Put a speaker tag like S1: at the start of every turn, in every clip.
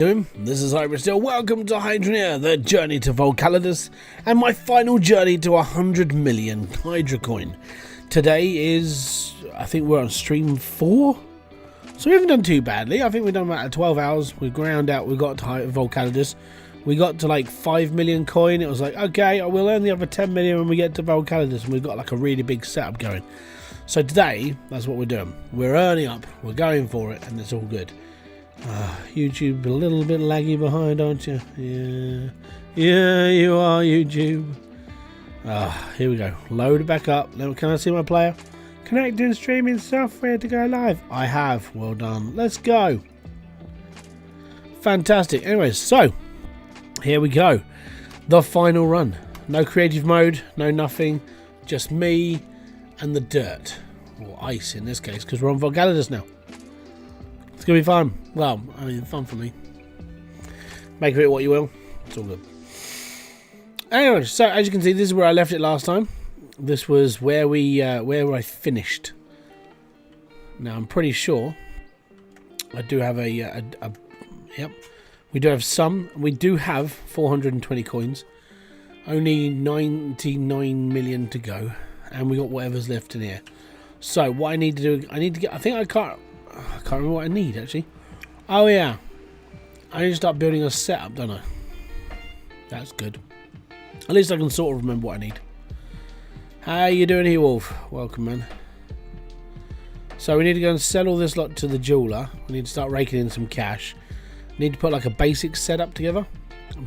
S1: This is Hybridsteel. Welcome to Hydroneer, the journey to Volcalis, and my final journey to 100 million hydrocoin. Today is, I think we're on stream 4, so we haven't done too badly. I think we've done about 12 hours. We've ground out, we got to Volcalis. We got to like 5 million coin. It was like, okay, we'll earn the other 10 million when we get to Volcalis, and we've got like a really big setup going. So today, that's what we're doing. We're earning up, we're going for it, and it's all good. YouTube a little bit laggy behind, aren't you? Yeah, you are, YouTube. Here we go. Load it back up. Now, can I see my player? Connecting streaming software to go live. I have. Well done. Let's go. Fantastic. Anyways, so here we go. The final run. No creative mode. No nothing. Just me and the dirt, or ice in this case, because we're on Volcalis now. It's going to be fun. Well, I mean, fun for me. Make of it what you will. It's all good. Anyway, so as you can see, this is where I left it last time. This was where where I finished. Now, I'm pretty sure I do have yep. We do have some. We do have 420 coins. Only 99 million to go. And we got whatever's left in here. So, what I need to do, I need to get, I can't remember what I need, actually. Oh, yeah. I need to start building a setup, don't I? That's good. At least I can sort of remember what I need. How you doing here, Wolf? Welcome, man. So we need to go and sell all this lot to the jeweler. We need to start raking in some cash. We need to put like a basic setup together.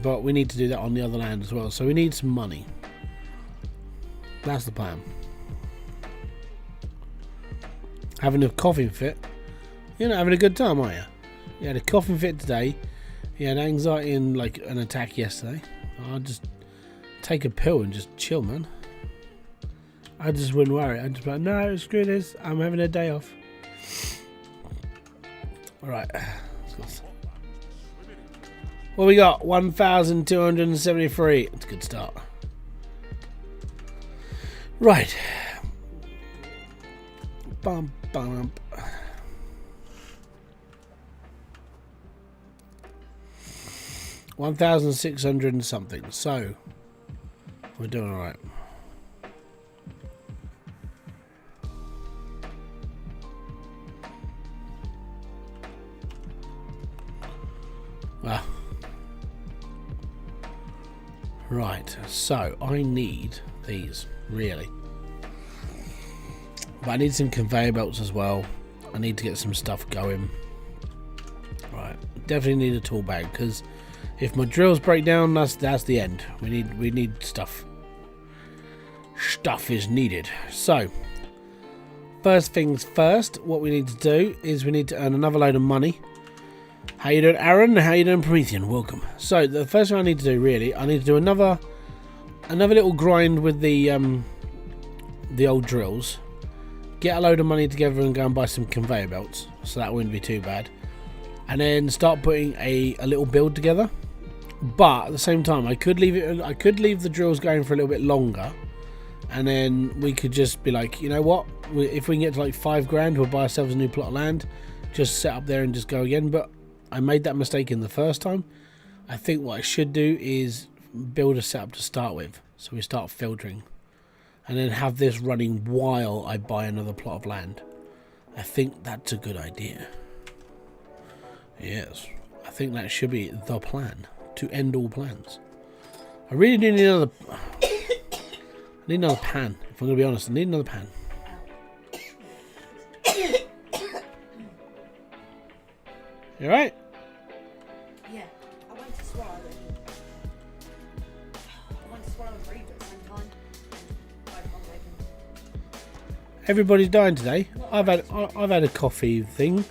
S1: But we need to do that on the other land as well. So we need some money. That's the plan. Having a coffin fit. You're not having a good time, are you? You had a coffin fit today. You had anxiety and like an attack yesterday. I'll just take a pill and just chill, man. I just wouldn't worry. I'd just be like, no, screw this. I'm having a day off. Alright. What we got? 1,273. That's a good start. Right. Bum, bum. 1,600 and something. So we're doing all right. Right. So I need these really. But I need some conveyor belts as well. I need to get some stuff going. Right, definitely need a tool bag because if my drills break down, that's the end. We need stuff. Stuff is needed. So, first things first. What we need to do is we need to earn another load of money. How you doing, Aaron? How you doing, Promethean? Welcome. So the first thing I need to do, really, I need to do another little grind with the old drills. Get a load of money together and go and buy some conveyor belts, so that wouldn't be too bad. And then start putting a little build together. But at the same time, I could leave the drills going for a little bit longer, and then we could just be like, you know what? If we can get to like 5 grand, we'll buy ourselves a new plot of land, just set up there and just go again. But I made that mistake in the first time. I think what I should do is build a setup to start with, so we start filtering. And then have this running while I buy another plot of land. I think that's a good idea. Yes, I think that should be the plan to end all plans. I really do need another. I need another pan. If I'm going to be honest, I need another pan. You alright?
S2: Yeah, I went to swallow it. I went to swallow and breathe at the same time.
S1: Everybody's dying today. I've had a coffee thing.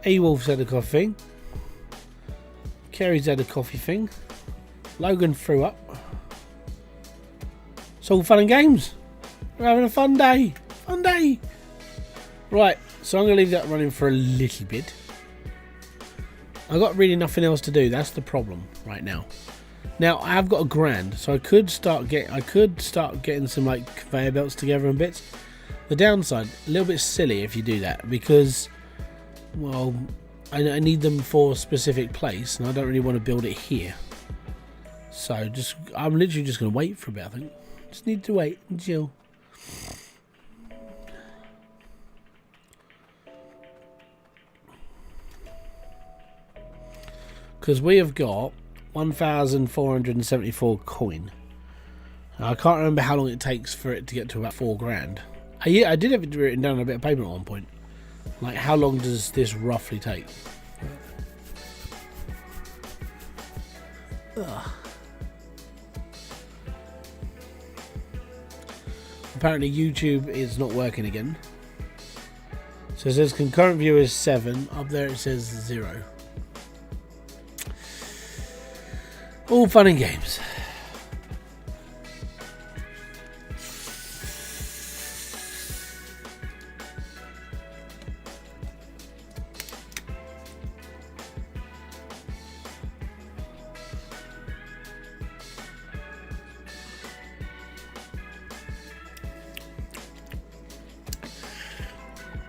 S1: E-Wolf's had a coffee thing. Kerry's had a coffee thing. Logan threw up. It's all fun and games. We're having a fun day. Fun day. Right, so I'm going to leave that running for a little bit. I've got really nothing else to do. That's the problem right now. Now I have got a grand, so I could start getting some like conveyor belts together and bits. The downside, a little bit silly if you do that, because, well, I need them for a specific place, and I don't really want to build it here. So I'm literally just going to wait for a bit, I think. Just need to wait and chill. Because we have got 1,474 coin. Now, I can't remember how long it takes for it to get to about 4 grand. I did have it written down on a bit of paper at one point. Like, how long does this roughly take? Ugh. Apparently YouTube is not working again. So it says concurrent viewers 7. Up there it says 0. All fun and games.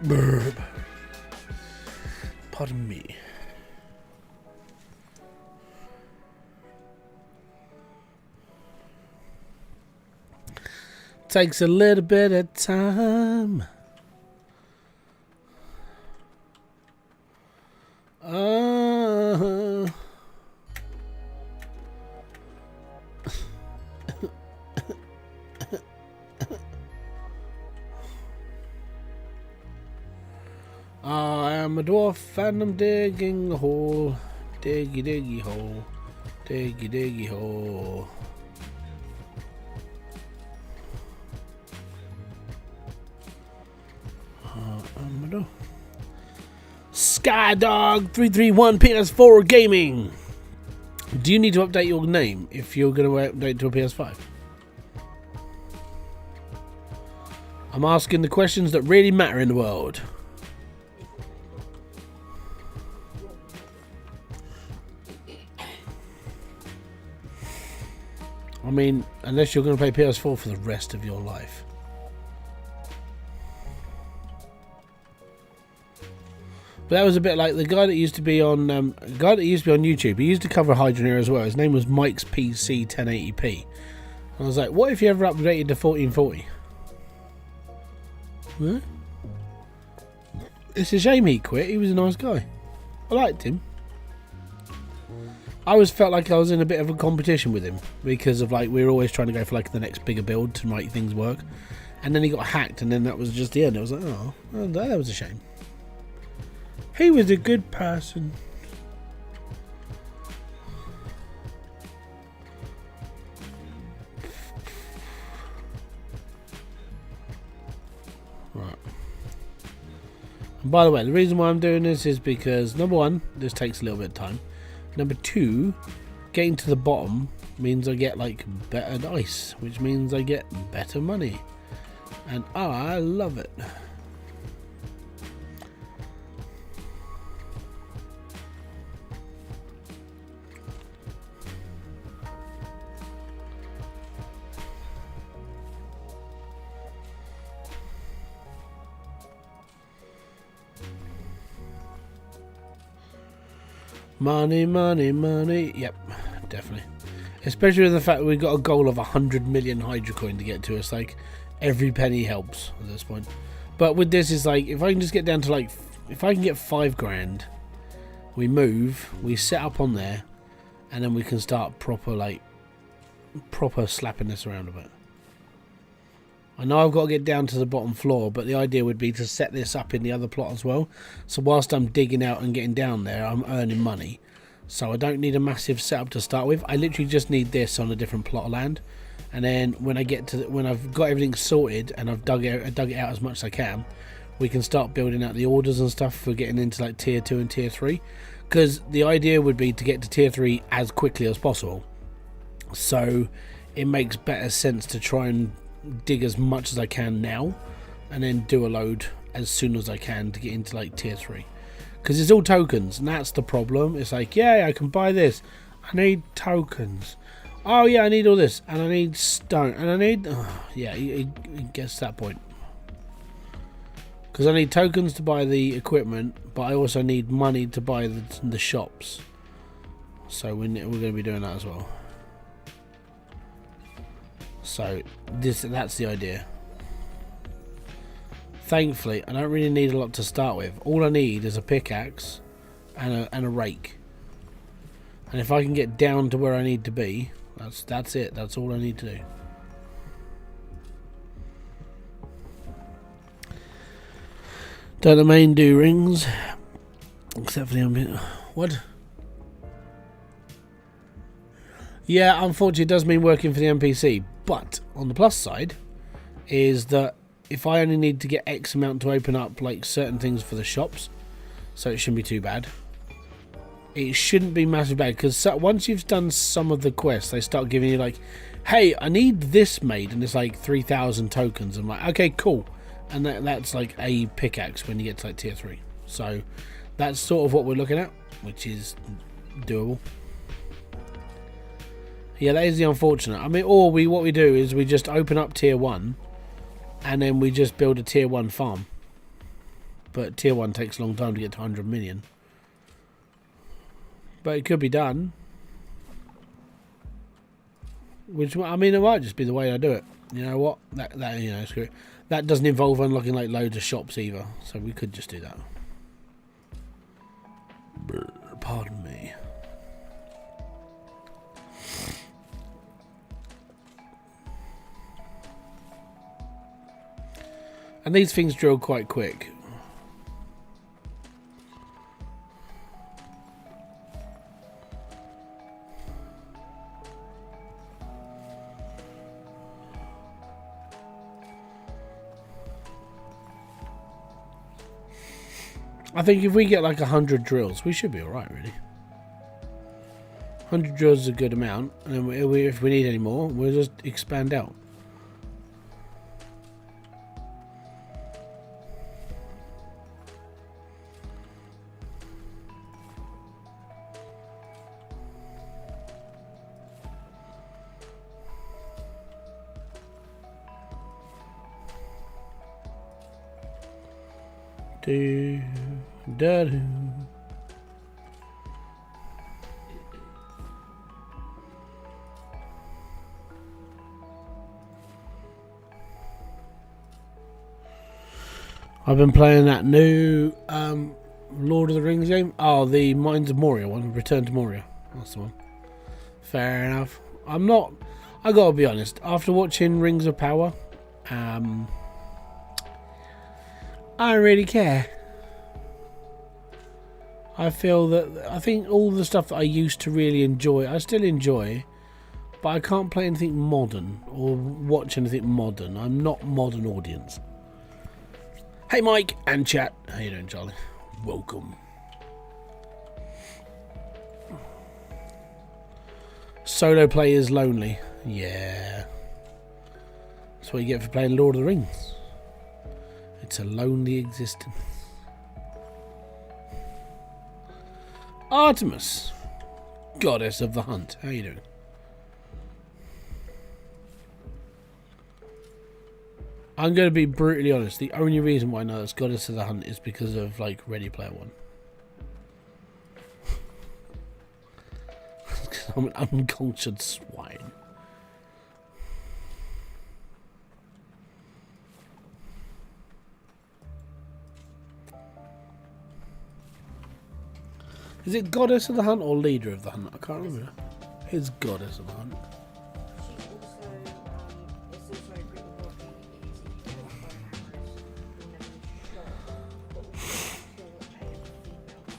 S1: Burp. Pardon me. Takes a little bit of time. I am a dwarf and I'm digging a hole. Diggy diggy hole. Diggy diggy hole. Skydog331 PS4 Gaming. Do you need to update your name if you're going to update to a PS5? I'm asking the questions that really matter in the world. I mean, unless you're going to play PS4 for the rest of your life. But that was a bit like the guy that used to be on YouTube. He used to cover hydroneer as well. His name was Mike's PC 1080p. And I was like, what if you ever updated to 1440? Huh? It's a shame he quit. He was a nice guy. I liked him. I always felt like I was in a bit of a competition with him because of like we were always trying to go for like the next bigger build to make things work. And then he got hacked, and then that was just the end. I was like, oh, that was a shame. He was a good person. Right. And by the way, the reason why I'm doing this is because, number one, this takes a little bit of time. Number two, getting to the bottom means I get like better dice, which means I get better money. And I love it. Money, money, money. Yep, definitely. Especially with the fact that we've got a goal of 100 million hydrocoin to get to. It's like every penny helps at this point. But with this, it's like if I can just get down to like, if I can get 5 grand, we move, we set up on there, and then we can start proper slapping this around a bit. I know I've got to get down to the bottom floor, but the idea would be to set this up in the other plot as well. So whilst I'm digging out and getting down there, I'm earning money. So I don't need a massive setup to start with. I literally just need this on a different plot of land. And then when I get to when I've got everything sorted and I've dug it out as much as I can, we can start building out the orders and stuff for getting into like tier 2 and tier 3. Because the idea would be to get to tier 3 as quickly as possible. So it makes better sense to try and dig as much as I can now and then do a load as soon as I can to get into like tier 3, because it's all tokens, and that's the problem. It's like, yeah, I can buy this, I need tokens, oh yeah, I need all this, and I need stone, and I need yeah, it gets to that point, because Because I need tokens to buy the equipment, but I also need money to buy the shops. So we're going to be doing that as well. So that's the idea. Thankfully, I don't really need a lot to start with. All I need is a pickaxe and a rake. And if I can get down to where I need to be, that's it. That's all I need to do. Don't the main do rings? Except for the what? Yeah, unfortunately it does mean working for the NPC. But on the plus side is that if I only need to get X amount to open up like certain things for the shops, so it shouldn't be too bad. It shouldn't be massively bad, because once you've done some of the quests, they start giving you like, hey, I need this made, and it's like 3,000 tokens. I'm like, okay, cool. And that's like a pickaxe when you get to like tier 3. So that's sort of what we're looking at, which is doable. Yeah, that is the unfortunate. I mean, or what we do is we just open up tier 1 and then we just build a tier 1 farm. But tier 1 takes a long time to get to 100 million. But it could be done. Which, I mean, it might just be the way I do it. You know what? Screw it. That doesn't involve unlocking like loads of shops either. So we could just do that. Pardon me. And these things drill quite quick. I think if we get like 100 drills, we should be alright, really. 100 drills is a good amount, and then if we need any more, we'll just expand out. I've been playing that new Lord of the Rings game. Oh, the Mines of Moria one. Return to Moria. That's the one. Fair enough. I gotta be honest. After watching Rings of Power, I don't really care. I think all the stuff that I used to really enjoy, I still enjoy, but I can't play anything modern or watch anything modern. I'm not modern audience. Hey Mike and chat. How you doing, Charlie? Welcome. Solo play is lonely. Yeah. That's what you get for playing Lord of the Rings. It's a lonely existence. Artemis, goddess of the hunt. How you doing? I'm going to be brutally honest. The only reason why I know it's goddess of the hunt is because of like Ready Player One. Because I'm an uncultured swine. Is it goddess of the hunt or leader of the hunt? I can't remember. It's goddess of the hunt.
S2: She's also, it's also a group of body is if you go for arrows, you'll never be shot, but also kill a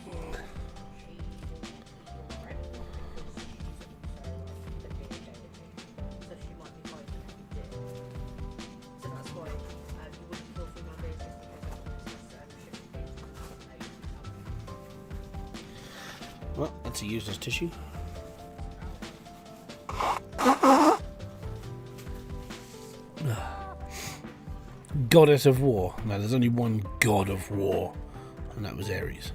S2: female kid, she will keep your friend because she's also a big delicate, so she might be fighting every day. So that's why you wouldn't kill female bears just because shouldn't be.
S1: Well, that's a useless tissue. Goddess of War. No, there's only one god of war, and that was Ares.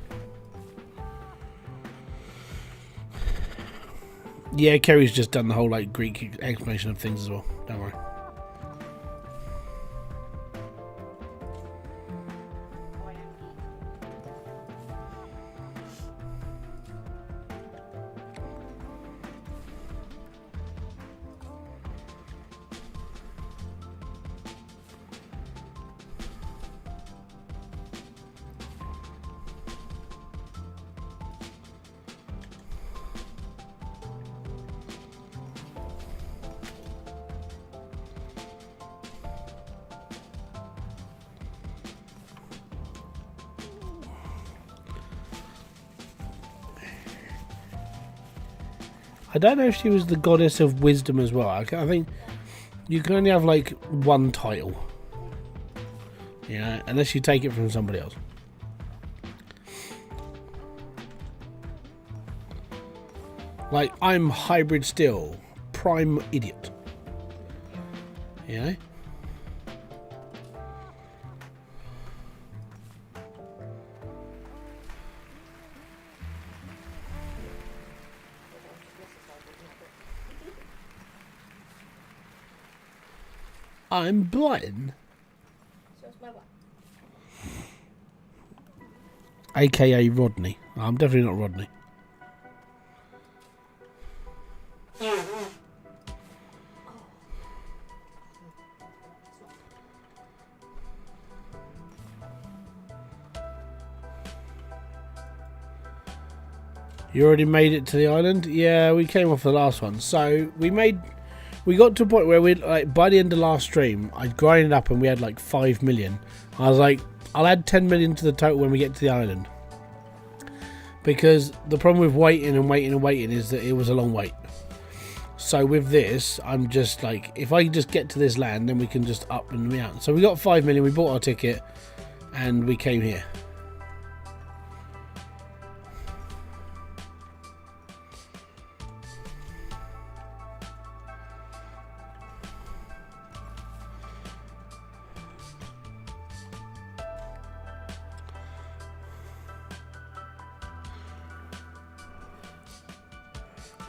S1: Yeah, Kerry's just done the whole like Greek explanation of things as well. Don't worry. I don't know if she was the goddess of wisdom as well. I think you can only have like one title. You know, unless you take it from somebody else. Like, I'm Hybridsteel, prime idiot. You know? I'm blind.
S2: So it's my what?
S1: AKA Rodney. I'm definitely not Rodney. You already made it to the island? Yeah, we came off the last one. So we got to a point where we, like, by the end of last stream, I grinded up and we had like 5 million. I was like, I'll add 10 million to the total when we get to the island. Because the problem with waiting and waiting and waiting is that it was a long wait. So with this, I'm just like, if I just get to this land, then we can just up and me out. So we got 5 million, we bought our ticket, and we came here.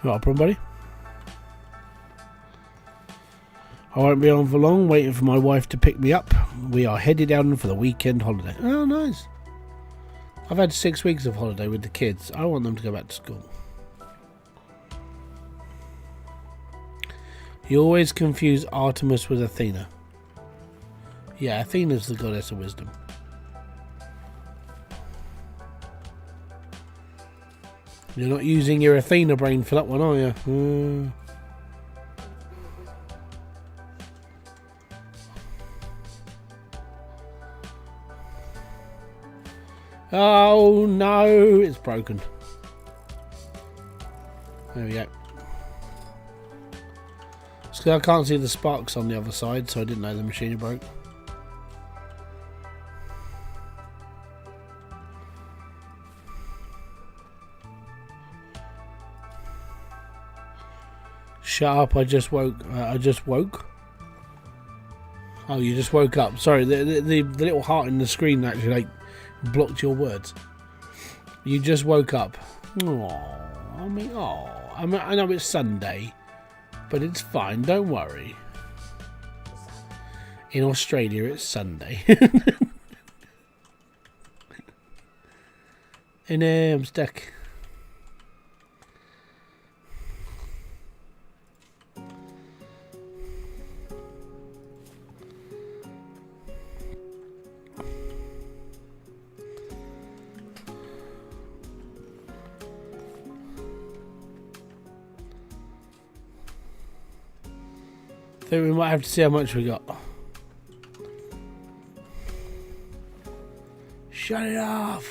S1: Not a problem, buddy. I won't be on for long, waiting for my wife to pick me up. We are headed down for the weekend holiday. Oh, nice. I've had 6 weeks of holiday with the kids. I want them to go back to school. You always confuse Artemis with Athena. Yeah, Athena's the goddess of wisdom. You're not using your Athena brain for that one, are you? Oh no, it's broken. There we go. It's 'cause I can't see the sparks on the other side, so I didn't know the machine broke. Shut up, I just woke. Oh, you just woke up. Sorry, the little heart in the screen actually like blocked your words. You just woke up. I know it's Sunday, but it's fine, don't worry. In Australia, it's Sunday. And I'm stuck. I think we might have to see how much we got. Shut it off.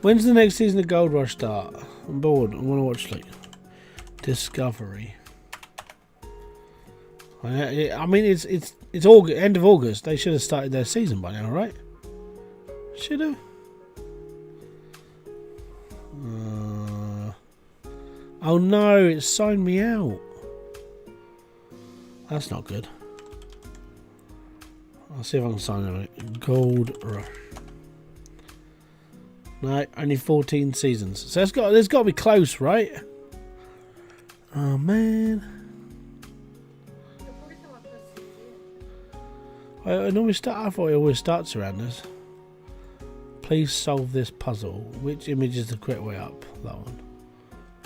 S1: When's the next season of Gold Rush start? I'm bored. I want to watch like Discovery. I mean, it's August, end of August. They should have started their season by now, right? Should have. Oh no! It signed me out. That's not good. I'll see if I can sign it. Gold Rush. No, only 14 seasons. So there's got to be close, right? Oh man. I thought it always starts around this. Please solve this puzzle. Which image is the quick way up? That one.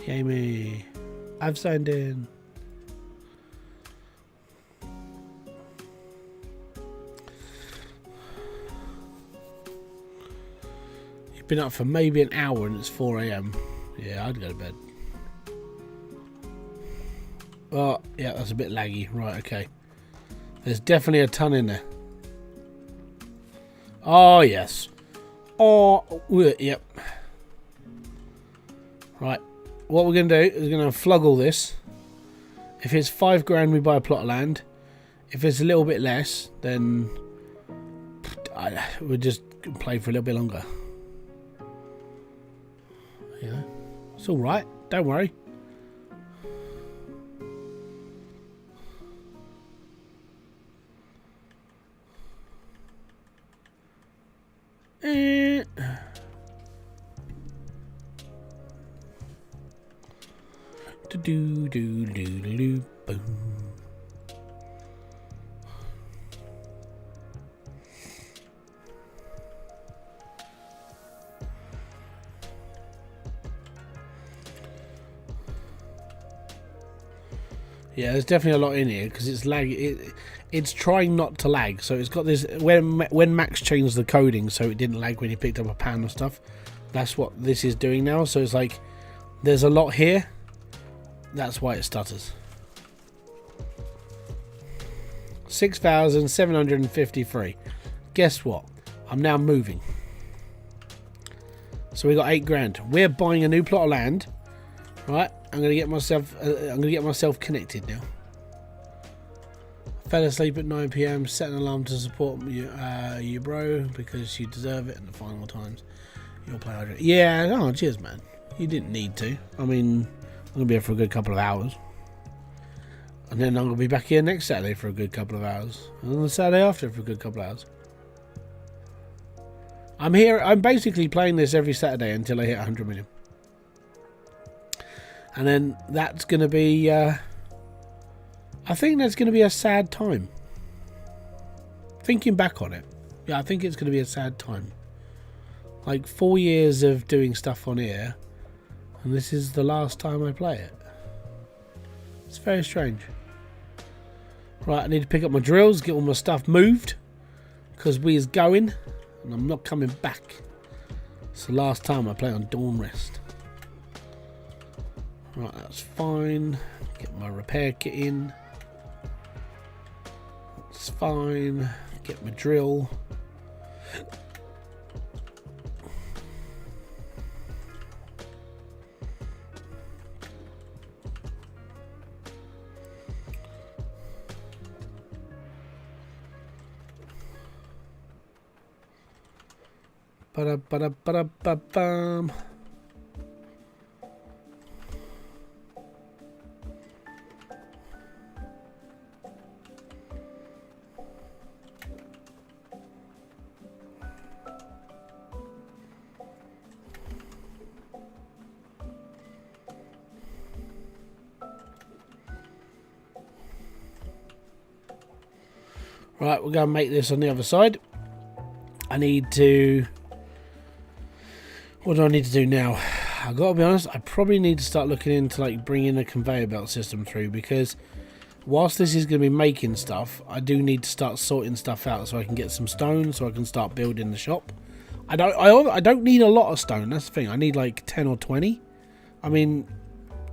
S1: Yay me. I've signed in. You've been up for maybe an hour and it's 4 AM. Yeah, I'd go to bed. Oh, yeah, that's a bit laggy. Right, okay. There's definitely a ton in there. Oh, yes. Oh, yep. Right. what we're going to do is we're going to flog all this. If it's 5 grand, we buy a plot of land. If it's a little bit less, then we'll just play for a little bit longer. Yeah, it's all right. Don't worry. Do do do do boom. Yeah, there's definitely a lot in here because it's lag. It's trying not to lag, so it's got this. When Max changed the coding, so it didn't lag when he picked up a pan and stuff. That's what this is doing now. So it's like there's a lot here. That's why it stutters. 6,753. Guess what? I'm now moving. So we got 8 grand. We're buying a new plot of land, right? I'm gonna get myself. Connected now. Fell asleep at 9 p.m. Set an alarm to support you, bro, because you deserve it. In the final times, you'll play hydro. Yeah. Oh, cheers, man. You didn't need to. I mean, I'm going to be here for a good couple of hours. And then I'm going to be back here next Saturday for a good couple of hours. And then the Saturday after for a good couple of hours. I'm basically playing this every Saturday until I hit 100 million. And then that's going to be... I think that's going to be a sad time. Thinking back on it. Yeah, I think it's going to be a sad time. Like 4 years of doing stuff on here. And this is the last time I play it. It's very strange. Right, I need to pick up my drills, get all my stuff moved. Because we is going. And I'm not coming back. It's the last time I play on Dawn Rest. Right, that's fine. Get my repair kit in. That's fine. Get my drill. Ba-da-ba-da-ba-da-ba-bam. Right, we're going to make this on the other side. I need to... What do I need to do now? I've got to be honest, I probably need to start looking into like bringing a conveyor belt system through, because whilst this is going to be making stuff, I do need to start sorting stuff out so I can get some stone so I can start building the shop. I don't need a lot of stone, that's the thing. I need like 10 or 20. I mean,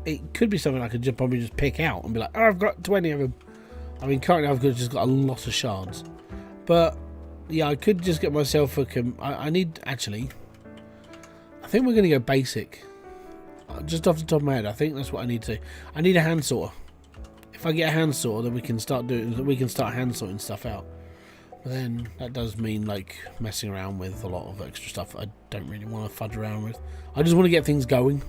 S1: it could be something I could probably just pick out and be like, oh, I've got 20 of them. I mean, currently I've just got a lot of shards. But yeah, I could just get myself a... I need, actually... I think we're going to go basic. Just off the top of my head, I think that's what I need to do. I need a hand sorter. If I get a hand sorter, then we can start hand sorting stuff out. But then that does mean like messing around with a lot of extra stuff I don't really want to fudge around with. I just want to get things going.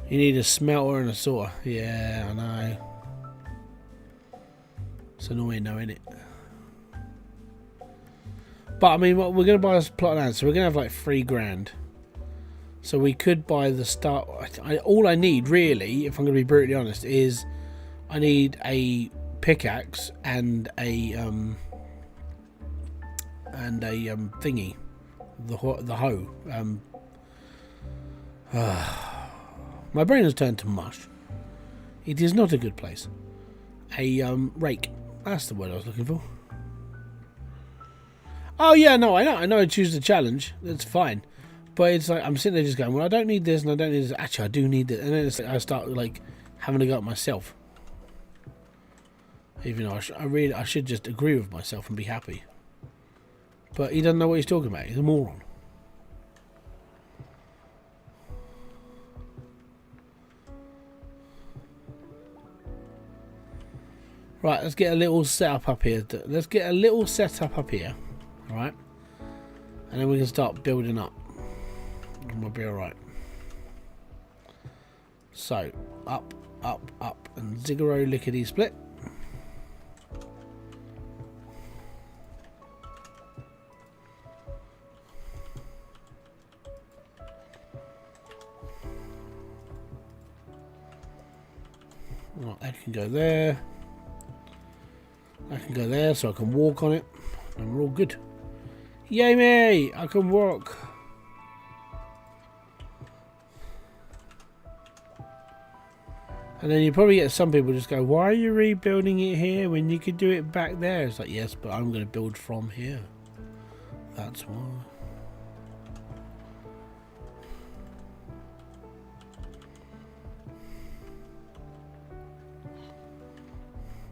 S1: You need a smelter and a sorter. Yeah, I know. It's annoying though, isn't it? But I mean, we're going to buy a plot of land, so we're going to have like 3 grand. So we could buy the start. All I need really, if I'm going to be brutally honest, is I need a pickaxe and a thingy, the hoe. My brain has turned to mush. It is not a good place. A rake. That's the word I was looking for. Oh yeah, no, I know I choose the challenge. That's fine. But it's like I'm sitting there just going, well, I don't need this and I don't need this. Actually, I do need this. And then I start like having to go at myself. Even though I should just agree with myself and be happy. But he doesn't know what he's talking about. He's a moron. Right, let's get a little setup up here. Let's get a little setup up here. Alright? And then we can start building up. And we'll be alright. So, up, up, up, and ziggurat lickety split. Right, that can go there. I can go there so I can walk on it and we're all good. Yay me! I can walk. And then you probably get some people just go, why are you rebuilding it here when you could do it back there? It's like, yes, but I'm going to build from here. That's why.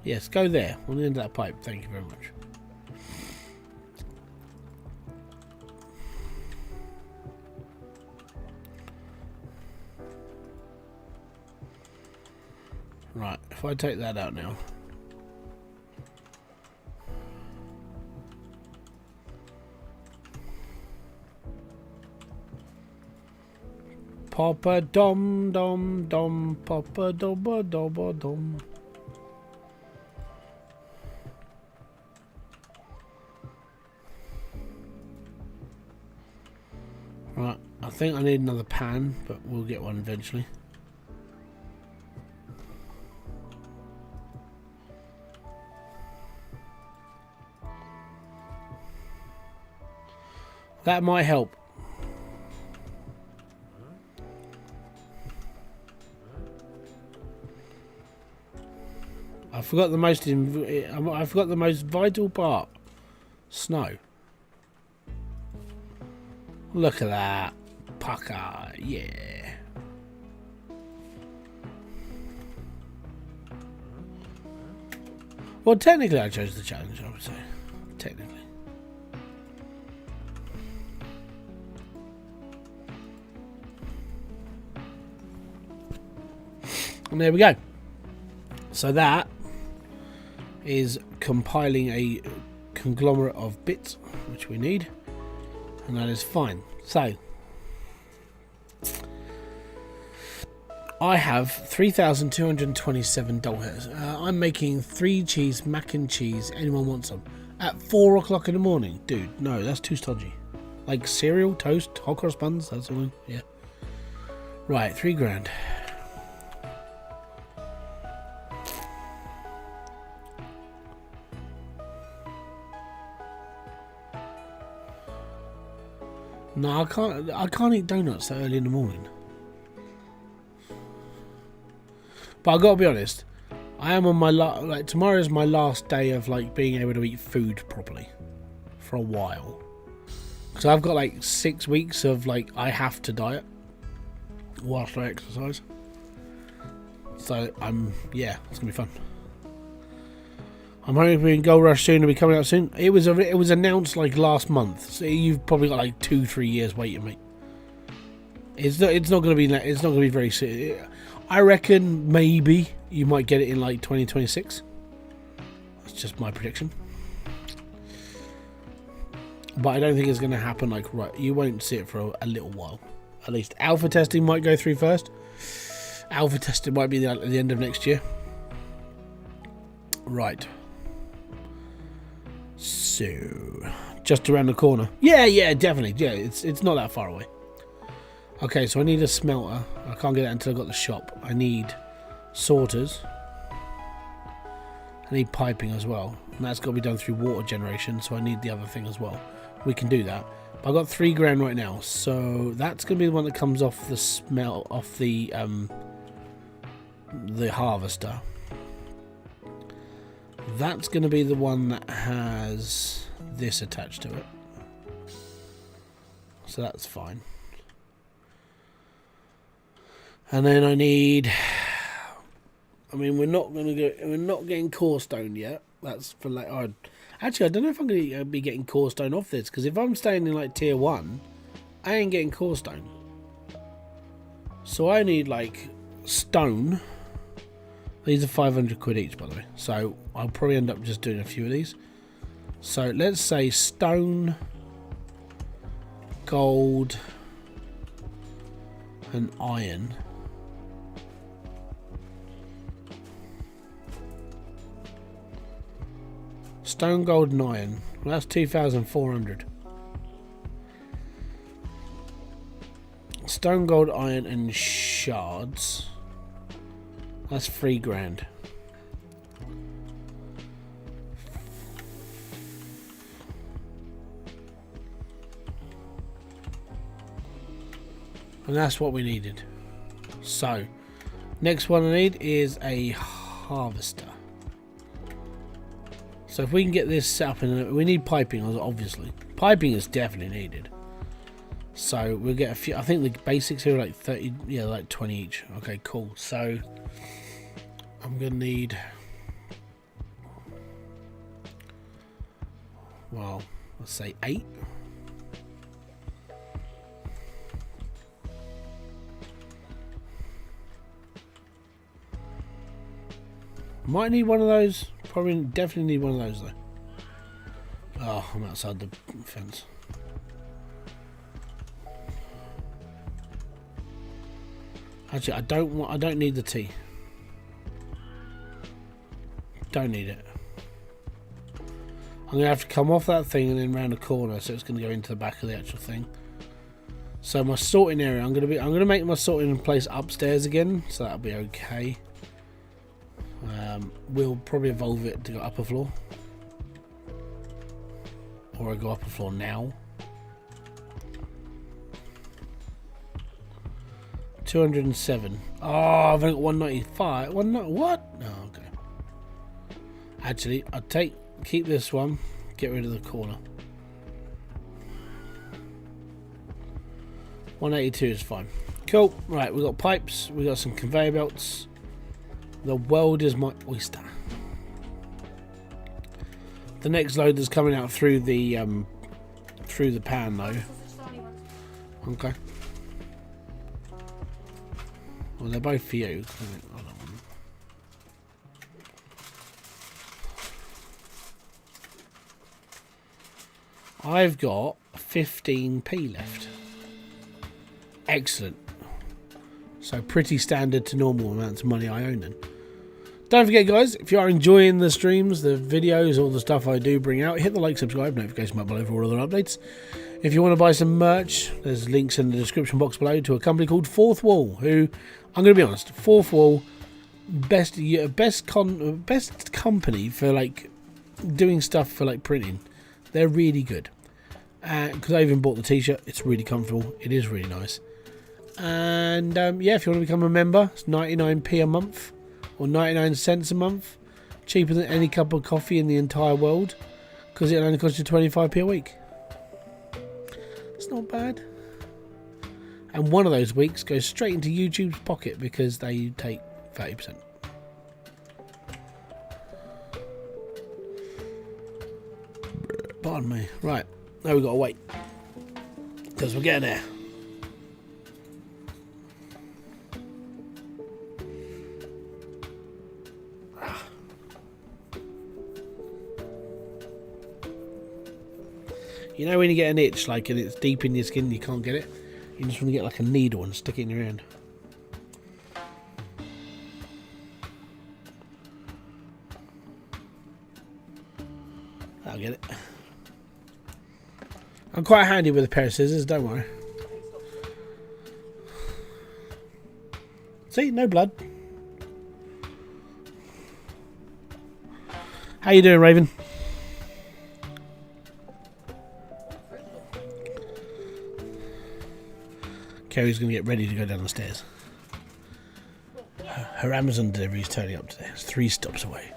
S1: Yes, go there on the end of that pipe. Thank you very much. Right, if I take that out now. Papa dom dom dom, papa doba doba dom. Right, I think I need another pan, but we'll get one eventually. That might help. I forgot the most vital part. Snow. Look at that. Pucker, yeah. Well, technically I chose the challenge, I would say. Technically. And there we go. So that is compiling a conglomerate of bits, which we need. And that is fine. So I have 3,227 doll hairs. I'm making 3 cheese mac and cheese. Anyone want some? At 4 o'clock in the morning? Dude, no, that's too stodgy. Like cereal, toast, hot cross buns, that's all. Yeah. Right, 3 grand. No, I can't eat donuts that early in the morning. But I gotta be honest, I am on my like tomorrow is my last day of like being able to eat food properly for a while. So I've got like 6 weeks of like I have to diet whilst I exercise. So yeah, it's gonna be fun. I'm hoping Gold Rush soon to be coming out soon. It was announced like last month, so you've probably got like 2-3 years waiting, mate. It's not going to be very soon. I reckon maybe you might get it in like 2026. That's just my prediction. But I don't think it's going to happen like right. You won't see it for a little while. At least alpha testing might go through first. Alpha testing might be at the end of next year. Right. So, just around the corner. Yeah, definitely. Yeah, it's not that far away. Okay, so I need a smelter. I can't get it until I've got the shop. I need sorters. I need piping as well. And that's got to be done through water generation, so I need the other thing as well. We can do that. But I've got 3 grand right now, so that's going to be the one that comes off the harvester. That's going to be the one that has this attached to it. So that's fine. And then I need I mean, we're not getting core stone yet. That's for like. Actually, I don't know if I'm going to be getting core stone off this, because if I'm staying in like tier 1, I ain't getting core stone. So I need like stone. These are 500 quid each, by the way. So I'll probably end up just doing a few of these. So let's say stone, gold, and iron. Stone, gold, and iron. Well, that's 2,400. Stone, gold, iron, and shards. That's 3 grand. And that's what we needed. So, next one I need is a harvester. So if we can get this set up, we need piping, obviously. Piping is definitely needed. So we'll get a few. I think the basics here are like 30, yeah, like 20 each. Okay, cool. So I'm gonna need, well, let's say 8. Might need one of those. Probably definitely need one of those though. Oh, I'm outside the fence. Actually, I don't need the tea. Don't need it. I'm gonna have to come off that thing and then round the corner, so it's gonna go into the back of the actual thing. So my sorting area, I'm gonna make my sorting place upstairs again, so that'll be okay. We'll probably evolve it to go upper floor, or I go upper floor now. 207. Oh, I've only got 195. What? Oh, okay. Actually, I'll keep this one. Get rid of the corner. 182 is fine. Cool. Right, we've got pipes. We've got some conveyor belts. The world is my oyster. The next load is coming out through the pan though. Okay. Well, they're both for you. I've got 15p left. Excellent. So pretty standard to normal amounts of money I own then. Don't forget, guys, if you are enjoying the streams, the videos, all the stuff I do bring out, hit the like, subscribe, notification bell below for all other updates. If you want to buy some merch, there's links in the description box below to a company called Fourth Wall, who, I'm going to be honest, Fourth Wall, best company for like doing stuff for like printing. They're really good. Because I even bought the t-shirt, it's really comfortable. It is really nice. And yeah, if you want to become a member, it's 99p a month. Or 99 cents a month, cheaper than any cup of coffee in the entire world, because it only costs you 25p a week. It's not bad. And one of those weeks goes straight into YouTube's pocket because they take 30%. Pardon me. Right, now we've got to wait, because we're getting there. You know when you get an itch, like, and it's deep in your skin and you can't get it? You just want to get like a needle and stick it in your hand. I'll get it. I'm quite handy with a pair of scissors, don't worry. See, no blood. How you doing, Raven? Kerry's going to get ready to go down the stairs. Her Amazon delivery is turning up today. It's 3 stops away.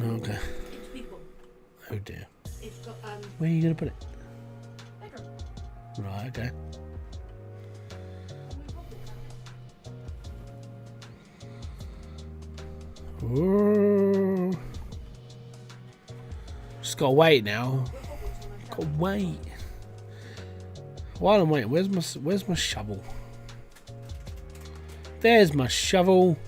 S1: Oh, okay. Oh dear. Where are you going to put it? Right, okay. Ooh. Just gotta wait now. Gotta wait. While I'm waiting, where's my shovel? There's my shovel.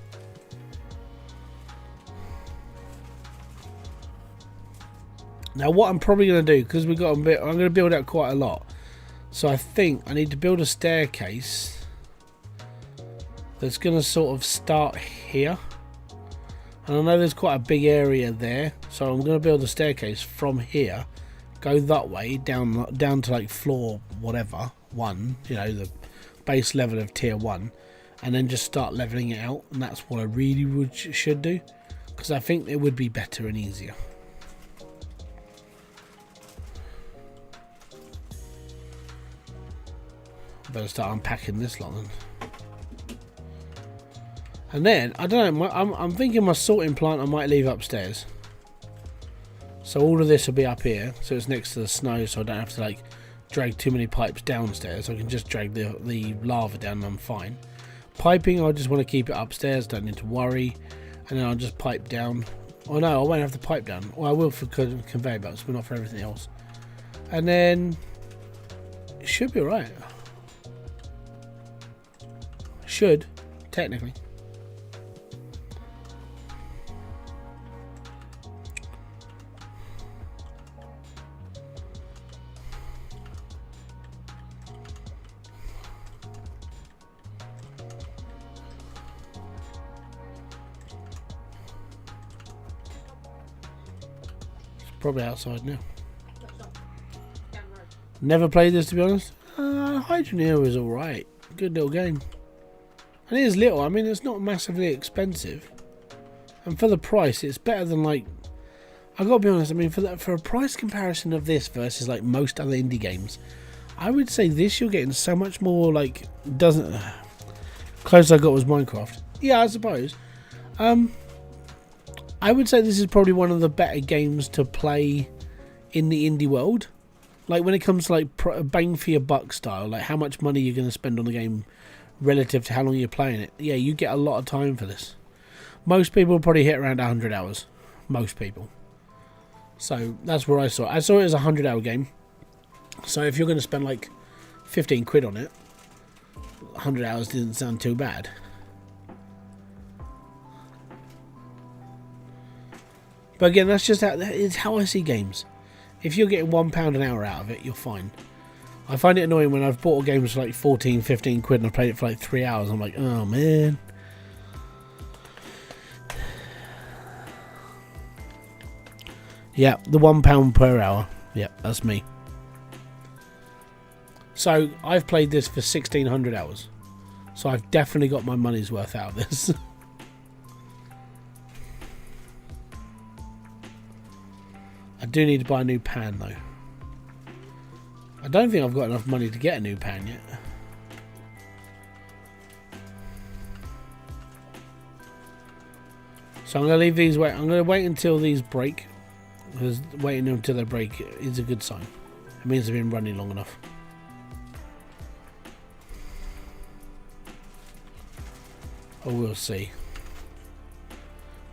S1: Now what I'm probably going to do, because we've got a bit, I'm going to build out quite a lot. So I think I need to build a staircase that's going to sort of start here. And I know there's quite a big area there, so I'm going to build a staircase from here, go that way down to like floor whatever 1, you know, the base level of tier 1, and then just start leveling it out. And that's what I really should do, because I think it would be better and easier. Better start unpacking this lot then. And then I don't know. I'm thinking my sorting plant I might leave upstairs. So all of this will be up here, so it's next to the snow, so I don't have to like drag too many pipes downstairs. I can just drag the lava down and I'm fine. Piping, I just want to keep it upstairs. Don't need to worry. And then I'll just pipe down. Oh no, I won't have to pipe down. Well, I will for conveyor belts, but not for everything else. And then it should be alright. Should, technically. It's probably outside now. Never played this, to be honest. Hydroneer was alright. Good little game. And it is little. I mean, it's not massively expensive, and for the price, it's better than like. I gotta be honest. I mean, for a price comparison of this versus like most other indie games, I would say this you're getting so much more. Like, doesn't closest I got was Minecraft. Yeah, I suppose. I would say this is probably one of the better games to play in the indie world. Like when it comes to like bang for your buck style, like how much money you're going to spend on the game relative to how long you're playing it. Yeah, you get a lot of time for this. Most people will probably hit around 100 hours. Most people. So that's where I saw it. I saw it as a 100-hour game. So if you're going to spend like 15 quid on it, 100 hours didn't sound too bad. But again, that's just it's how I see games. If you're getting £1 an hour out of it, you're fine. I find it annoying when I've bought games for like 14, 15 quid and I played it for like 3 hours. I'm like, oh man. Yeah, the £1 per hour. Yeah, that's me. So I've played this for 1,600 hours. So I've definitely got my money's worth out of this. I do need to buy a new pan though. I don't think I've got enough money to get a new pan yet. So I'm going to leave these wait. I'm going to wait until these break. Because waiting until they break is a good sign. It means they've been running long enough. Or we'll see.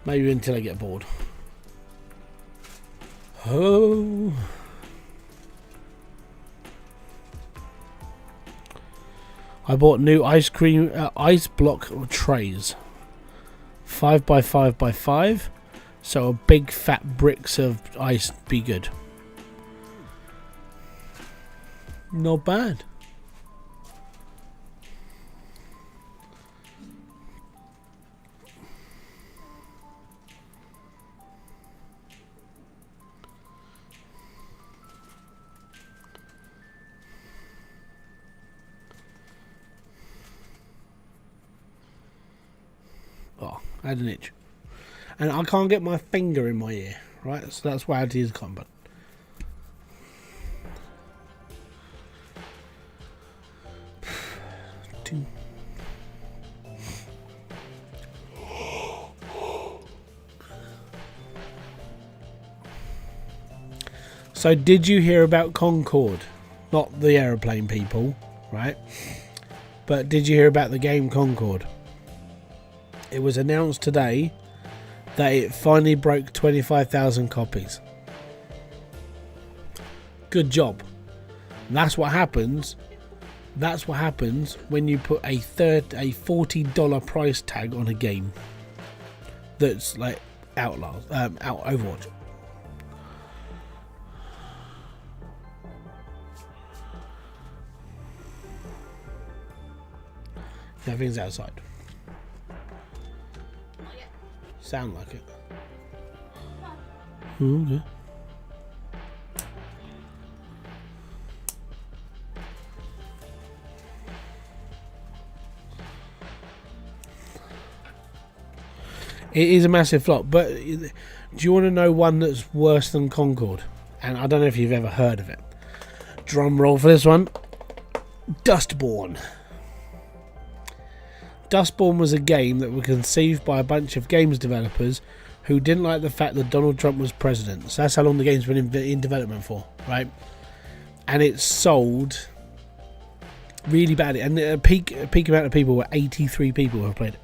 S1: Maybe until I get bored. Oh. I bought new ice block trays. 5x5x5. So a big fat bricks of ice be good. Not bad. Oh, I had an itch. And I can't get my finger in my ear, right? So that's why I had to use the cotton bud. So did you hear about Concord? not the aeroplane people, right? But did you hear about the game Concord? It was announced today that it finally broke 25,000 copies. Good job. That's what happens. That's what happens when you put a $40 price tag on a game that's like Overwatch. Everything's outside. Sound like it. Okay. It is a massive flop, but do you want to know one that's worse than Concord? And I don't know if you've ever heard of it. Drum roll for this one. Dustborn. Dustborn was a game that was conceived by a bunch of games developers who didn't like the fact that Donald Trump was president. So that's how long the game's been in development for, right? And it sold really badly. And a peak amount of people were 83 people who have played it.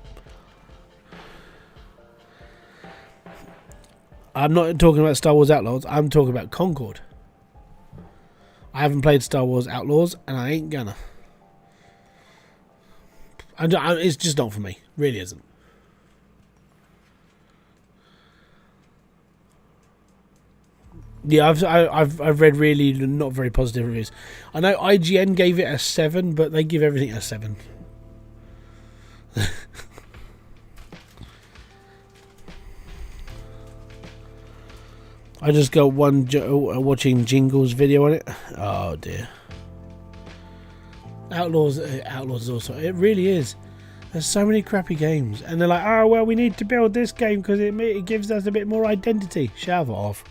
S1: I'm not talking about Star Wars Outlaws. I'm talking about Concord. I haven't played Star Wars Outlaws, and I ain't gonna. It's just not for me. Really isn't. Yeah, I've read really not very positive reviews. I know IGN gave it a 7, but they give everything a 7. I just got one watching Jingle's video on it. Oh dear. Outlaws is also. It really is. There's so many crappy games, and they're like, oh well, we need to build this game because it gives us a bit more identity. Shove off.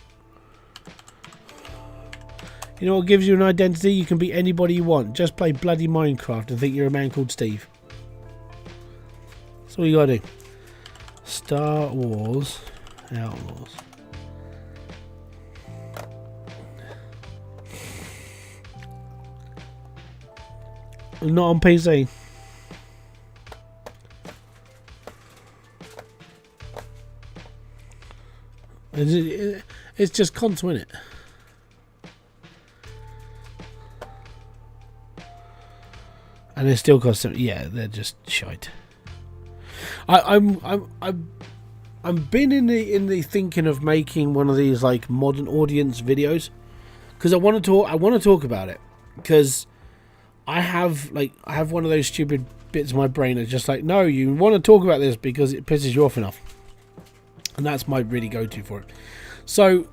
S1: You know what gives you an identity? You can be anybody you want. Just play bloody Minecraft and think you're a man called Steve. That's all you gotta do. Star Wars Outlaws. Not on PC. It's just console, isn't it? And it still costs them. Yeah, they're just shite. I'm been in the thinking of making one of these like modern audience videos because I want to talk about it because I have one of those stupid bits of my brain that's just like, no, you want to talk about this because it pisses you off enough, and that's my really go-to for it. So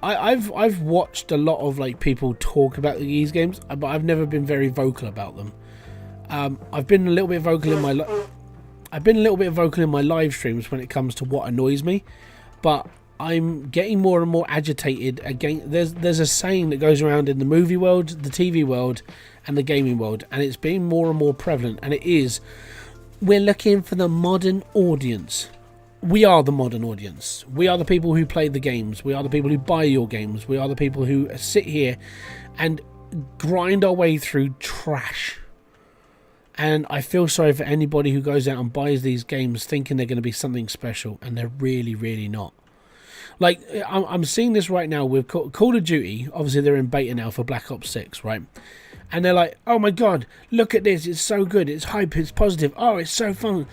S1: I've watched a lot of like people talk about these games, but I've never been very vocal about them. I've been a little bit vocal in my live streams when it comes to what annoys me, but I'm getting more and more agitated again. There's a saying that goes around in the movie world, the TV world, and the gaming world, and it's being more and more prevalent, and it is, we're looking for the modern audience. We are the modern audience. We are the people who play the games. We are the people who buy your games. We are the people who sit here and grind our way through trash. And I feel sorry for anybody who goes out and buys these games thinking they're going to be something special, and they're really, really not. Like, I'm seeing this right now with Call of Duty. Obviously, they're in beta now for Black Ops 6, right? And they're like, oh my god, look at this. It's so good. It's hype. It's positive. Oh, it's so fun.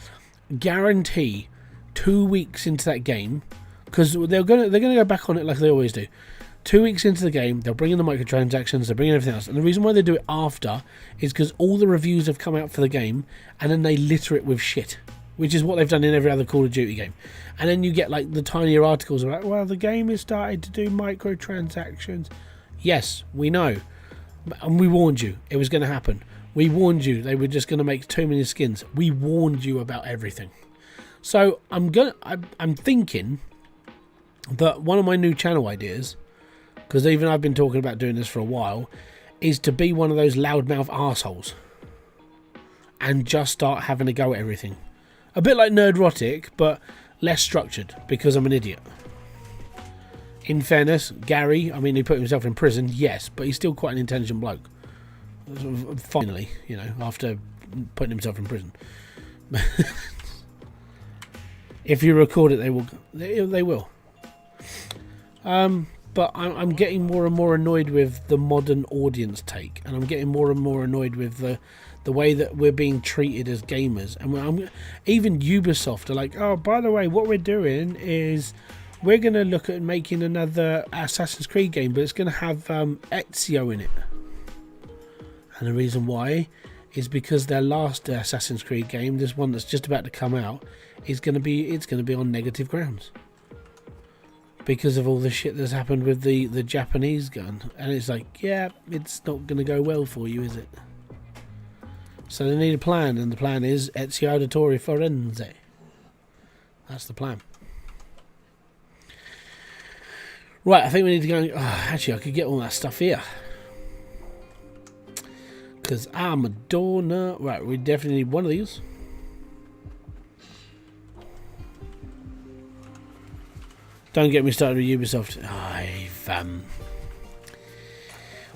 S1: Guarantee 2 weeks into that game, because they're gonna go back on it like they always do. 2 weeks into the game, they'll bring in the microtransactions, they'll bring in everything else. And the reason why they do it after is because all the reviews have come out for the game, and then they litter it with shit, which is what they've done in every other Call of Duty game. And then you get like the tinier articles about, well, the game has started to do microtransactions. Yes, we know, and we warned you it was going to happen. We warned you they were just going to make too many skins. We warned you about everything. So I'm thinking that one of my new channel ideas, because even I've been talking about doing this for a while, is to be one of those loudmouth arseholes and just start having a go at everything. A bit like Nerdrotic, but less structured, because I'm an idiot. In fairness, Gary, I mean, he put himself in prison, yes, but he's still quite an intelligent bloke. Finally, you know, after putting himself in prison. If you record it, they will. They will. But I'm getting more and more annoyed with the modern audience take, and I'm getting more and more annoyed with the way that we're being treated as gamers. And even Ubisoft are like, oh, by the way, what we're doing is we're going to look at making another Assassin's Creed game, but it's going to have Ezio in it. And the reason why is because their last Assassin's Creed game, this one that's just about to come out, it's going to be on negative grounds because of all the shit that's happened with the Japanese gun. And it's like, yeah, it's not going to go well for you, is it? So they need a plan, and the plan is Ezio Auditore Forense. That's the plan. Right, I think we need to go. Oh, actually, I could get all that stuff here. Because I'm a donor. Right, we definitely need one of these. Don't get me started with Ubisoft. I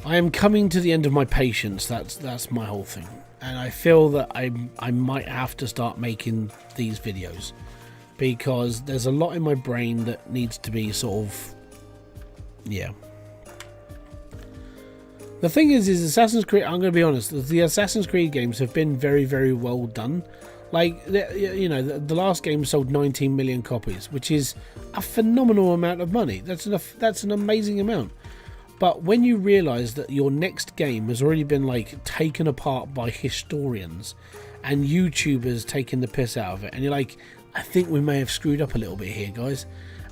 S1: am coming to the end of my patience. That's my whole thing. And I feel that I might have to start making these videos. Because there's a lot in my brain that needs to be sort of... Yeah. The thing is Assassin's Creed, I'm going to be honest, the Assassin's Creed games have been very, very well done. Like, you know, the last game sold 19 million copies, which is a phenomenal amount of money. That's an amazing amount. But when you realise that your next game has already been, like, taken apart by historians and YouTubers taking the piss out of it, and you're like, I think we may have screwed up a little bit here, guys.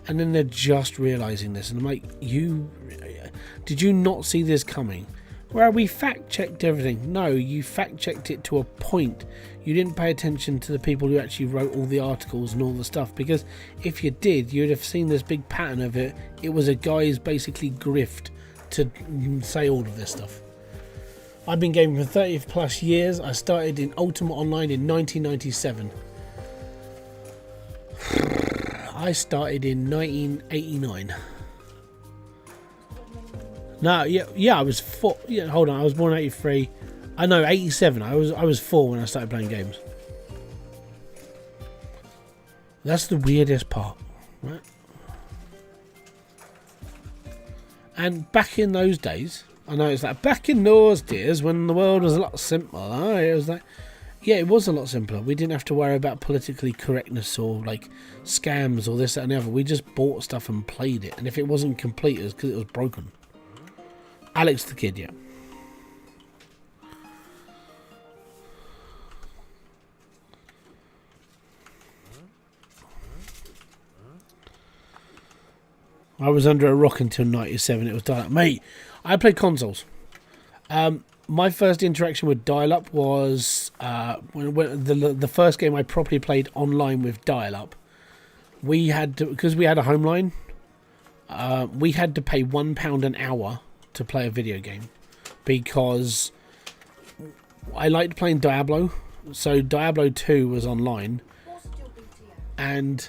S1: And then they're just realising this, and I'm like, did you not see this coming? Well, we fact-checked everything. No, you fact-checked it to a point. You didn't pay attention to the people who actually wrote all the articles and all the stuff, because if you did, you'd have seen this big pattern of it. It was a guy's basically grift to say all of this stuff. I've been gaming for 30 plus years. I started in Ultimate Online in 1997. I started in 1989. No, yeah, I was 4. Yeah, hold on, I was born in 83. I know, 87. I was 4 when I started playing games. That's the weirdest part, right? And back in those days, I know it's like back in those days when the world was a lot simpler. It was like, yeah, it was a lot simpler. We didn't have to worry about politically correctness or like scams or this, that, and the other. We just bought stuff and played it, and if it wasn't complete, it was because it was broken. Alex the Kid, yeah. I was under a rock until 97. It was dial-up. Mate, I played consoles. My first interaction with dial-up was when the first game I properly played online with dial-up. We had to, because we had a home line, we had to pay £1 an hour to play a video game, because I liked playing Diablo. So Diablo 2 was online, and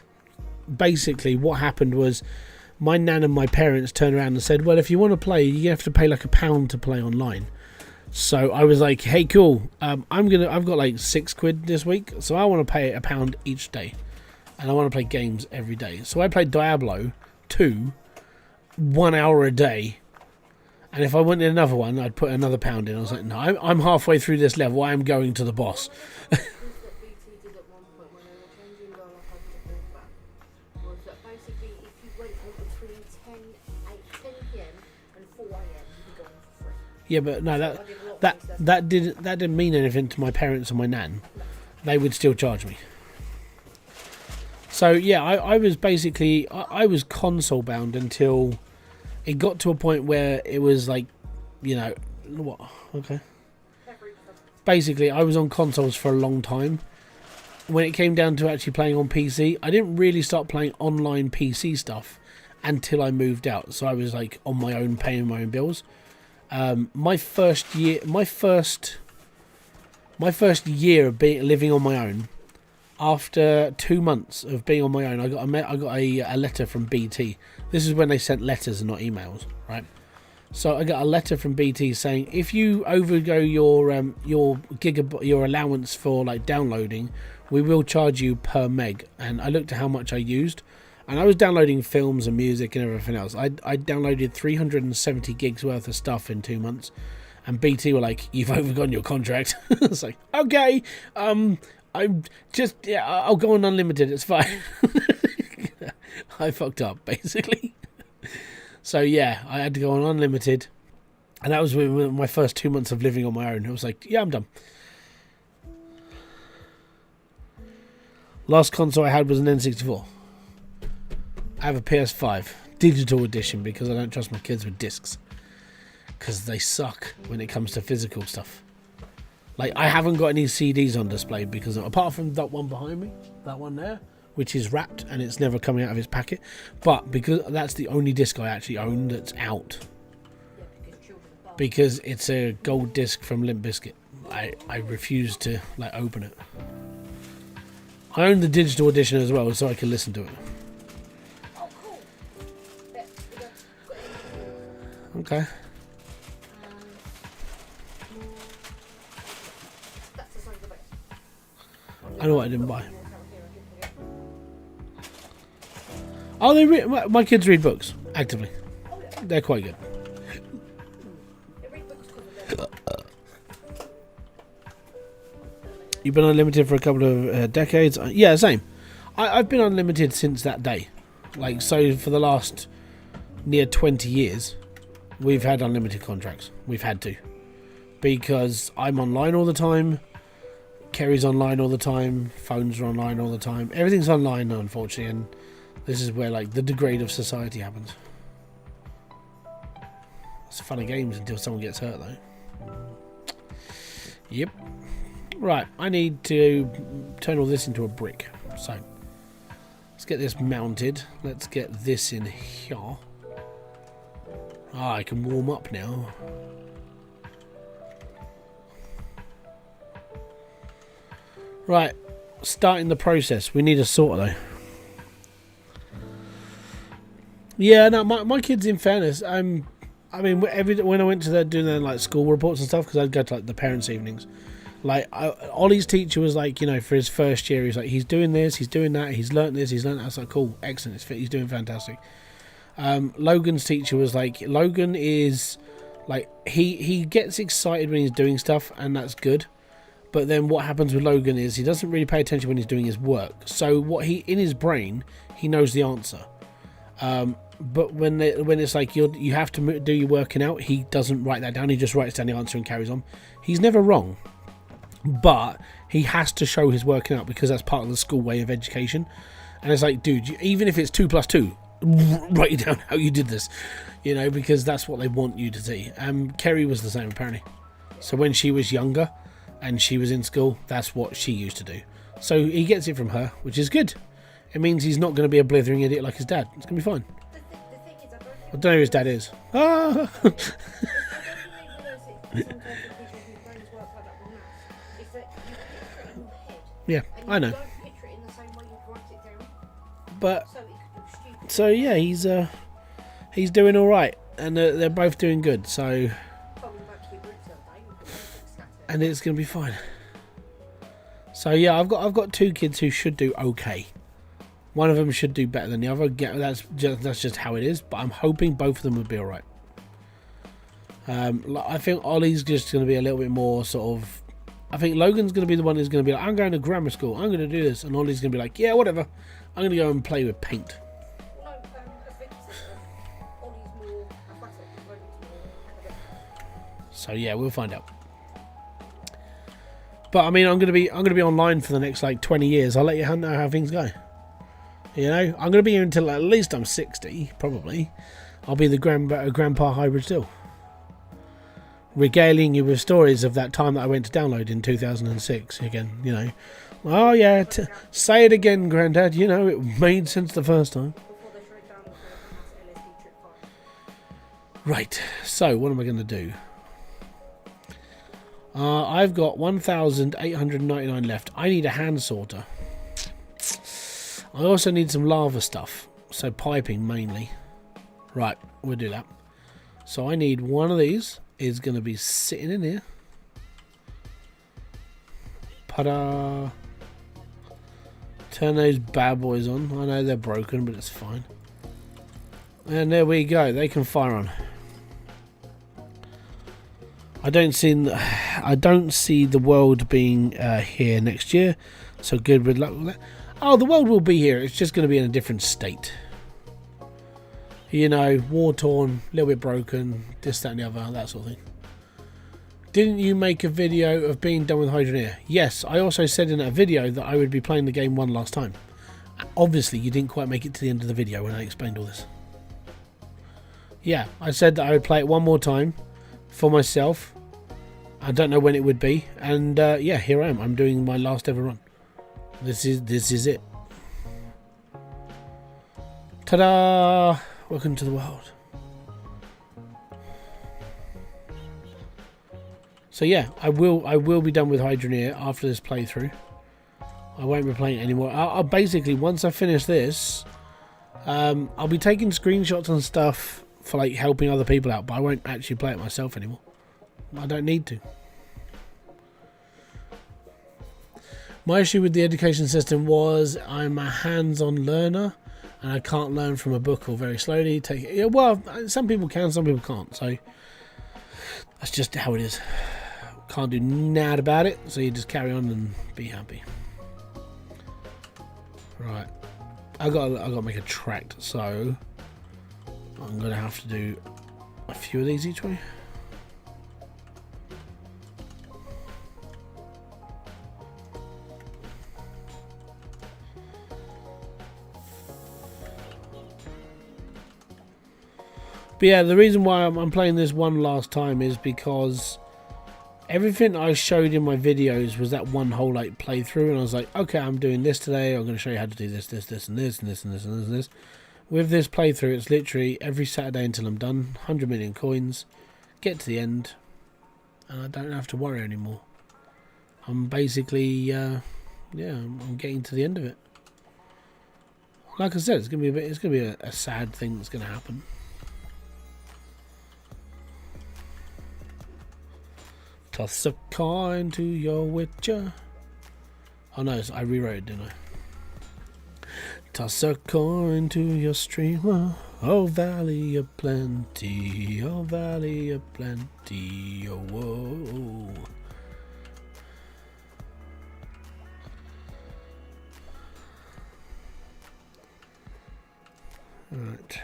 S1: basically what happened was my nan and my parents turned around and said, well, if you want to play, you have to pay like £1 to play online. So I was like, hey, cool, I've got like £6 this week, so I want to pay £1 each day, and I want to play games every day. So I played Diablo 2 1 hour a day, and if I wanted another one, I'd put another £1 in. I was like, no, I'm halfway through this level, I am going to the boss. Yeah, but no, that didn't mean anything to my parents or my nan. They would still charge me. So yeah, I was basically I was console bound until it got to a point where it was like, you know, what? Okay. Basically, I was on consoles for a long time. When it came down to actually playing on PC, I didn't really start playing online PC stuff until I moved out. So I was like on my own, paying my own bills. My first year of living on my own, After 2 months of being on my own, I got a letter from BT. This is when they sent letters and not emails, right? So I got a letter from BT saying if you overgo your allowance for like downloading, we will charge you per meg. And I looked at how much I used, and I was downloading films and music and everything else. I downloaded 370 gigs worth of stuff in 2 months, and BT were like, "You've overgone your contract." It's like, okay, I'm just I'll go on unlimited. It's fine. I fucked up basically. So yeah, I had to go on unlimited, and that was my first 2 months of living on my own. I was like, yeah, I'm done. Last console I had was an N64. I have a PS5 digital edition because I don't trust my kids with discs, because they suck when it comes to physical stuff. Like, I haven't got any CDs on display because, apart from that one behind me, that one there, which is wrapped and it's never coming out of its packet, but because that's the only disc I actually own that's out, because it's a gold disc from Limp Bizkit. I refuse to like open it. I own the digital edition as well, so I can listen to it.
S2: Oh, cool.
S1: Okay.
S2: That's the size of it.
S1: I know what I didn't buy. Oh, my kids read books actively. They're quite good. You've been unlimited for a couple of decades. Yeah, same. I've been unlimited since that day. Like, so for the last near 20 years, we've had unlimited contracts. We've had to. Because I'm online all the time. Kerry's online all the time. Phones are online all the time. Everything's online, unfortunately. And this is where, like, the degrade of society happens. It's fun and games until someone gets hurt, though. Yep. Right, I need to turn all this into a brick. So, let's get this mounted. Let's get this in here. Ah, I can warm up now. Right, starting the process. We need a sorter, though. Yeah, no, my kids, in fairness, I mean, when I went to doing their like school reports and stuff, because I'd go to like the parents' evenings. Like, Ollie's teacher was like, you know, for his first year, he's like, he's doing this, he's doing that, he's learnt this, he's learnt that. I was like, cool, excellent, he's doing fantastic. Logan's teacher was like, Logan is like, he gets excited when he's doing stuff, and that's good. But then what happens with Logan is he doesn't really pay attention when he's doing his work. So in his brain, he knows the answer. But when it's like you have to do your working out, he doesn't write that down. He just writes down the answer and carries on. He's never wrong, but he has to show his working out because that's part of the school way of education. And it's like, dude, even if it's 2 + 2, write it down how you did this, you know, because that's what they want you to see. Kerry was the same apparently. So when she was younger and she was in school, that's what she used to do. So he gets it from her, which is good. It means he's not going to be a blithering idiot like his dad. It's going to be fine.
S2: The thing is,
S1: I don't know who his dad is. Ah! Yeah, I know. But so yeah, he's doing all right, and they're both doing good. So, and it's going to be fine. So yeah, I've got 2 kids who should do okay. One of them should do better than the other. That's just how it is. But I'm hoping both of them will be all right. I think Ollie's just going to be a little bit more sort of. I think Logan's going to be the one who's going to be like, I'm going to grammar school. I'm going to do this, and Ollie's going to be like, yeah, whatever. I'm going to go and play with paint. So yeah, we'll find out. But I mean, I'm going to be online for the next like 20 years. I'll let you know how things go. You know, I'm going to be here until at least I'm 60, probably. I'll be the grandpa Hybridsteel, regaling you with stories of that time that I went to download in 2006. Again, you know, oh yeah, say it again, Granddad. You know, it made sense the first time. Right. So, what am I going to do? I've got 1,899 left. I need a hand sorter. I also need some lava stuff, so piping mainly. Right, we'll do that. So I need one of these. Is going to be sitting in here. Ta-da! Turn those bad boys on. I know they're broken, but it's fine. And there we go. They can fire on. I don't see the world being here next year. So good with luck with that. Oh, the world will be here. It's just going to be in a different state. You know, war torn, a little bit broken, this, that, and the other, that sort of thing. Didn't you make a video of being done with Hydroneer? Yes, I also said in that video that I would be playing the game one last time. Obviously, you didn't quite make it to the end of the video when I explained all this. Yeah, I said that I would play it one more time for myself. I don't know when it would be, and yeah, here I am. I'm doing my last ever run. This is it. Ta-da! Welcome to the world. So yeah, I will be done with Hydroneer after this playthrough. I won't be playing it anymore. I'll basically, once I finish this, I'll be taking screenshots and stuff for like helping other people out, but I won't actually play it myself anymore. I don't need to. My issue with the education system was I'm a hands-on learner. And I can't learn from a book or very slowly. Well, some people can, some people can't. So that's just how it is. Can't do nada about it. So you just carry on and be happy. Right. I got to make a tract. So I'm gonna have to do a few of these each way. But yeah, the reason why I'm playing this one last time is because everything I showed in my videos was that one whole like playthrough, and I was like, okay, I'm doing this today. I'm going to show you how to do this, this, this, and this, and this, and this, and this, and this. With this playthrough, it's literally every Saturday until I'm done. 100 million coins, get to the end, and I don't have to worry anymore. I'm basically, yeah, I'm getting to the end of it. Like I said, it's going to be a sad thing that's going to happen. Toss a coin to your witcher. Oh no, I rewrote it, didn't I? Toss a coin to your streamer. Oh valley of plenty. Oh valley of plenty. Oh whoa. Right.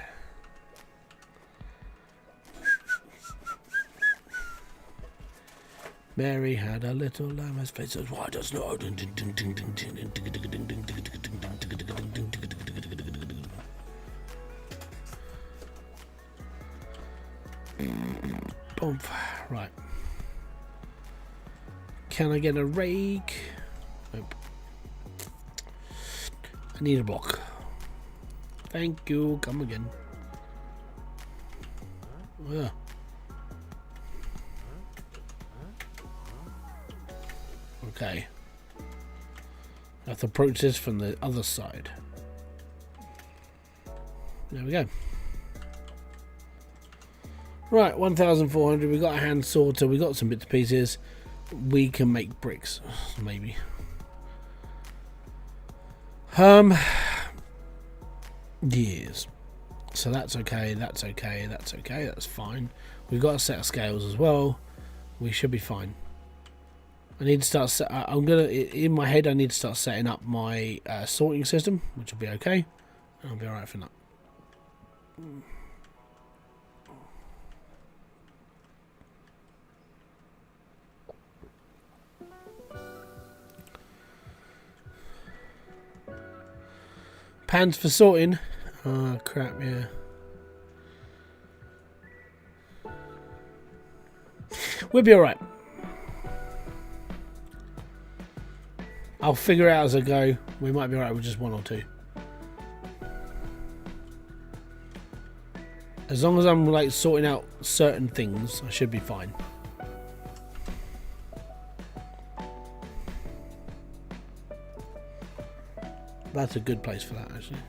S1: Mary had a little lamb whose face as white as snow. Boom. Right. Can I get a rake? Nope. I need a block. Thank you. Come again. Yeah. Okay. I have to approach this from the other side. There we go. Right, 1,400. We got a hand sorter. We got some bits and pieces. We can make bricks, maybe. Yes. So that's okay. That's okay. That's okay. That's fine. We've got a set of scales as well. We should be fine. I need to start. I'm gonna in my head. I need to start setting up my sorting system, which will be okay. I'll be alright for that. Pans for sorting. Oh crap! Yeah. We'll be alright. I'll figure it out as I go. We might be alright with just one or two. As long as I'm like sorting out certain things, I should be fine. That's a good place for that, actually.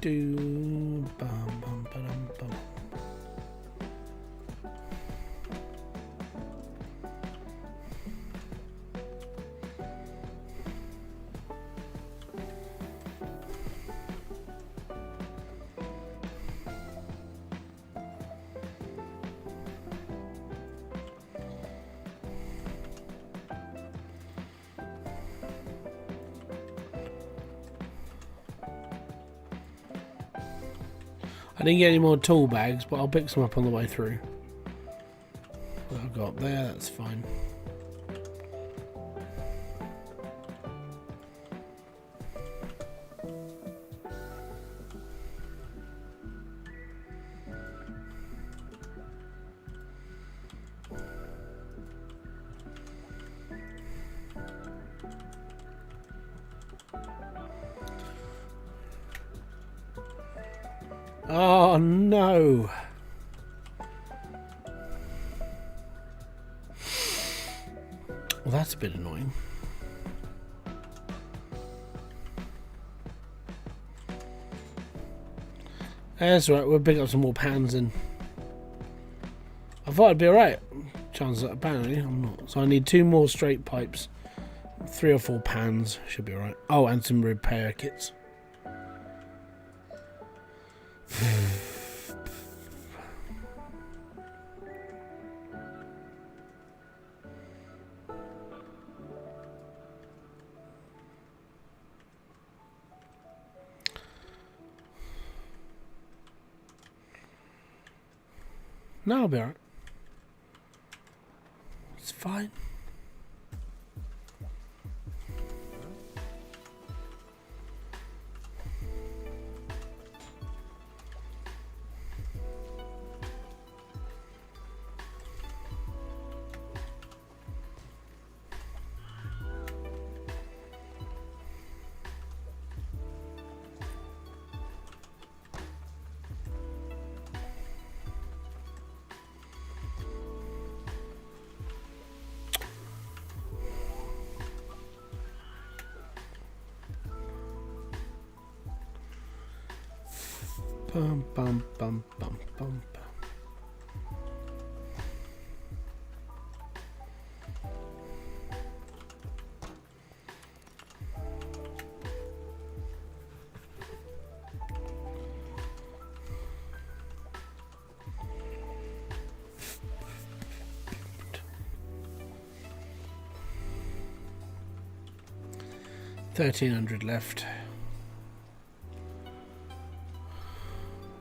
S1: Do bum bum ba-dum bum. I didn't get any more tool bags, but I'll pick some up on the way through. What I've got there, that's fine. Oh no! Well, that's a bit annoying. That's right, we'll pick up some more pans and I thought I'd be alright. Chances that apparently I'm not. So I need 2 more straight pipes, 3 or 4 pans, should be alright. Oh, and some repair kits. No, I'll be alright. It's fine. Bum bum bum bum bum. 1,300 left.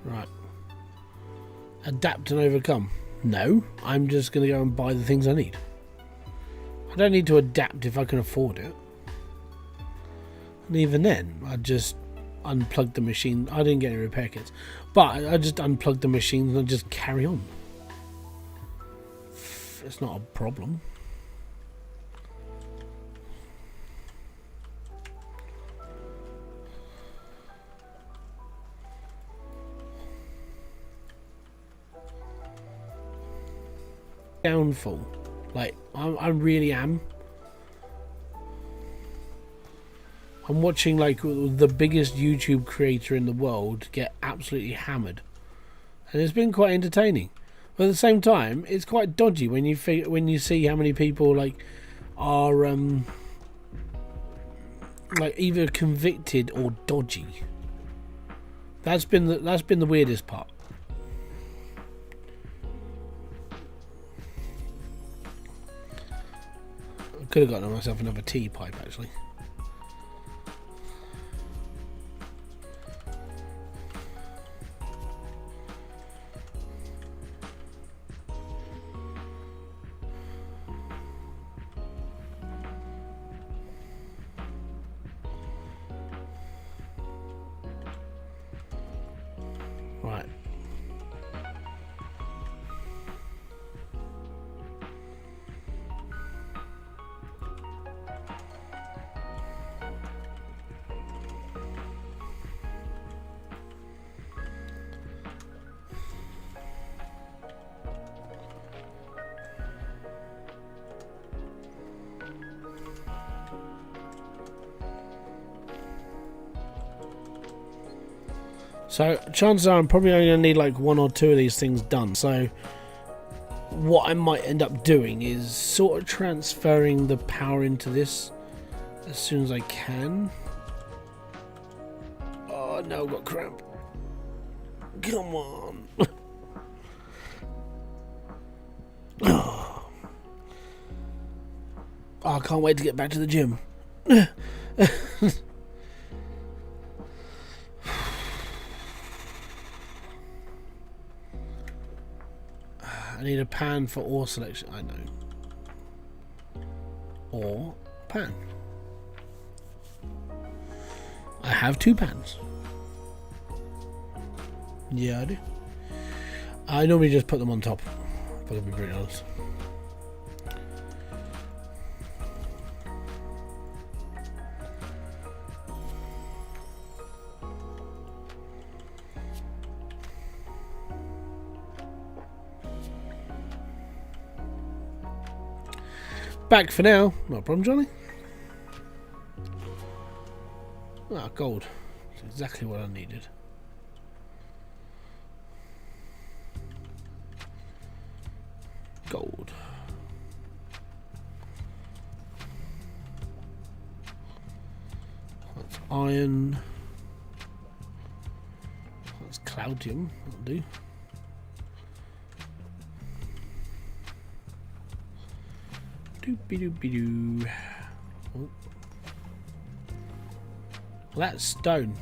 S1: Right. Adapt and overcome. No, I'm just going to go and buy the things I need. I don't need to adapt if I can afford it. And even then, I just unplugged the machine. I didn't get any repair kits. But I just unplugged the machine and I just carry on. It's not a problem. Downfall, like I really am. I'm watching like the biggest YouTube creator in the world get absolutely hammered, and it's been quite entertaining. But at the same time, it's quite dodgy when you see how many people like are like either convicted or dodgy. That's been the weirdest part. Could have gotten myself another tea pipe actually. Right. So chances are I'm probably only going to need like 1 or 2 of these things done. So what I might end up doing is sort of transferring the power into this as soon as I can. Oh no, I've got cramp. Come on. Oh, I can't wait to get back to the gym. I need a pan for ore selection. I know. Or pan. I have 2 pans. Yeah, I do. I normally just put them on top, if I can be pretty honest. Back for now. Not a problem, Johnny. Ah, gold. That's exactly what I needed. Gold. That's iron. That's cloudium. That'll do. Doopy-doopy-doo. Oh. Well, that's stone.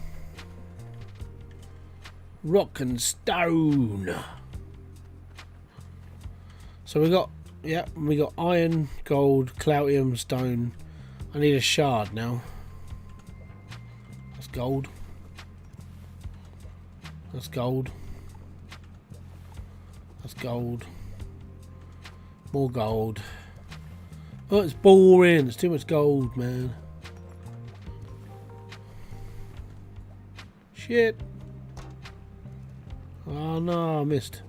S1: Rock and stone. So we got, yeah, we got iron, gold, cloudium, stone. I need a shard now. That's gold. That's gold. That's gold. More gold. Oh, it's boring. It's too much gold, man. Shit. Oh no, I missed.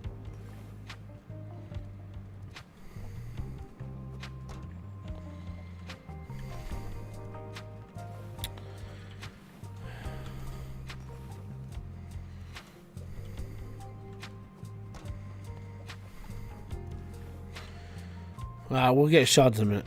S1: We'll get shards in a minute.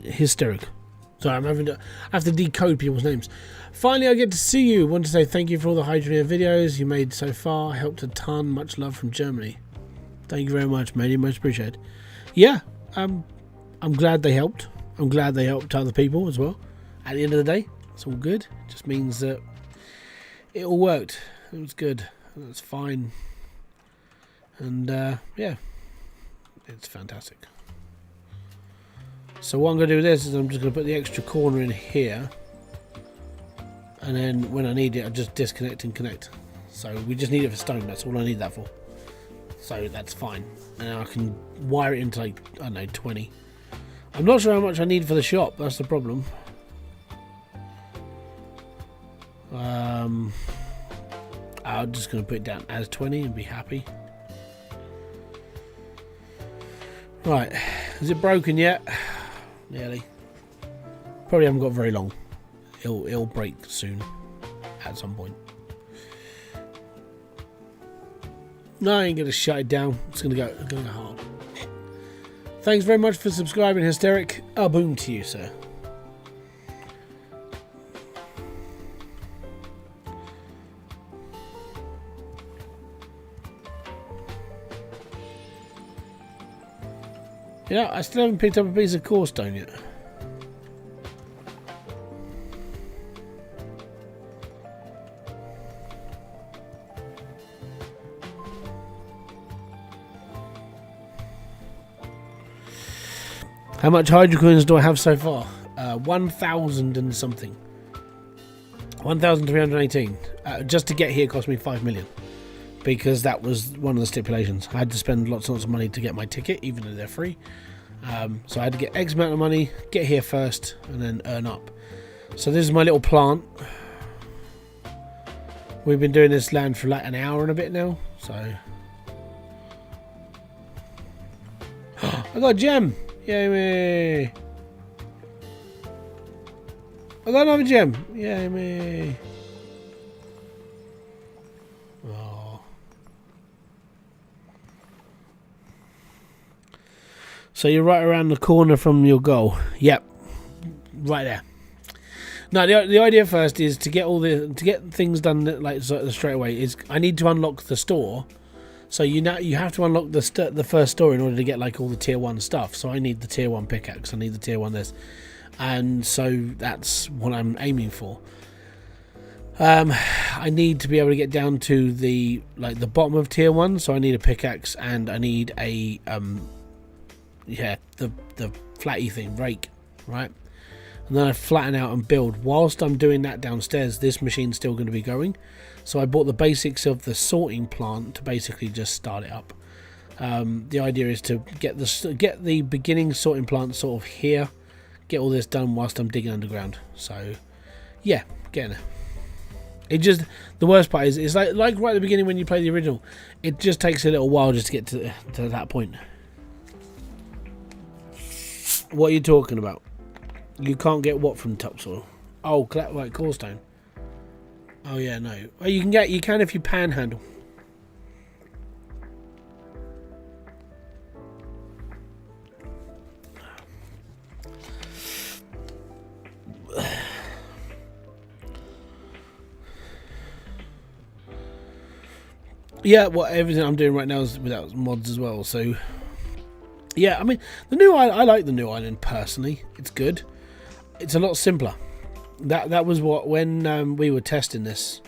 S1: Hysteric. Sorry, I have to decode people's names. Finally, I get to see you. Want to say thank you for all the hydroneer videos you made so far. Helped a ton. Much love from Germany. Thank you very much, mate. Much appreciated. Yeah, I'm glad they helped. I'm glad they helped other people as well. At the end of the day, it's all good. It just means that it all worked. It was good. That's fine. And yeah, it's fantastic. So what I'm going to do with this is I'm just going to put the extra corner in here, and then when I need it I just disconnect and connect. So we just need it for stone, that's all I need that for. So that's fine, and I can wire it into like, I don't know, 20. I'm not sure how much I need for the shop, that's the problem. I'm just going to put it down as 20 and be happy. Right, is it broken yet? Nearly. Probably haven't got very long. It'll break soon, at some point. No, I ain't gonna shut it down. It's gonna go hard. Thanks very much for subscribing, Hysteric. A boom to you, sir. Yeah, I still haven't picked up a piece of core stone yet. How much hydrocoins do I have so far? 1,000 and something. 1,318. Just to get here cost me 5 million. Because that was one of the stipulations. I had to spend lots and lots of money to get my ticket, even though they're free. So I had to get X amount of money, get here first, and then earn up. So this is my little plant. We've been doing this land for like an hour and a bit now, so I got a gem. Yay me! I got another gem. Yay me! Oh. So you're right around the corner from your goal. Yep, right there. No, the idea first is to get things done like straight away. Is I need to unlock the store, so you have to unlock the first store in order to get like all the tier 1 stuff. So I need the tier 1 pickaxe. I need the tier 1 this, and so that's what I'm aiming for. I need to be able to get down to the bottom of tier 1. So I need a pickaxe and I need a the flatty thing, rake, right? And then I flatten out and build. Whilst I'm doing that downstairs, this machine's still going to be going. So I bought the basics of the sorting plant to basically just start it up. The idea is to get the beginning sorting plant sort of here, get all this done whilst I'm digging underground. So yeah, getting there. It just, the worst part is it's like right at the beginning when you play the original, it just takes a little while just to get to that point. What are you talking about? You can't get what from topsoil? Oh, like corestone. Oh yeah, no. Well, you can if you panhandle. Yeah, well, everything I'm doing right now is without mods as well. So yeah, I mean, I like the new island personally. It's good. It's a lot simpler. That was what when we were testing this.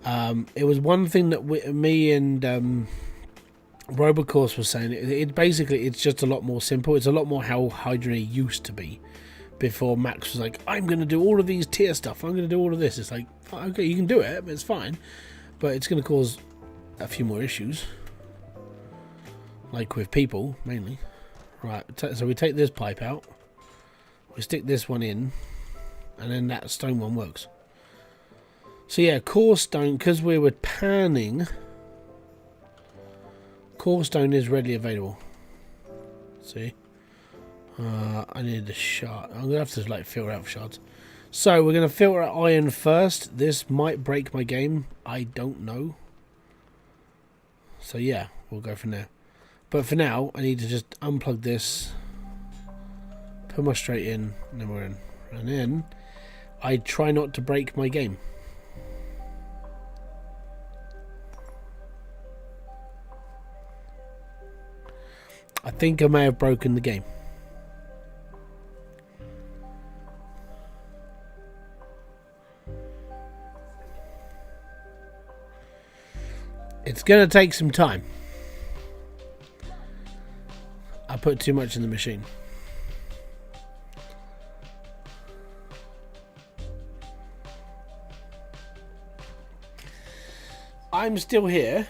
S1: It was one thing that me and Robocourse was saying. It basically it's just a lot more simple. It's a lot more how hydroneer used to be before Max was like, I'm going to do all of these tier stuff. I'm going to do all of this. It's like, okay, you can do it, but it's fine, but it's going to cause a few more issues, like with people mainly. Right, so we take this pipe out. We stick this one in, and then that stone one works. So yeah, coarse stone, because we were panning, coarse stone is readily available. See? I need a shard. I'm going to have to like filter out for shards. So we're going to filter out iron first. This might break my game. I don't know. So yeah, we'll go from there. But for now, I need to just unplug this. Put my straight in, and then we're in. And then I try not to break my game. I think I may have broken the game. It's going to take some time. I put too much in the machine. I'm still here.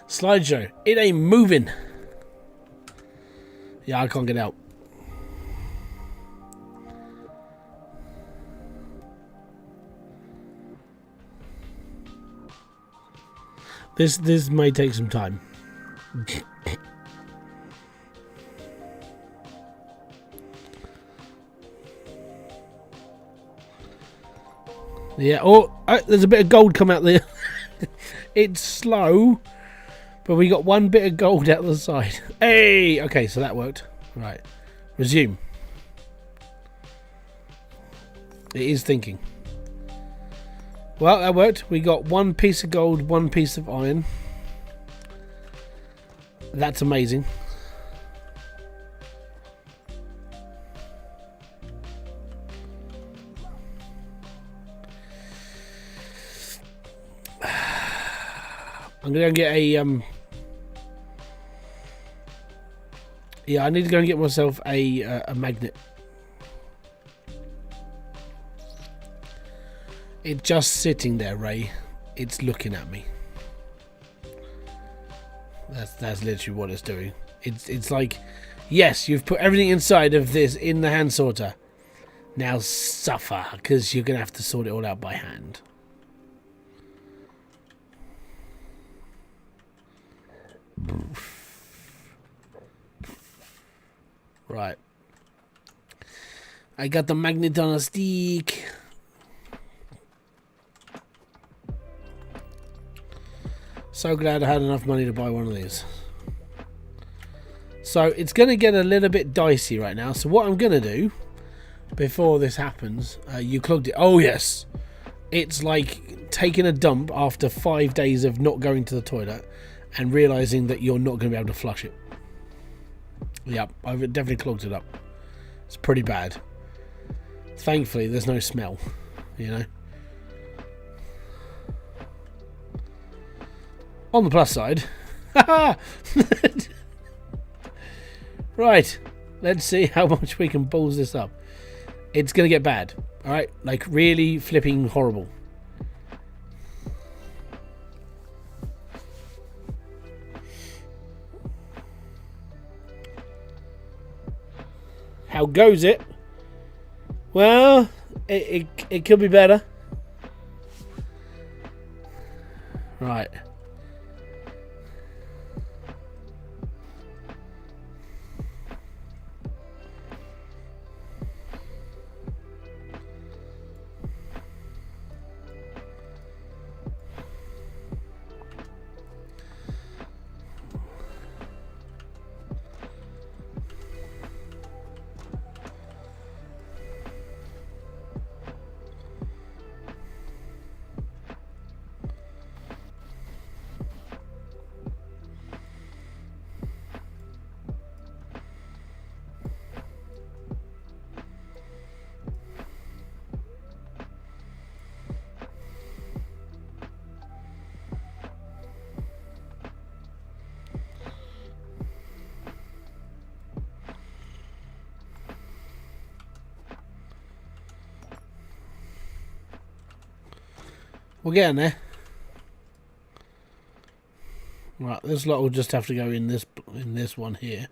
S1: Slideshow. It ain't moving. Yeah, I can't get out. This may take some time. Yeah. Oh, there's a bit of gold come out there. It's slow, but we got one bit of gold out the side. Hey. Okay, so that worked. Right. Resume. It is thinking. Well, that worked. We got one piece of gold, one piece of iron. That's amazing. I'm gonna go get a yeah, I need to go and get myself a magnet. It's just sitting there, Ray. It's looking at me. That's literally what it's doing. It's like, yes, you've put everything inside of this in the hand sorter. Now suffer, because you're going to have to sort it all out by hand. Right. I got the magnet on a stick. So glad I had enough money to buy one of these. So it's going to get a little bit dicey right now. So what I'm going to do before this happens, you clogged it. Oh yes, it's like taking a dump after 5 days of not going to the toilet and realizing that you're not going to be able to flush it. Yep, I've definitely clogged it up. It's pretty bad. Thankfully, there's no smell, you know. On the plus side, right, let's see how much we can balls this up. It's going to get bad, alright? Like, really flipping horrible. How goes it? Well, it could be better. Right. We're getting there. Right, this lot will just have to go in this one here.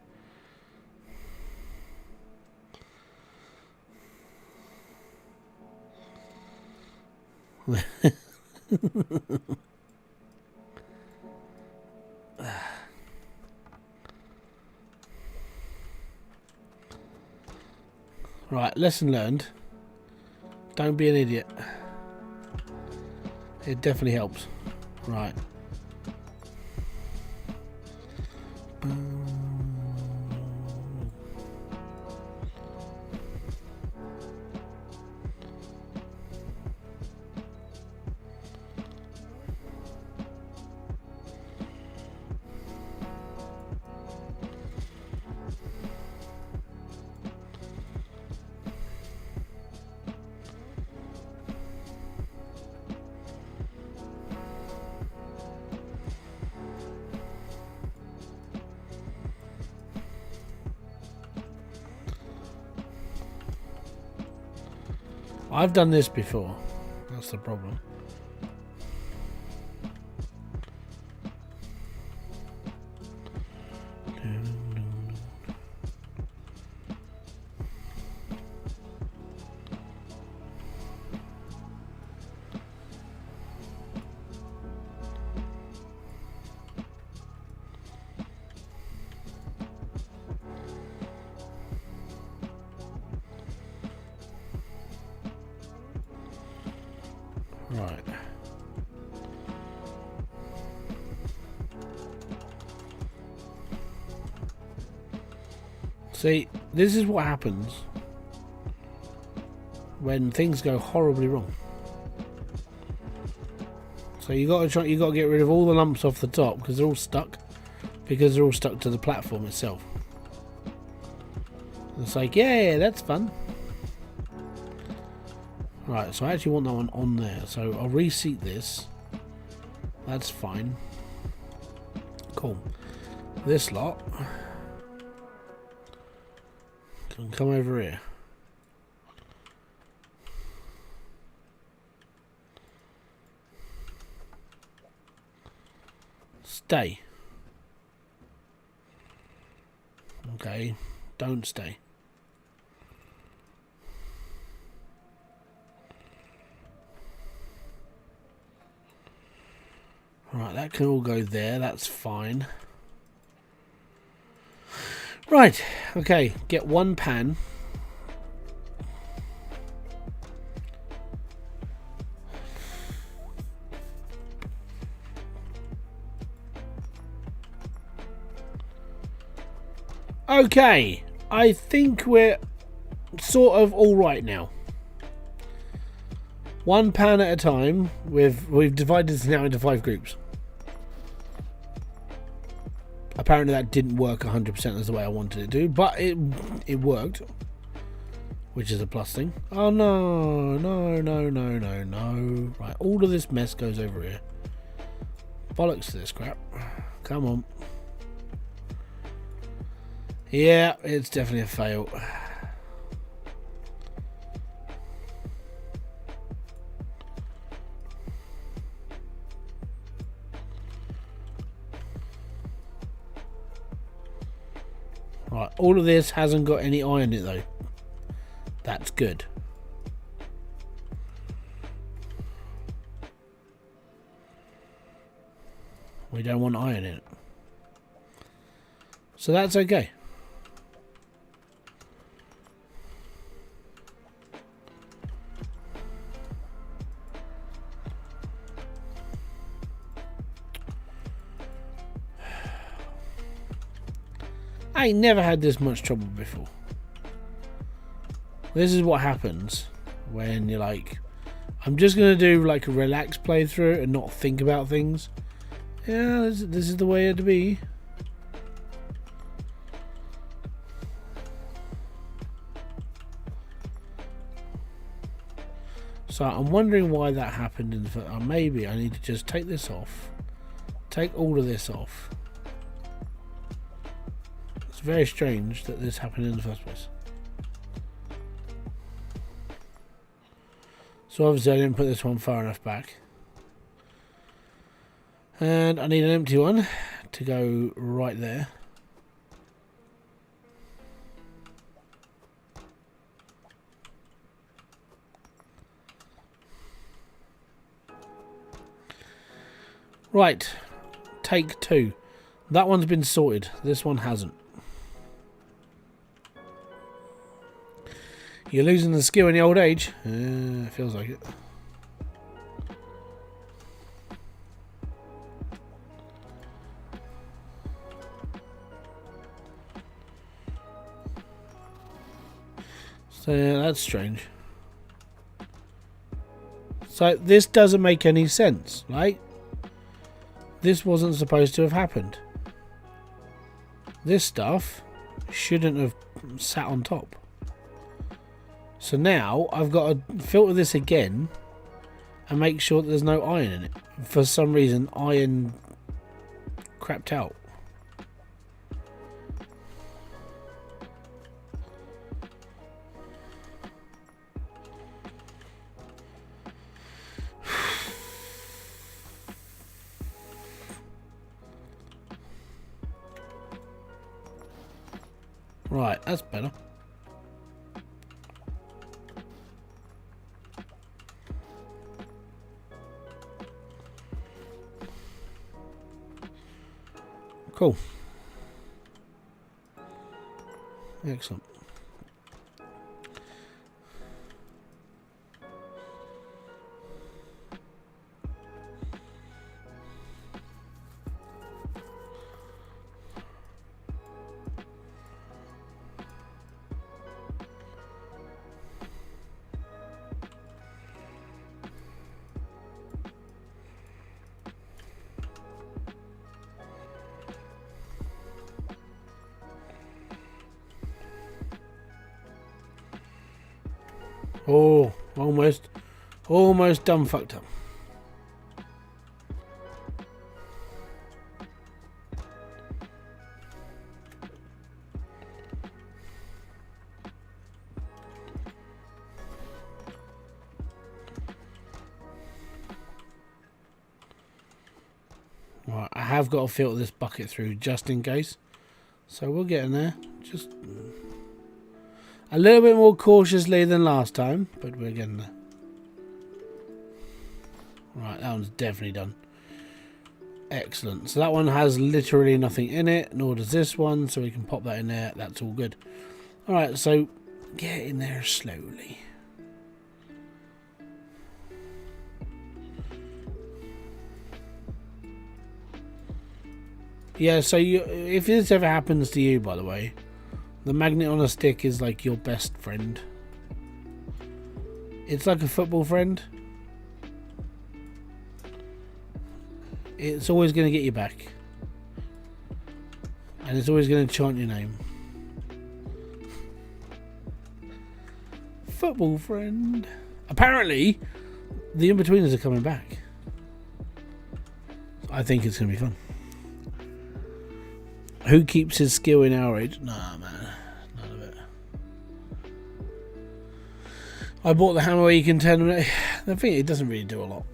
S1: Right, lesson learned. Don't be an idiot. It definitely helps. Right. I've done this before. That's the problem. Right. See, this is what happens when things go horribly wrong. So you got to get rid of all the lumps off the top because they're all stuck to the platform itself. It's like, yeah, that's fun. Right, so I actually want that one on there. So I'll reseat this. That's fine. Cool. This lot can come over here. stay. Okay, don't stay. Right, that can all go there, that's fine. Right, okay, get one pan. Okay, I think we're sort of all right now. One pan at a time. We've divided this now into 5 groups. Apparently that didn't work 100% as the way I wanted it to, but it worked, which is a plus thing. Oh no, no, no, no, no, no. Right, all of this mess goes over here. Bollocks to this crap. Come on. Yeah, it's definitely a fail. Right, all of this hasn't got any iron in it though. That's good. We don't want iron in it. So that's okay. I ain't never had this much trouble before. This is what happens when you're like, I'm just going to do like a relaxed playthrough and not think about things. Yeah, this is the way it to be. So I'm wondering why that happened in the maybe I need to just take this off. Take all of this off. It's very strange that this happened in the first place. So obviously I didn't put this one far enough back. And I need an empty one to go right there. Right, take 2. That one's been sorted. This one hasn't. You're losing the skill in the old age. Feels like it. So yeah, that's strange. So this doesn't make any sense, right? This wasn't supposed to have happened. This stuff shouldn't have sat on top. So now I've got to filter this again and make sure that there's no iron in it. For some reason, iron crapped out. Right, that's better. Cool. Excellent. Oh, almost done fucked up. Right, I have got to filter this bucket through just in case. So we'll get in there. Just a little bit more cautiously than last time, but we're getting there. Right, that one's definitely done. Excellent. So that one has literally nothing in it, nor does this one, so we can pop that in there. That's all good. Alright, so get in there slowly. Yeah, so if this ever happens to you, by the way, the magnet on a stick is like your best friend. It's like a football friend. It's always going to get you back. And it's always going to chant your name. Football friend. Apparently, the in-betweeners are coming back. I think it's going to be fun. Who keeps his skill in our age? Nah, man. None of it. I bought the hammer where you can turn it. I think it doesn't really do a lot.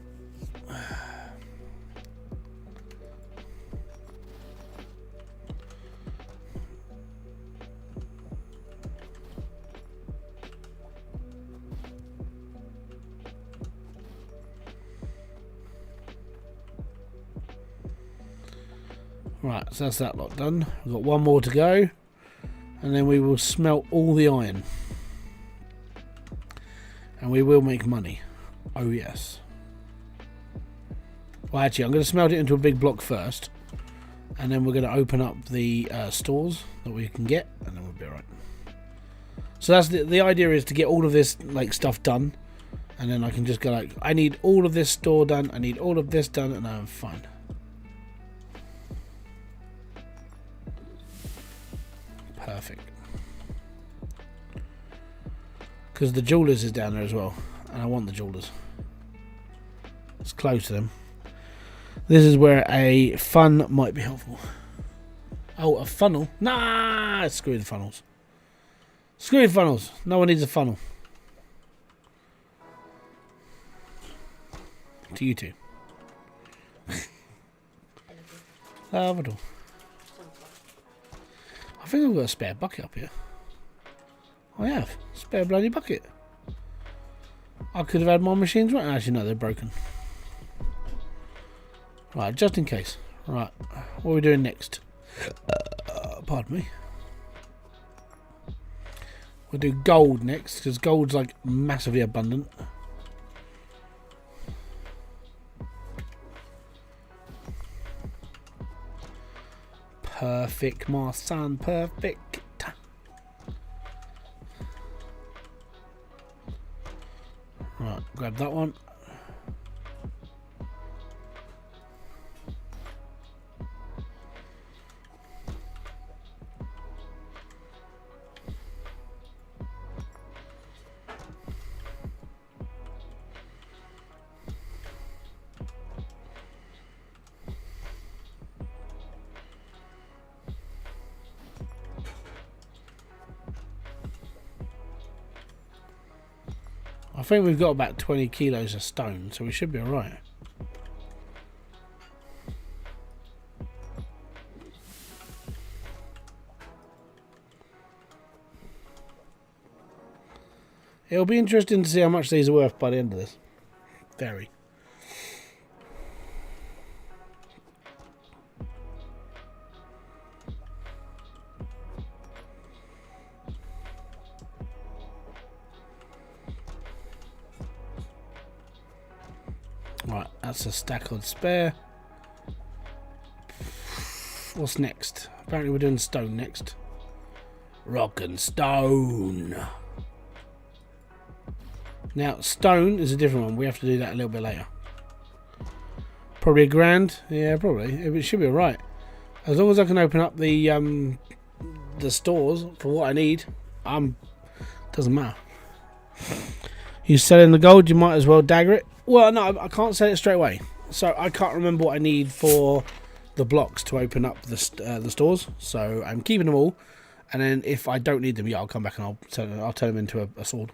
S1: Right, so that's that lot done. We've got one more to go, and then we will smelt all the iron. And we will make money. Oh yes. Well, actually, I'm going to smelt it into a big block first, and then we're going to open up the stores that we can get, and then we'll be alright. So that's the idea, is to get all of this like stuff done, and then I can just go like, I need all of this store done, I need all of this done, and I'm fine. Perfect. Because the jewelers is down there as well, and I want the jewelers. It's close to them. This is where a fun might be helpful. Oh, a funnel? Nah, screw the funnels. Screw the funnels. No one needs a funnel. To you two. Salvador. I think I've got a spare bucket up here. I have. Spare bloody bucket. I could have had my machines right. Actually, no, they're broken. Right, just in case. Right, what are we doing next? Pardon me. We'll do gold next, because gold's like massively abundant. Perfect, my son, perfect. Right, grab that one. I think we've got about 20 kilos of stone, so we should be alright. It'll be interesting to see how much these are worth by the end of this. Very. Right, that's a stack on spare. What's next? Apparently we're doing stone next. Rock and stone. Now, stone is a different one. We have to do that a little bit later. Probably $1,000. Yeah, probably. It should be alright. As long as I can open up the stores for what I need, doesn't matter. You selling the gold, you might as well dagger it. Well, no, I can't sell it straight away. So I can't remember what I need for the blocks to open up the stores. So I'm keeping them all. And then if I don't need them, yeah, I'll come back and I'll turn them into a sword.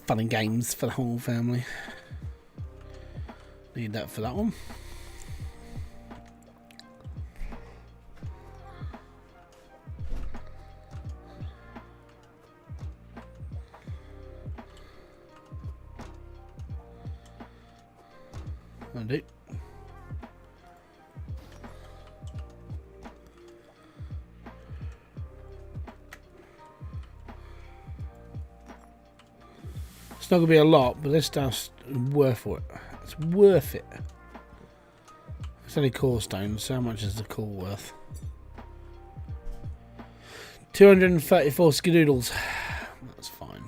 S1: Fun and games for the whole family. Need that for that one. I do. It's not going to be a lot, but this stuff's worth it. It's worth it. It's only core stones, so how much is the core worth? 234 skidoodles. That's fine.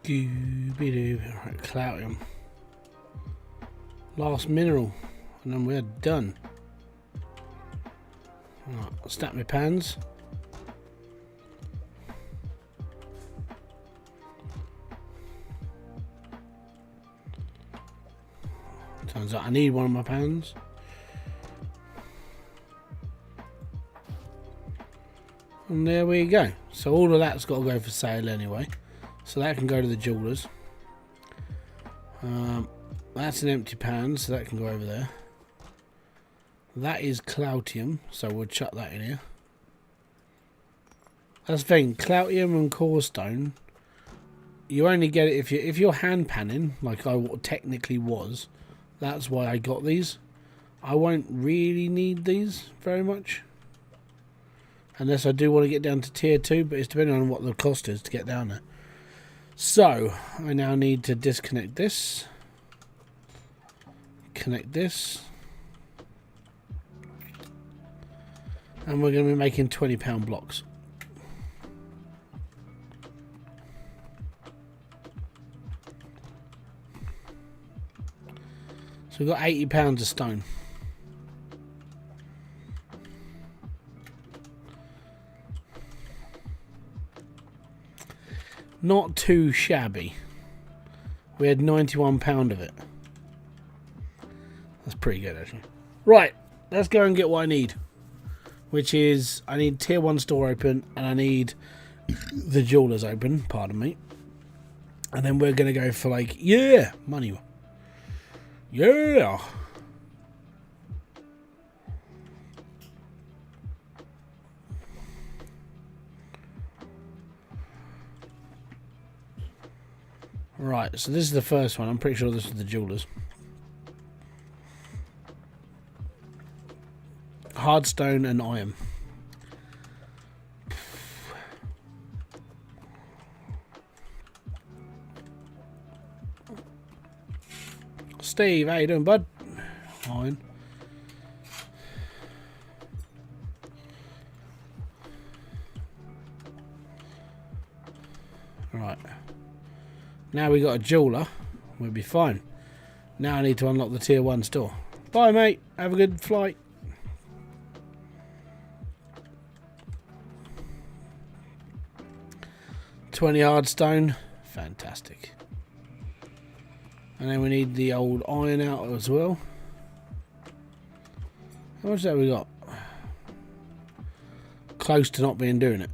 S1: Scooby-Doo. Right, Cloutium. Last mineral. And then we're done. Right, I'll stack my pans. Turns out I need one of my pans. And there we go. So all of that's got to go for sale anyway. So that can go to the jewelers. That's an empty pan, so that can go over there. That is Cloutium, so we'll chuck that in here. That's the thing, Cloutium and core stone, you only get it if you're hand panning, like I technically was. That's why I got these. I won't really need these very much, unless I do want to get down to tier 2, but it's depending on what the cost is to get down there. So I now need to disconnect this, connect this, and we're going to be making £20 blocks. So we've got £80 of stone. Not too shabby. We had £91 of it. That's pretty good, actually. Right, let's go and get what I need. Which is, I need tier 1 store open, and I need the jewelers open, pardon me. And then we're going to go for like, yeah, money. Yeah. Right, so this is the first one. I'm pretty sure this is the jewelers. Hardstone and iron. Steve, how you doing, bud? Fine. Right. Now we got a jeweler. We'll be fine. Now I need to unlock the tier 1 store. Bye, mate. Have a good flight. $20 hardstone. Fantastic. And then we need the old iron out as well. How much have we got? Close to not being doing it.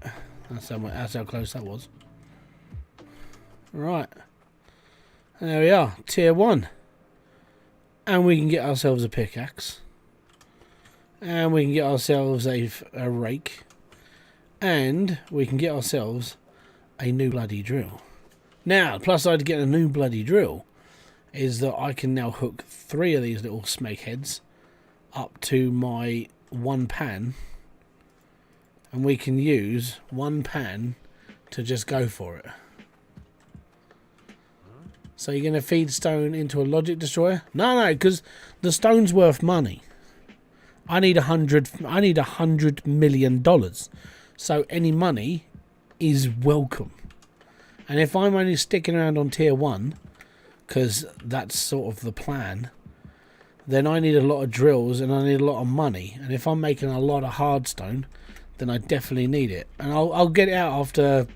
S1: That's how close that was. Right. And there we are. Tier 1. And we can get ourselves a pickaxe. And we can get ourselves a rake. And we can get ourselves a new bloody drill. Now, the plus side to getting a new bloody drill is that I can now hook 3 of these little smeg heads up to my 1 pan and we can use one pan to just go for it. So you're going to feed stone into a logic destroyer? No, because the stone's worth money. I need $100 million. So any money is welcome. And if I'm only sticking around on tier 1, because that's sort of the plan, then I need a lot of drills and I need a lot of money. And if I'm making a lot of hardstone, then I definitely need it. And I'll get it out after,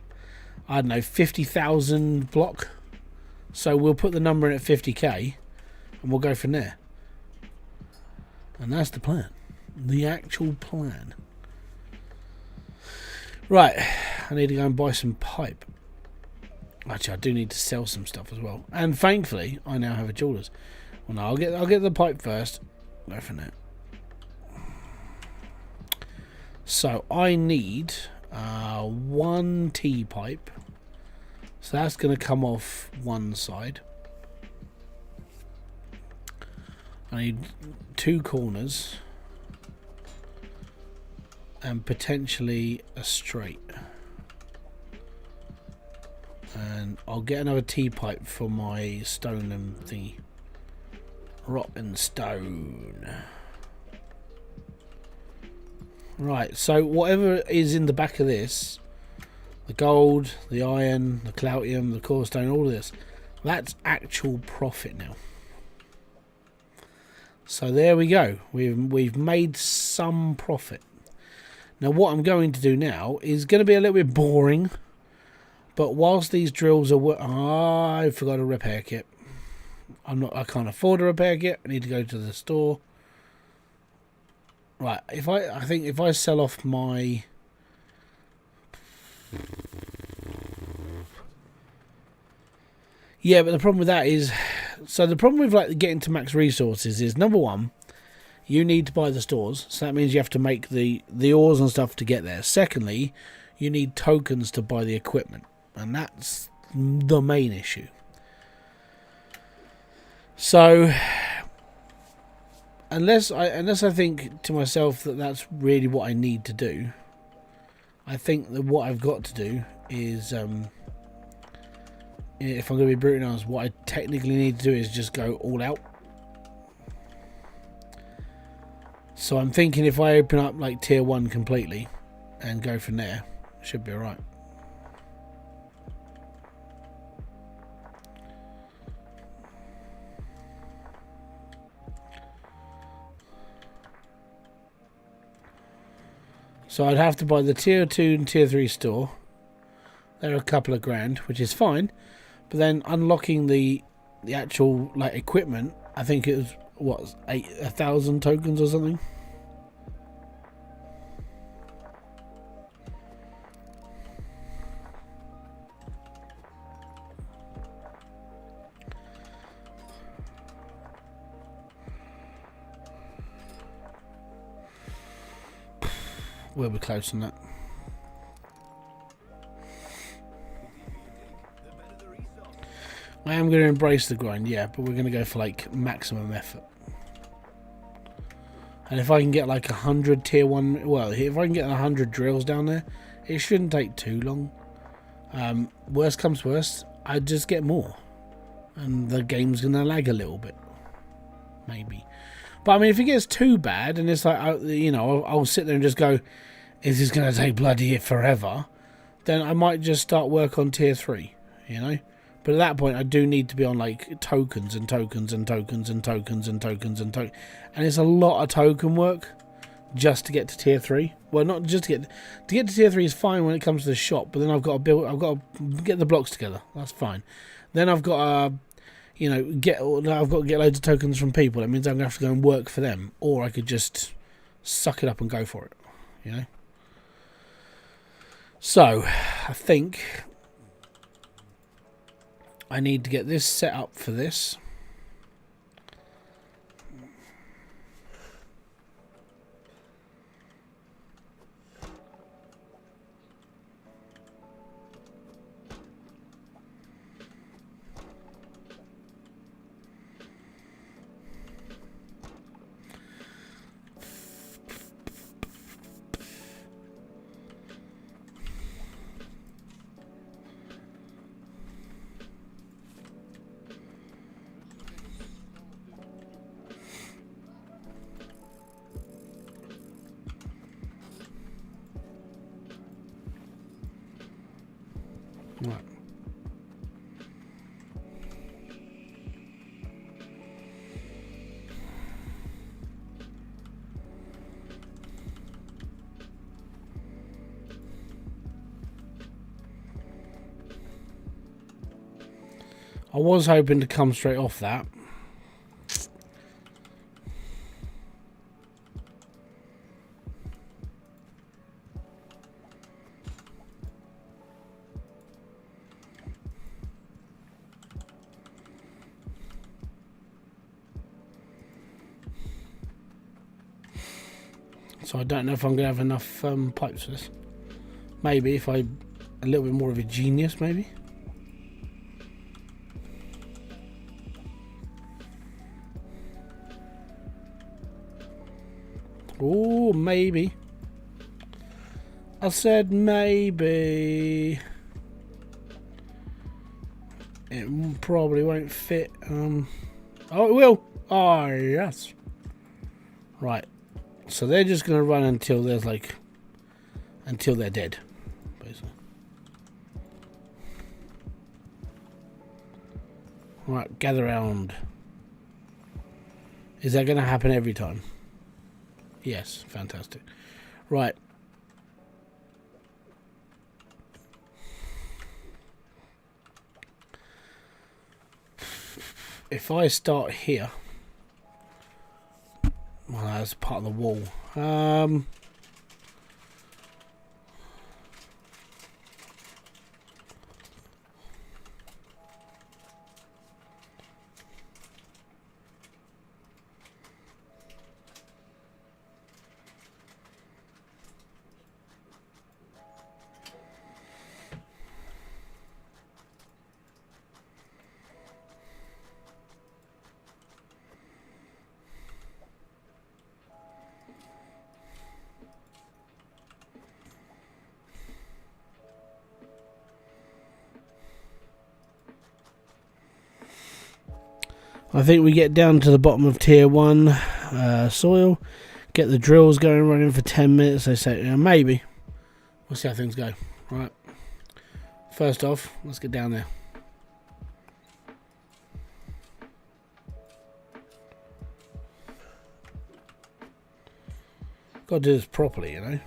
S1: I don't know, 50,000 block. So we'll put the number in at 50k and we'll go from there. And that's the plan. The actual plan. Right, I need to go and buy some pipe. Actually, I do need to sell some stuff as well. And thankfully, I now have a jeweler's. Well, no, I'll get the pipe first. Go from there. So I need 1 T pipe. So that's going to come off one side. I need 2 corners. And potentially a straight. And I'll get another T pipe for my stone and thingy. Rock and stone. Right, so whatever is in the back of this, the gold, the iron, the cloutium, the core stone, all of this, that's actual profit now. So there we go. We've made some profit. Now what I'm going to do now is going to be a little bit boring, but whilst these drills are I forgot a repair kit. I can't afford a repair kit. I need to go to the store. Right, I think if I sell off my but the problem with that is, so the problem with like getting to max resources is, number one, you need to buy the stores, so that means you have to make the ores and stuff to get there. Secondly, you need tokens to buy the equipment, and that's the main issue. So unless I think to myself that that's really what I need to do, I think that what I've got to do is, if I'm going to be brutally honest, what I technically need to do is just go all out. So I'm thinking if I open up like tier 1 completely and go from there, it should be alright. So I'd have to buy the tier 2 and tier 3 store. They're a couple of grand, which is fine. But then unlocking the actual like equipment, I think it was what, 1,000 tokens or something. We'll be close on that. I am going to embrace the grind, yeah, but we're going to go for like maximum effort. And if I can get like 100 tier 1, well, if I can get 100 drills down there, it shouldn't take too long. Worst comes worst, I just get more, and the game's going to lag a little bit, maybe. But I mean, if it gets too bad, and it's like, you know, I'll sit there and just go, is this going to take bloody forever? Then I might just start work on tier 3, you know. But at that point, I do need to be on like tokens and tokens and tokens and tokens and tokens and tokens, and it's a lot of token work just to get to tier 3. Well, not just to get to tier 3 is fine when it comes to the shop, but then I've got to get the blocks together. That's fine. Then I've got to, you know, I've got to get loads of tokens from people. That means I'm going to have to go and work for them, or I could just suck it up and go for it, you know. So I think I need to get this set up for this. Right. I was hoping to come straight off that. So I don't know if I'm going to have enough pipes for this. Maybe if I a little bit more of a genius, maybe. Oh, maybe. I said maybe. It probably won't fit. Oh, it will. Oh, yes. Right. So they're just going to run until there's like... until they're dead, basically. Right, gather round. Is that going to happen every time? Yes, fantastic. Right. If I start here... well, that's part of the wall. I think we get down to the bottom of tier 1 soil, get the drills going running for 10 minutes. They say, maybe. We'll see how things go. Right. First off, let's get down there. Got to do this properly, you know.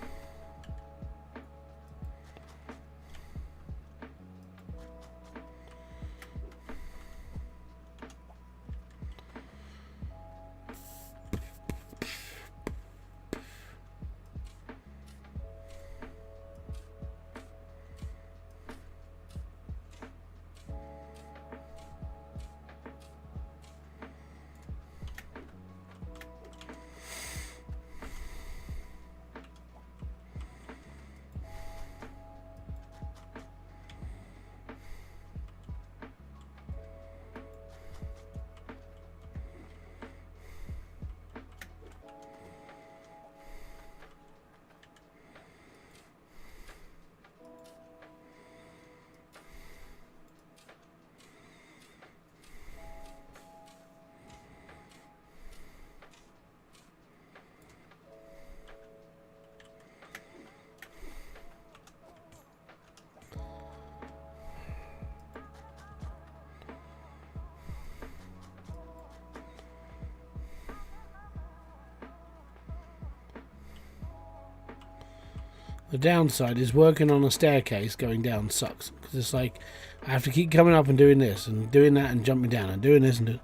S1: The downside is working on a staircase going down sucks, because it's like I have to keep coming up and doing this and doing that and jumping down and doing this and doing...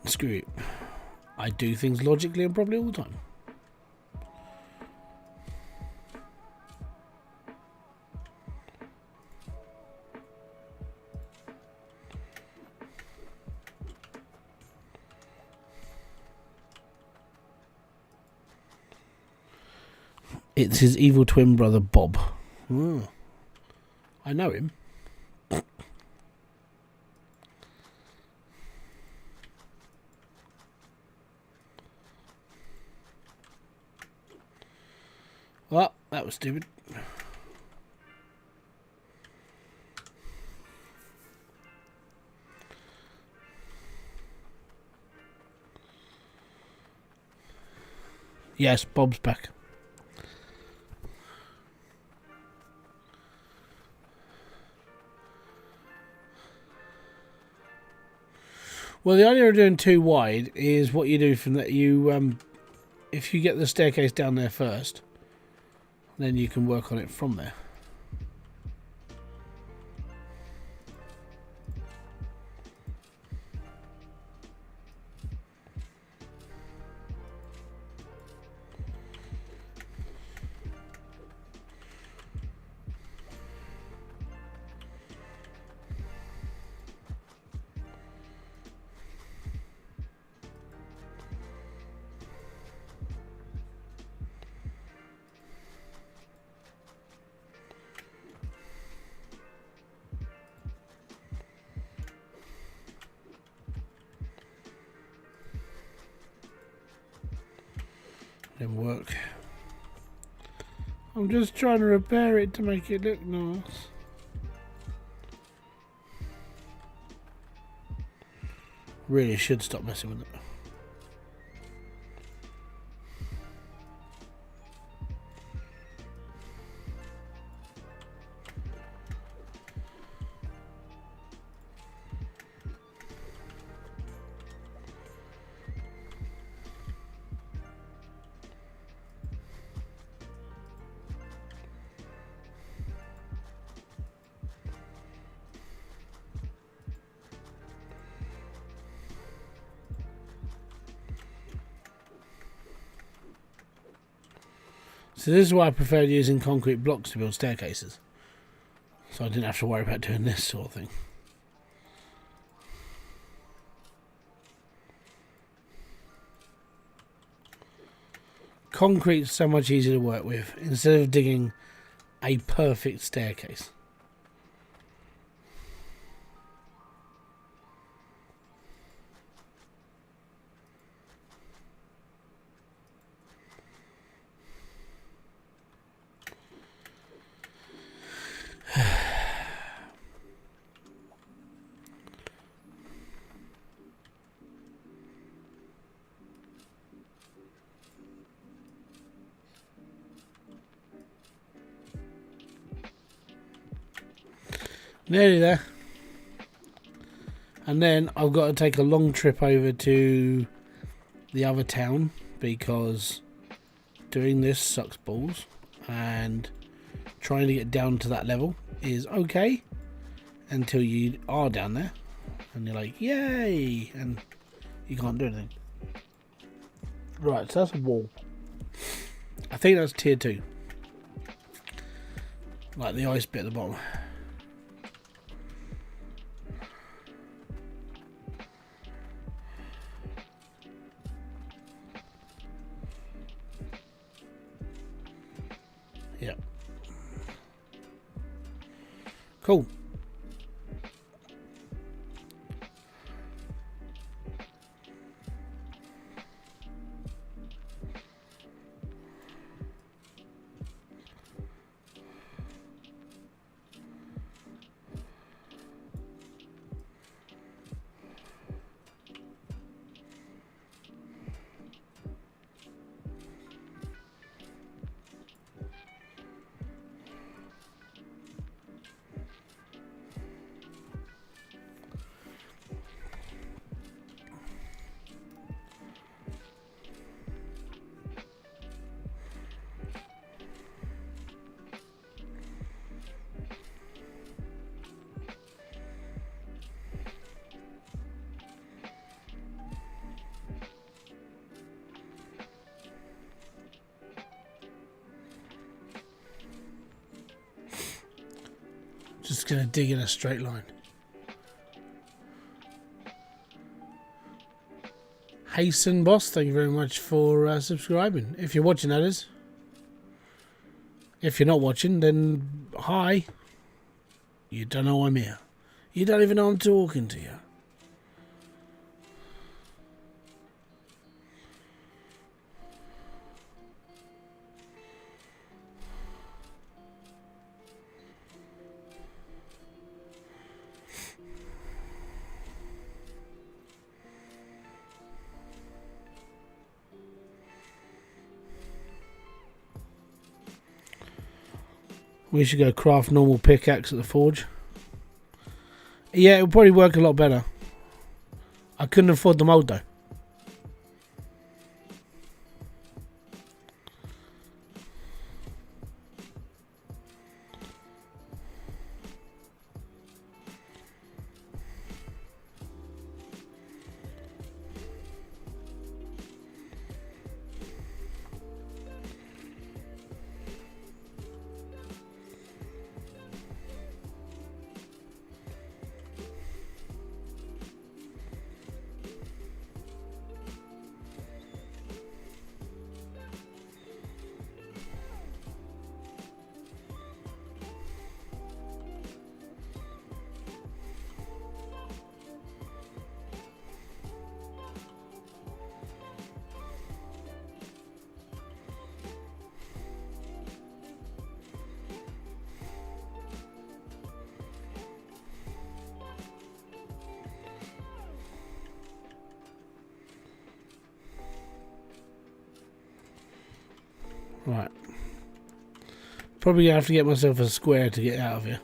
S1: screw it. I do things logically and properly all the time. It's his evil twin brother, Bob. Oh, I know him. Well, that was stupid. Yes, Bob's back. Well, the idea of doing two wide is what you do from that. You, if you get the staircase down there first, then you can work on it from there. Didn't work. I'm just trying to repair it to make it look nice. Really should stop messing with it. So this is why I preferred using concrete blocks to build staircases. So I didn't have to worry about doing this sort of thing. Concrete's so much easier to work with instead of digging a perfect staircase. Nearly there. And then I've got to take a long trip over to the other town because doing this sucks balls, and trying to get down to that level is okay until you are down there and you're like, yay, and you can't do anything. Right, so that's a wall. I think that's tier 2. Like the ice bit at the bottom. Yep. Cool. Just gonna dig in a straight line. Hasten Boss, thank you very much for subscribing. If you're watching, that is. If you're not watching, then hi. You don't know I'm here. You don't even know I'm talking to you. We should go craft normal pickaxe at the forge. Yeah, it would probably work a lot better. I couldn't afford the mold though. Right. Probably gonna have to get myself a square to get out of here.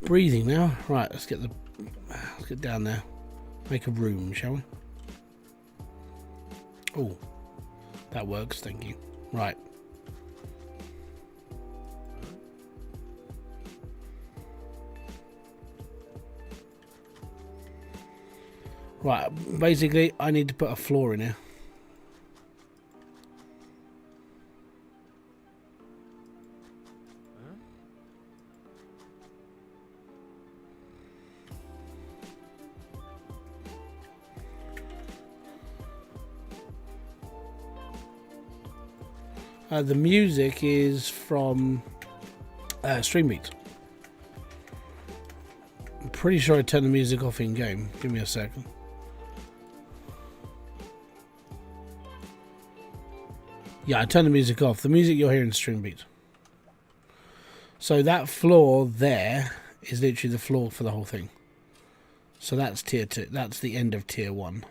S1: Breathing now. Right, let's get down there. Make a room, shall we? Oh, that works, thank you. Right. Right, basically I need to put a floor in here. The music is from Streambeat. I'm pretty sure I turned the music off in game. Give me a second. Yeah, I turned the music off. The music you're hearing is Streambeat. So that floor there is literally the floor for the whole thing. So that's tier 2. That's the end of tier 1.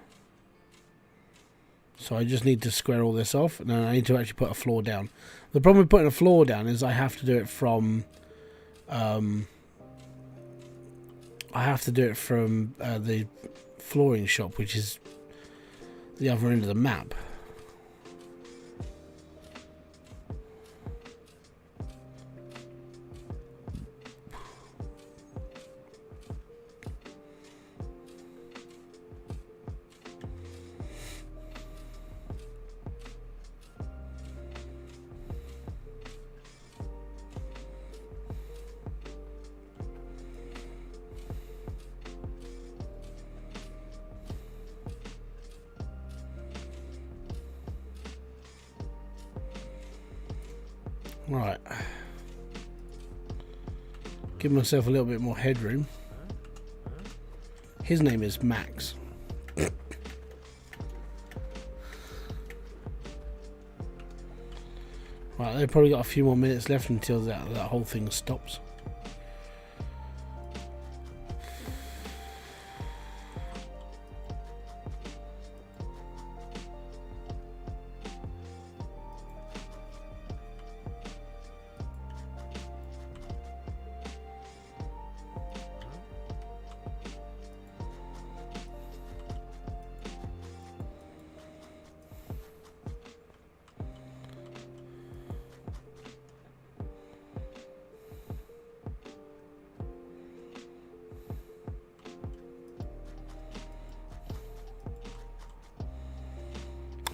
S1: So I just need to square all this off, and then I need to actually put a floor down. The problem with putting a floor down is I have to do it from the flooring shop, which is the other end of the map. Right. Give myself a little bit more headroom. His name is Max. Right, they've probably got a few more minutes left until that whole thing stops.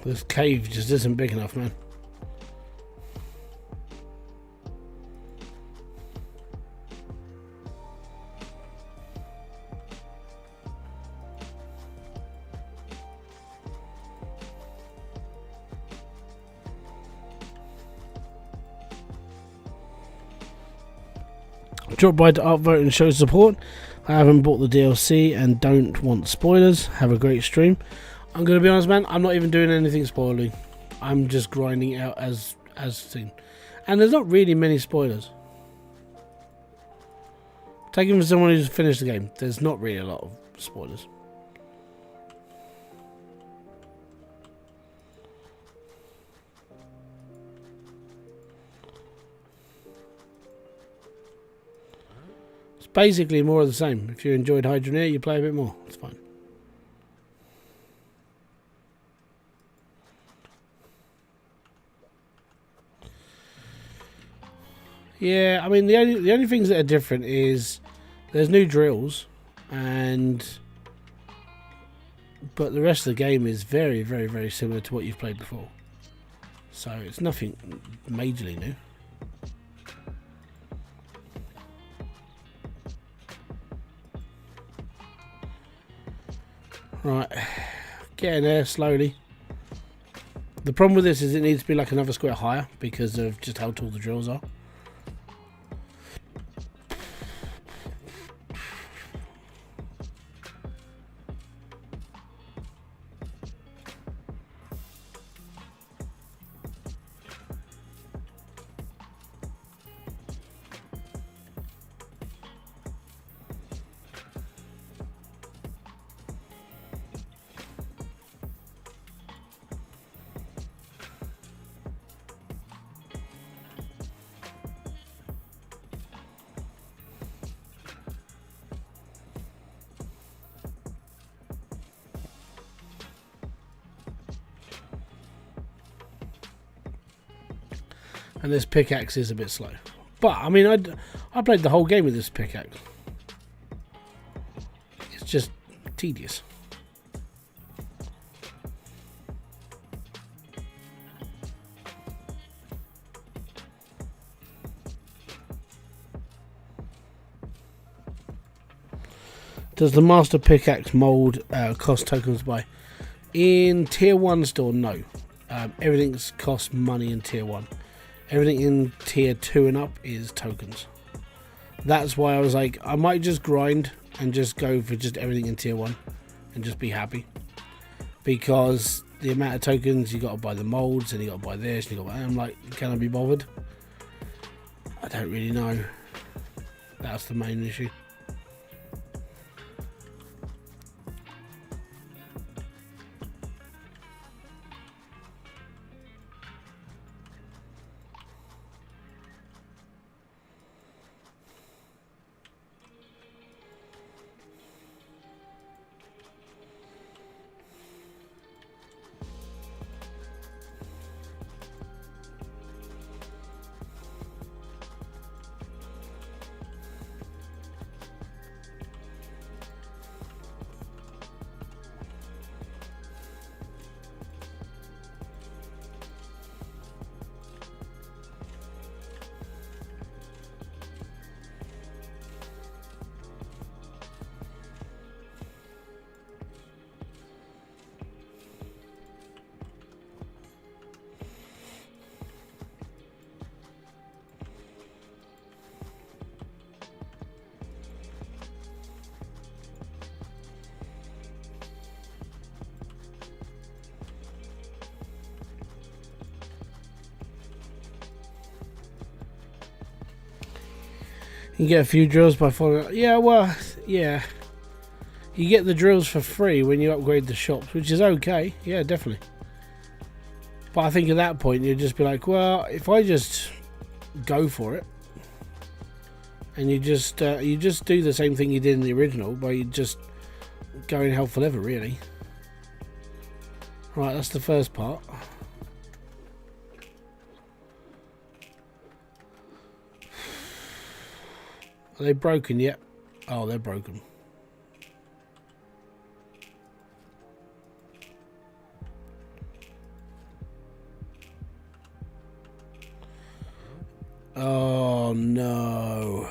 S1: This cave just isn't big enough, man. Drop by to upvote and show support. I haven't bought the DLC and don't want spoilers. Have a great stream. I'm going to be honest, man, I'm not even doing anything spoilery. I'm just grinding it out as seen. And there's not really many spoilers. Taking for someone who's finished the game, there's not really a lot of spoilers. basically more of the same. If you enjoyed Hydroneer, you play a bit more. It's fine. Yeah, I mean the only things that are different is there's new drills, but the rest of the game is very, very, very similar to what you've played before. So it's nothing majorly new. Right, getting there slowly. The problem with this is it needs to be like another square higher because of just how tall the drills are. And this pickaxe is a bit slow. But, I mean, I played the whole game with this pickaxe. It's just tedious. Does the master pickaxe mold cost tokens by? In tier 1 store, no. Everything's cost money in tier 1. Everything in tier 2 and up is tokens. That's why I was like, I might just grind and just go for just everything in tier 1 and just be happy. Because the amount of tokens, you got to buy the molds and you got to buy this and you got to buy, I'm like, can I be bothered? I don't really know. That's the main issue. You get a few drills by following. Yeah, well, yeah. You get the drills for free when you upgrade the shops, which is okay. Yeah, definitely. But I think at that point you'd just be like, well, if I just go for it, and you just do the same thing you did in the original, but you just go in hell for leather, really. Right, that's the first part. Are they broken yet? Oh, they're broken. Oh no.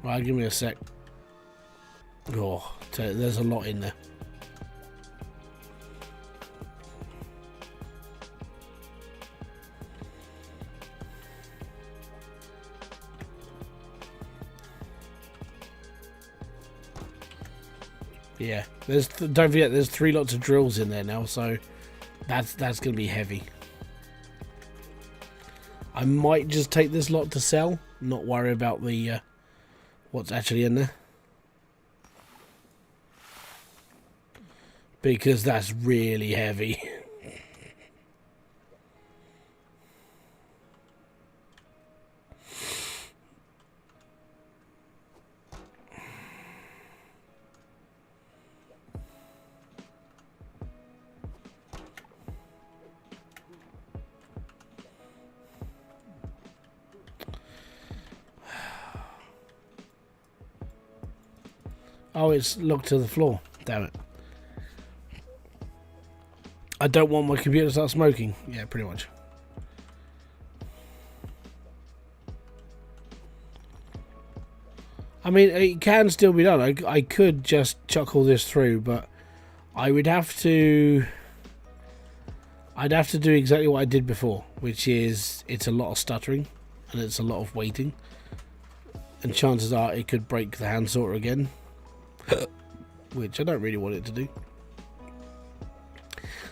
S1: Right, give me a sec. Oh, there's a lot in there. Yeah, don't forget there's 3 lots of drills in there now, so that's going to be heavy. I might just take this lot to sell, not worry about the what's actually in there, because that's really heavy. Oh, it's locked to the floor. Damn it. I don't want my computer to start smoking. Yeah, pretty much. I mean, it can still be done. I could just chuck all this through, but I would have to... I'd have to do exactly what I did before, which is it's a lot of stuttering and it's a lot of waiting. And chances are it could break the hand sorter again, which I don't really want it to do.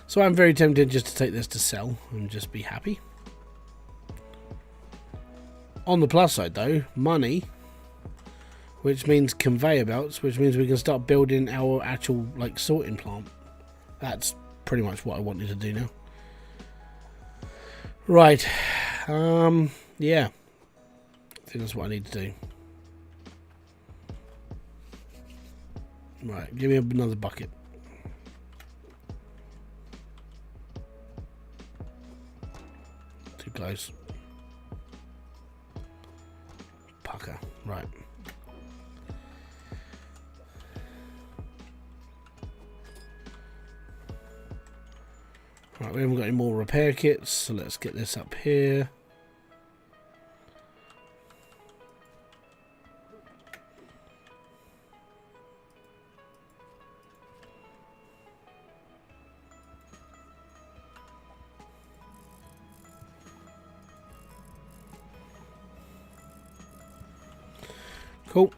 S1: So I'm very tempted just to take this to sell and just be happy. On the plus side though, money, which means conveyor belts, which means we can start building our actual like sorting plant. That's pretty much what I wanted to do now. Right, yeah, I think that's what I need to do. Right, give me another bucket. Too close. Pucker, right. Right, we haven't got any more repair kits, so let's get this up here. Cool.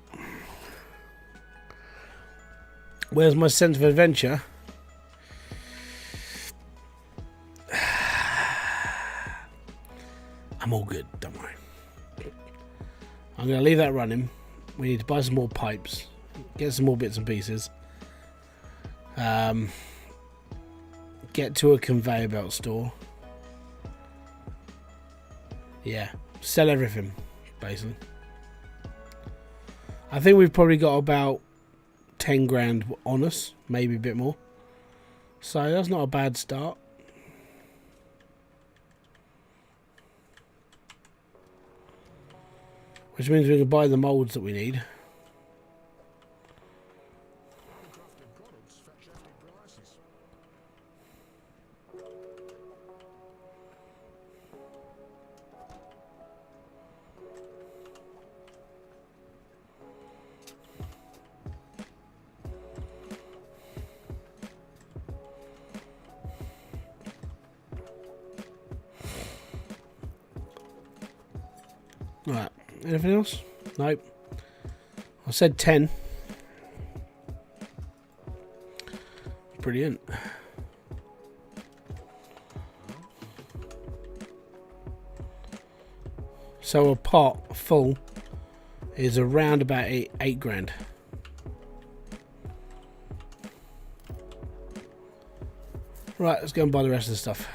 S1: Where's my sense of adventure? I'm all good, don't worry. I'm going to leave that running. We need to buy some more pipes, get some more bits and pieces, get to a conveyor belt store. Yeah, sell everything, basically. I think we've probably got about 10 grand on us, maybe a bit more. So that's not a bad start. Which means we can buy the molds that we need. Right, anything else? Nope. I said 10. Brilliant. So a pot full is around about eight grand. Right, let's go and buy the rest of the stuff.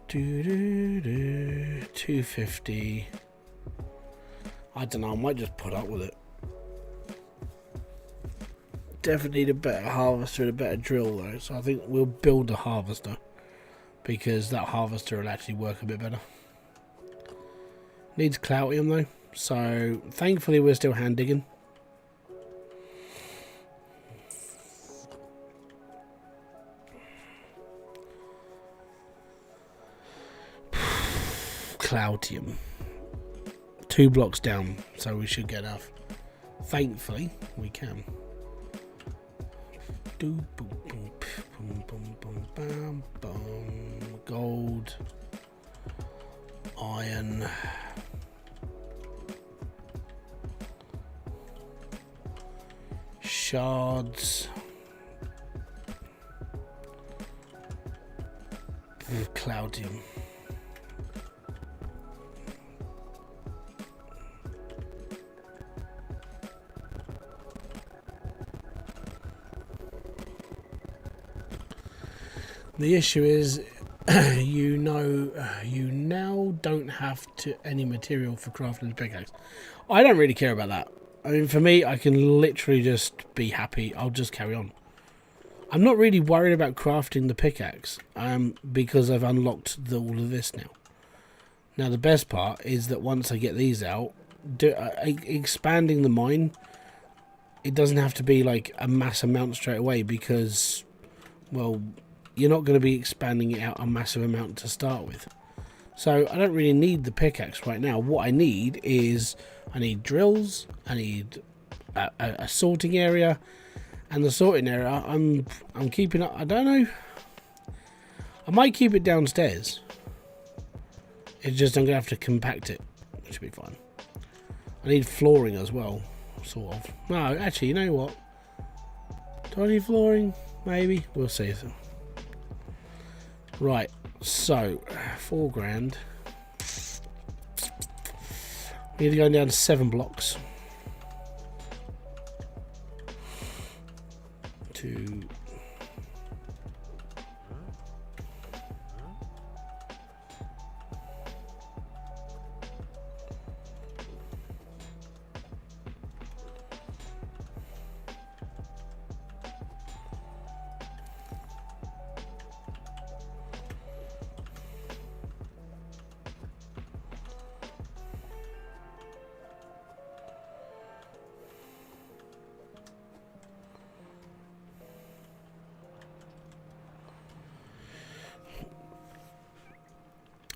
S1: Do 250. I don't know, I might just put up with it. Definitely need a better harvester and a better drill though, so I think we'll build a harvester because that harvester will actually work a bit better. Needs cloutium though, so thankfully we're still hand digging. Cloutium. 2 blocks down, so we should get enough. Thankfully, we can. Gold, iron, shards, cloutium. The issue is, you now don't have any material for crafting a pickaxe. I don't really care about that. I mean, for me, I can literally just be happy. I'll just carry on. I'm not really worried about crafting the pickaxe because I've unlocked all of this now. Now, the best part is that once I get these out, expanding the mine, it doesn't have to be like a mass amount straight away because, well, you're not going to be expanding it out a massive amount to start with. So I don't really need the pickaxe right now. What I need is, I need drills, I need a sorting area, and the sorting area, I'm keeping up. I don't know. I might keep it downstairs. It's just I'm going to have to compact it, which will be fine. I need flooring as well, sort of. No, actually, you know what? Do I need flooring? Maybe. We'll see. Right, so, 4 grand. We need to go down to 7 blocks. 2.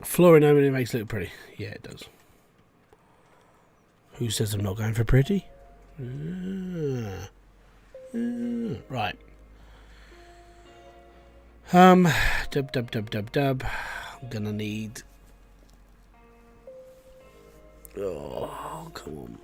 S1: Flooring only makes it look pretty. Yeah, it does. Who says I'm not going for pretty? Right. Dub. I'm gonna need. Oh, come on.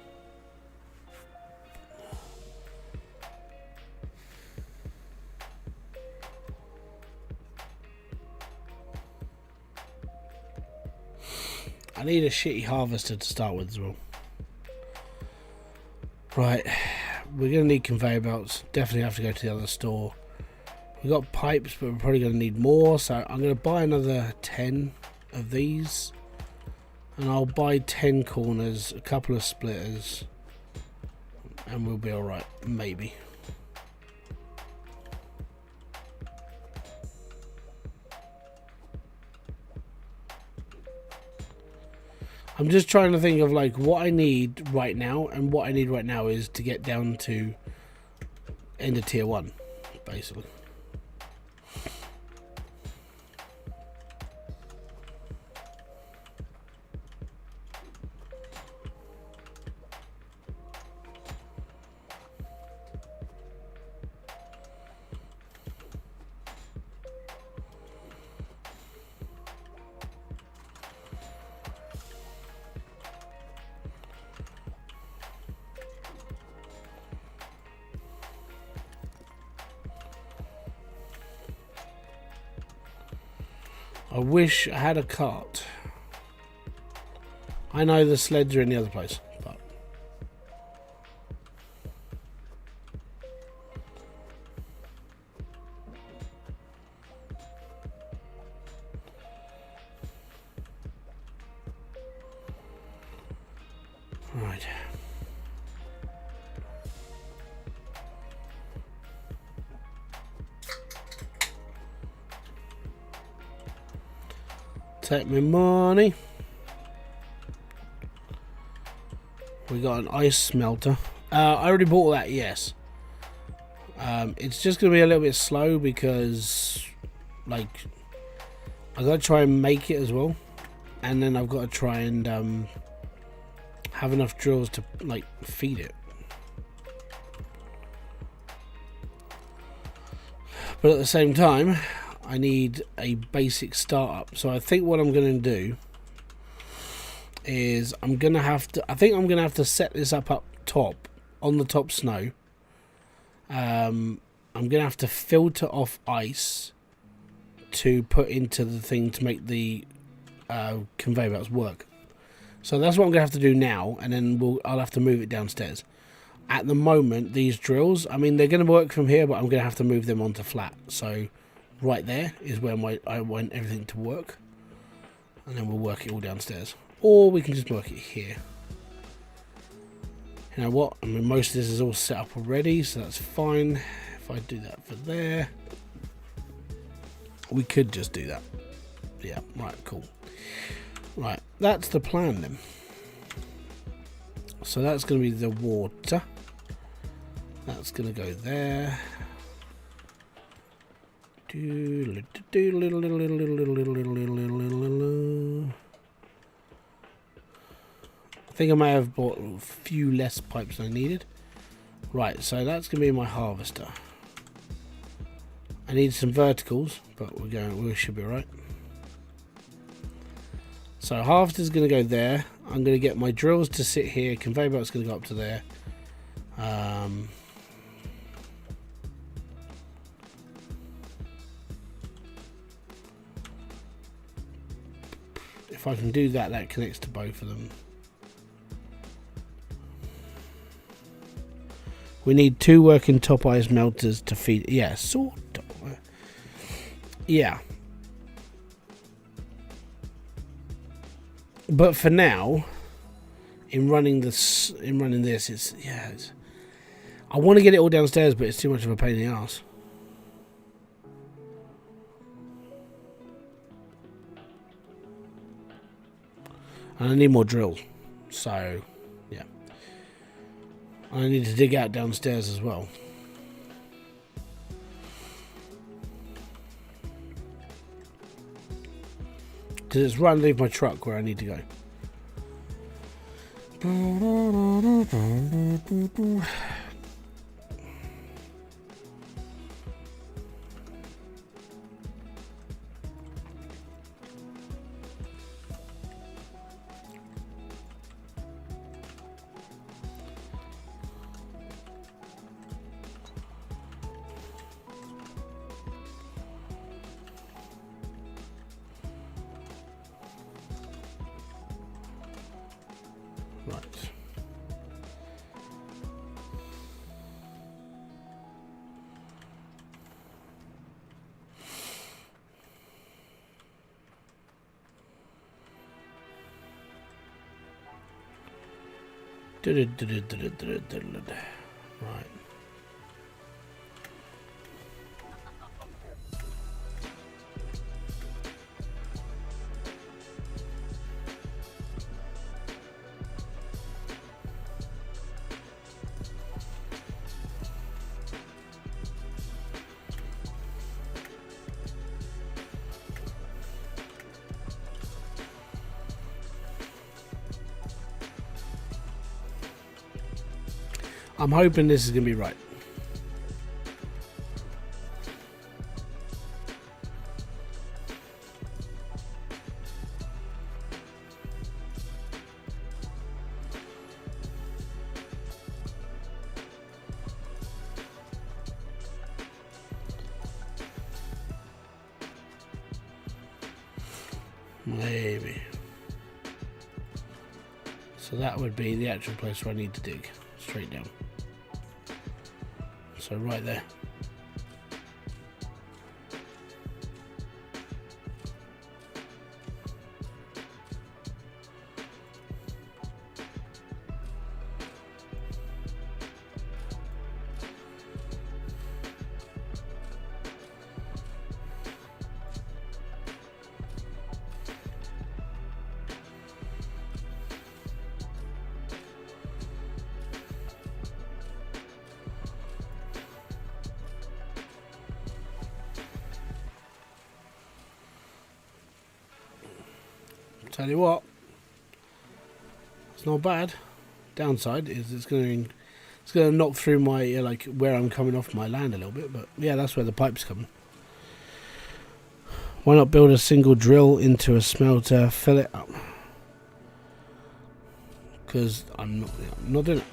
S1: I need a shitty harvester to start with as well. Right, we're going to need conveyor belts. Definitely have to go to the other store. We've got pipes, but we're probably going to need more. So I'm going to buy another 10 of these. And I'll buy 10 corners, a couple of splitters. And we'll be alright, maybe. I'm just trying to think of like what I need right now, and what I need right now is to get down to end of tier 1, basically. I wish I had a cart. I know the sleds are in the other place, but right. Take my money. We got an ice smelter. I already bought that, yes. It's just going to be a little bit slow because, like, I got to try and make it as well. And then I've got to try and have enough drills to, like, feed it. But at the same time, I need a basic startup. So I think what I'm going to do is I'm going to have to set this up top on the top snow. I'm going to have to filter off ice to put into the thing to make the conveyor belts work. So that's what I'm going to have to do now, and then I'll have to move it downstairs. At the moment, these drills, I mean, they're going to work from here, but I'm going to have to move them onto flat. So right there is where I want everything to work, and then we'll work it all downstairs, or we can just work it here. You know what? I mean, most of this is all set up already, so that's fine. If I do that for there, we could just do that. Yeah, right, cool. Right, that's the plan then. So that's going to be the water. That's going to go there. I think I may have bought a few less pipes than I needed. Right, so that's going to be my harvester. I need some verticals, but we should be right. So harvester's going to go there. I'm going to get my drills to sit here. Conveyor belt's going to go up to there. If I can do that, that connects to both of them. We need 2 working top ice melters to feed. Yeah, sort of. Yeah. But for now, in running this, it's I want to get it all downstairs, but it's too much of a pain in the ass. And I need more drill, so yeah. I need to dig out downstairs as well. Because it's right underneath my truck where I need to go. Right. Right. I'm hoping this is going to be right. Maybe. So that would be the actual place where I need to dig. Straight down. So right there. Tell you what, it's not bad. Downside is it's going to knock through my like where I'm coming off my land a little bit, but yeah, that's where the pipe's coming. Why not build a single drill into a smelter, fill it up? Because I'm not doing it.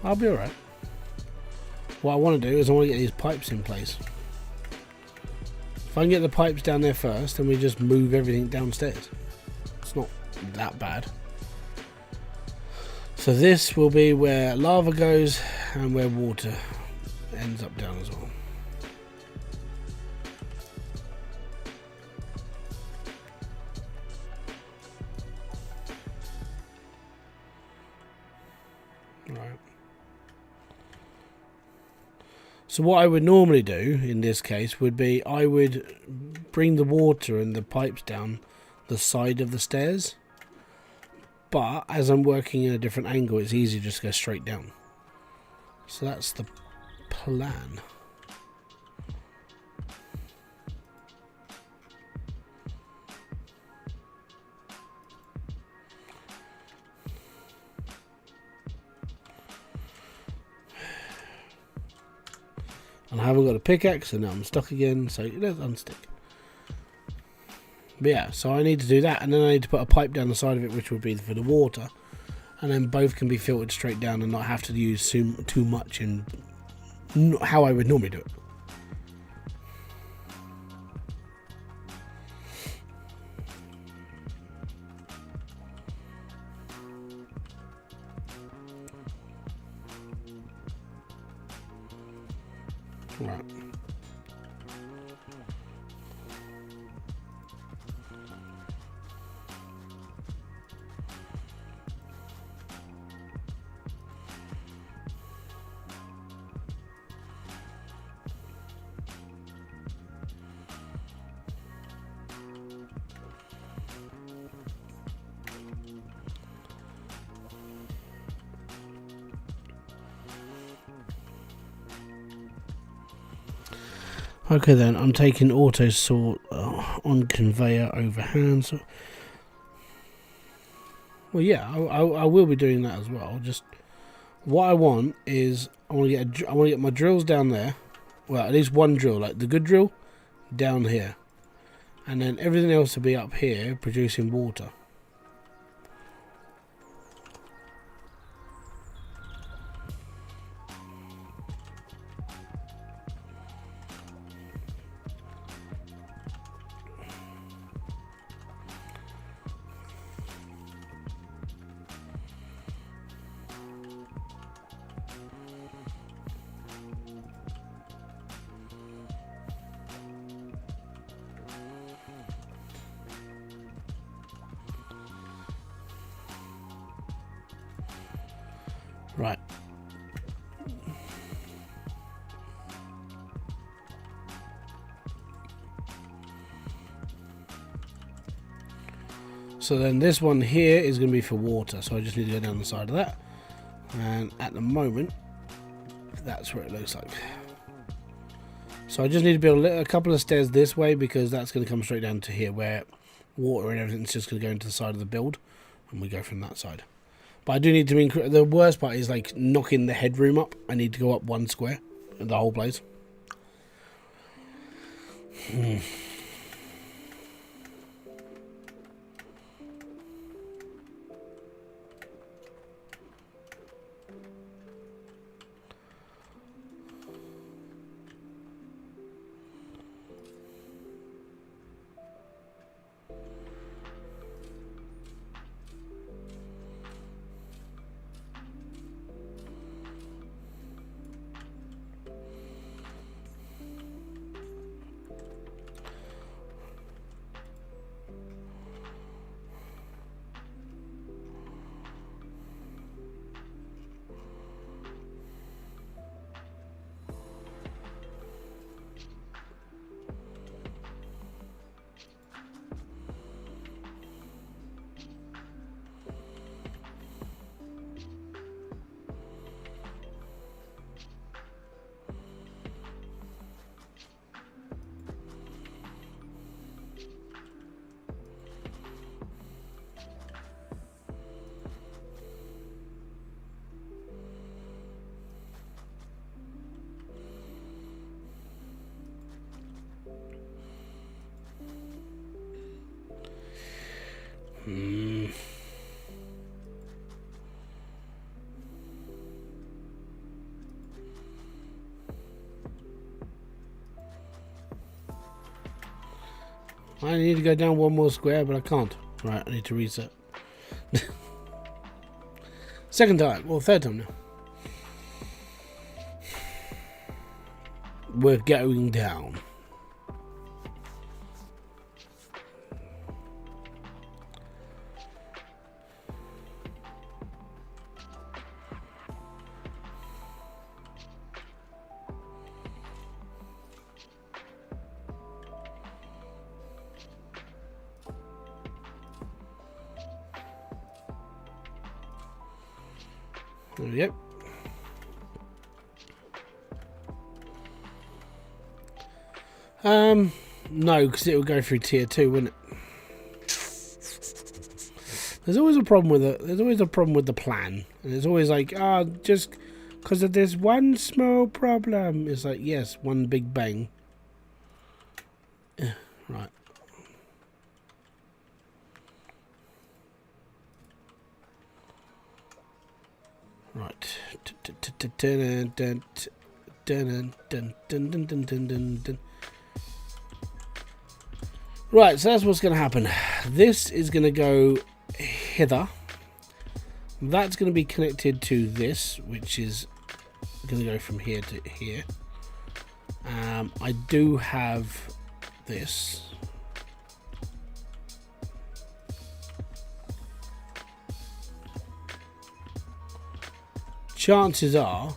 S1: I'll be alright. What I want to do is I want to get these pipes in place. If I can get the pipes down there first, then we just move everything downstairs. It's not that bad. So this will be where lava goes and where water ends up down as well. Right. So what I would normally do in this case would be I would bring the water and the pipes down the side of the stairs. But as I'm working in a different angle, it's easier just to go straight down. So that's the plan. And I haven't got a pickaxe, and now I'm stuck again, so let's unstick. But yeah, so I need to do that, and then I need to put a pipe down the side of it, which will be for the water, and then both can be filtered straight down and not have to use too much in how I would normally do it. Right. Okay then, I'm taking auto sort on conveyor over hand. So, well, yeah, I will be doing that as well. Just what I want is I want to get my drills down there. Well, at least one drill, like the good drill, down here, and then everything else will be up here producing water. Right. So then this one here is going to be for water, so I just need to go down the side of that, and at the moment that's where it looks like. So I just need to build a couple of stairs this way, because that's going to come straight down to here where water and everything's just going to go into the side of the build, and we go from that side. But I do need to increase. The worst part is like knocking the headroom up. I need to go up one square in the whole place. I need to go down one more square, but I can't. Right, I need to reset. Second time, or third time now. We're going down. There we go. No, because it will go through tier 2, wouldn't it? There's always a problem with it. There's always a problem with the plan, and it's always like, just because of this one small problem. It's like, yes, one big bang. Right. Right. Right, so that's what's going to happen. This is going to go hither. That's going to be connected to this, which is going to go from here to here. I do have this. Chances are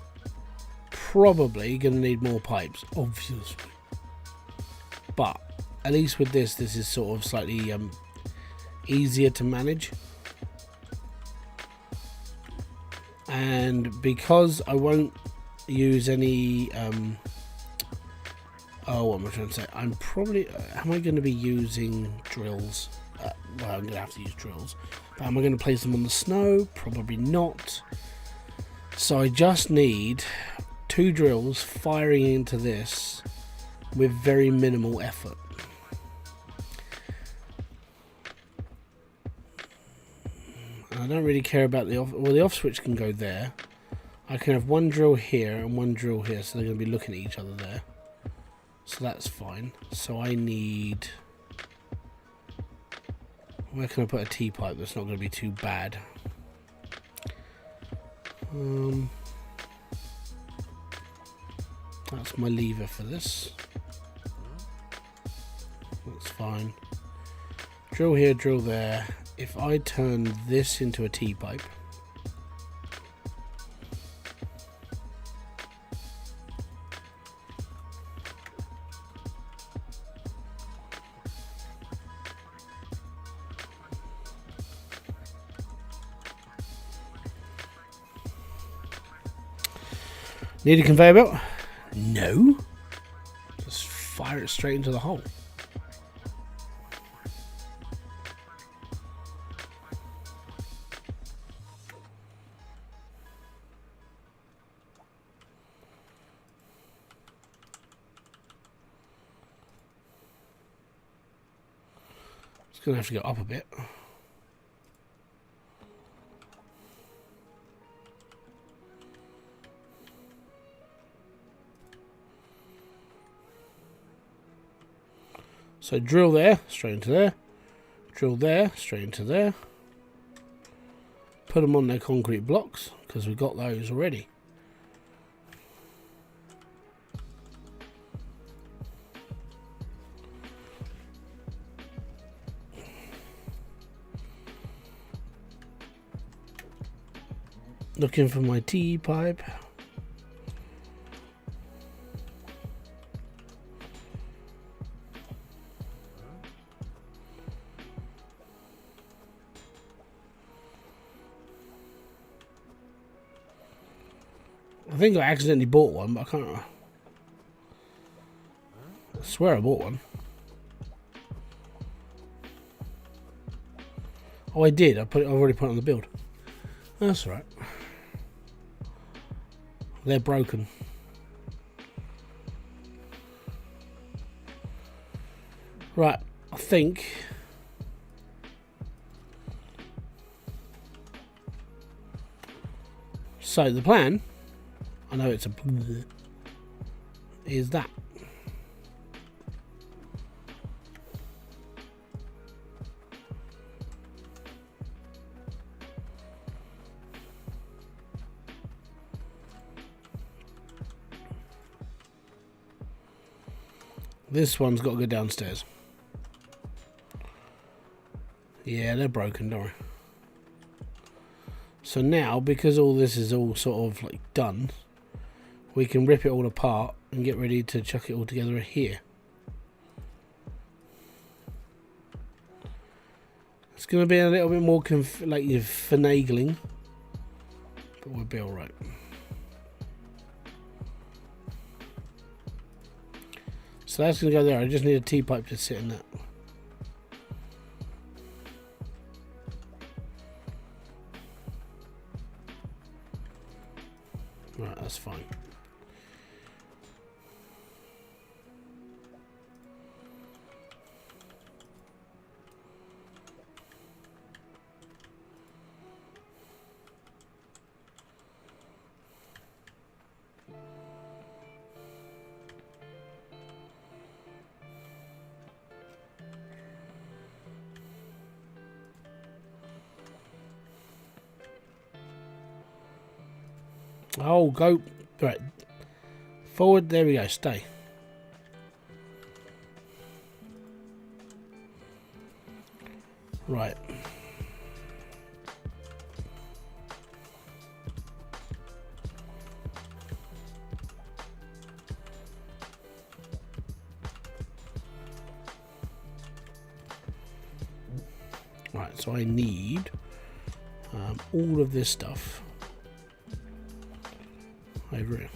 S1: probably going to need more pipes, obviously. But at least with this is sort of slightly easier to manage. And because I won't use any what am I trying to say? I'm probably am I going to be using drills? Well, I'm going to have to use drills. But am I going to place them on the snow? Probably not. So I just need 2 drills firing into this with very minimal effort. I don't really care about the off. Well, the off switch can go there. I can have 1 drill here and 1 drill here, so they're going to be looking at each other there. So that's fine. So I need. Where can I put a T-pipe that's not going to be too bad? That's my lever for this. That's fine. Drill here, drill there. If I turn this into a T-pipe, need a conveyor belt? No. Just fire it straight into the hole. It's going to have to go up a bit. So drill there, straight into there. Drill there, straight into there. Put them on their concrete blocks, because we've got those already. Looking for my T-pipe. I think I accidentally bought one, but I can't. I swear I bought one. Oh, I did. I've already put it on the build. That's right. They're broken. Right, I think. So the plan, I know it's a is that. This one's got to go downstairs. Yeah, they're broken, don't worry. So now, because all this is all sort of like done, we can rip it all apart and get ready to chuck it all together here. It's going to be a little bit more like finagling, but we'll be alright. So that's going to go there. I just need a T-pipe to sit in that. Right, that's fine. Oh, go right forward. There we go. Stay. Right. Right. So I need all of this stuff over here.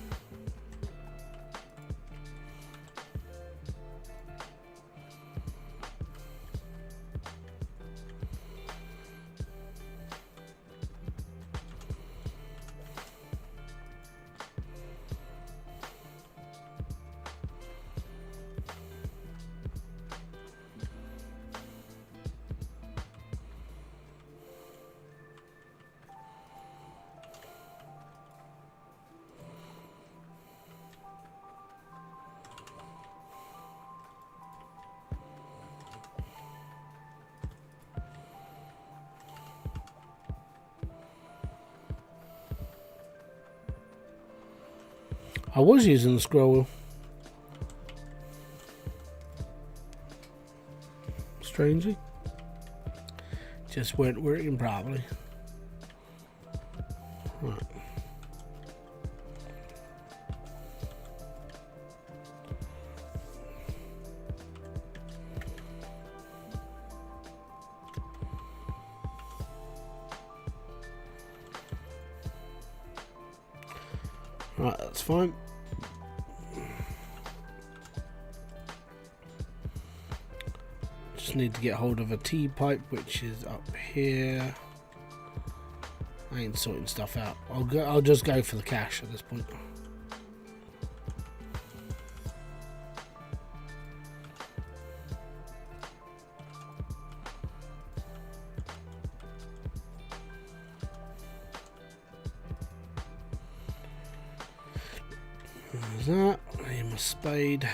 S1: I was using the scroll wheel. Strangely. Just weren't working properly. Right. Right, that's fine. Just need to get hold of a T-pipe, which is up here. I ain't sorting stuff out. I'll just go for the cash at this point. There's that. I need my spade.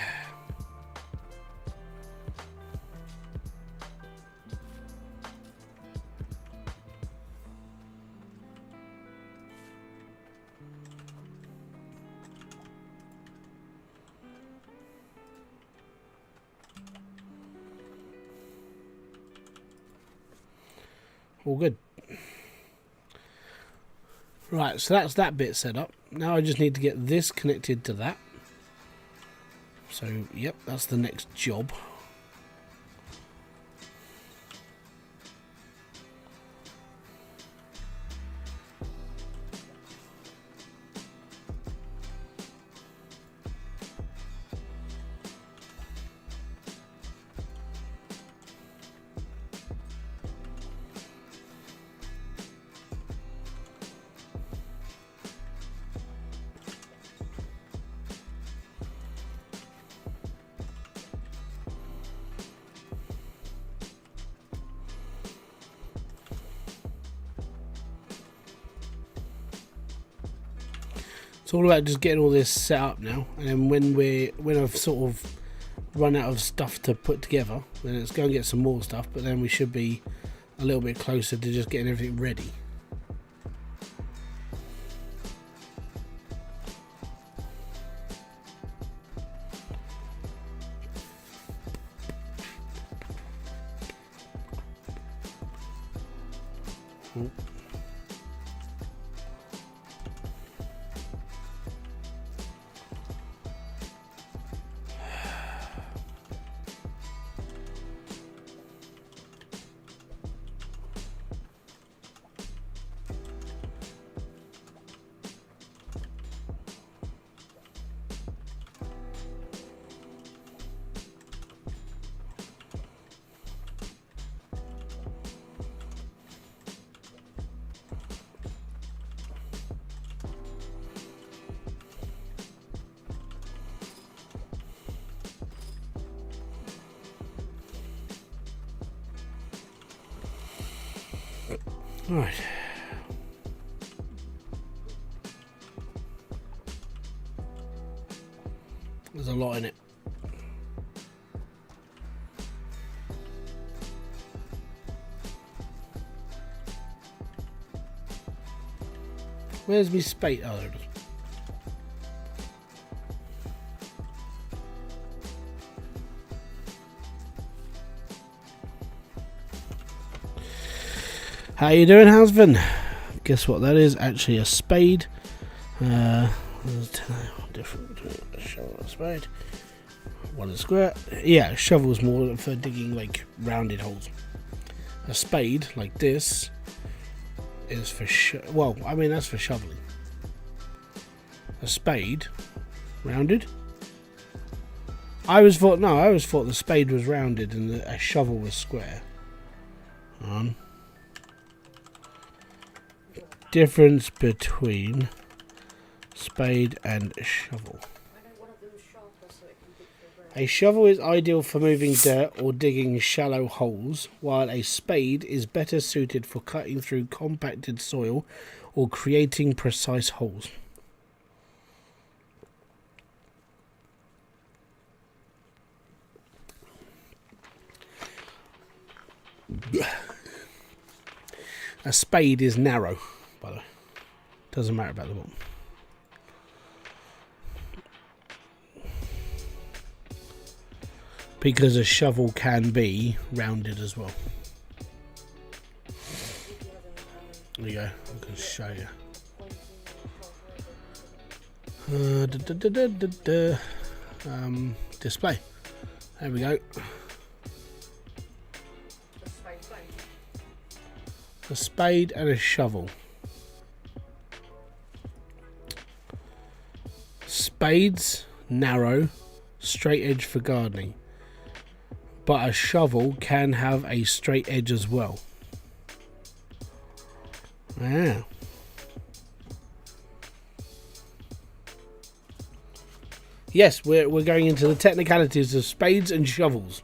S1: All good. Right, so that's that bit set up. Now I just need to get this connected to that. So, yep, that's the next job. It's all about just getting all this set up now, and then when I've sort of run out of stuff to put together, then let's go and get some more stuff, but then we should be a little bit closer to just getting everything ready. Oh. Right. There's a lot in it. Where's my spade? Oh, there it is. How you doing, husband? Guess what that is? Actually a spade. There's 10 different shovel and spade. One is square. Yeah, shovel's more for digging like rounded holes. A spade like this is for well, I mean that's for shoveling. A spade, rounded. I always thought the spade was rounded and a shovel was square. Difference between spade and shovel. A shovel is ideal for moving dirt or digging shallow holes, while a spade is better suited for cutting through compacted soil or creating precise holes. A spade is narrow, by the way. Doesn't matter about the bottom. Because a shovel can be rounded as well. There you go, I can show you. Display. There we go. A spade and a shovel. Spades, narrow, straight edge for gardening. But a shovel can have a straight edge as well. Yeah. Yes, we're going into the technicalities of spades and shovels.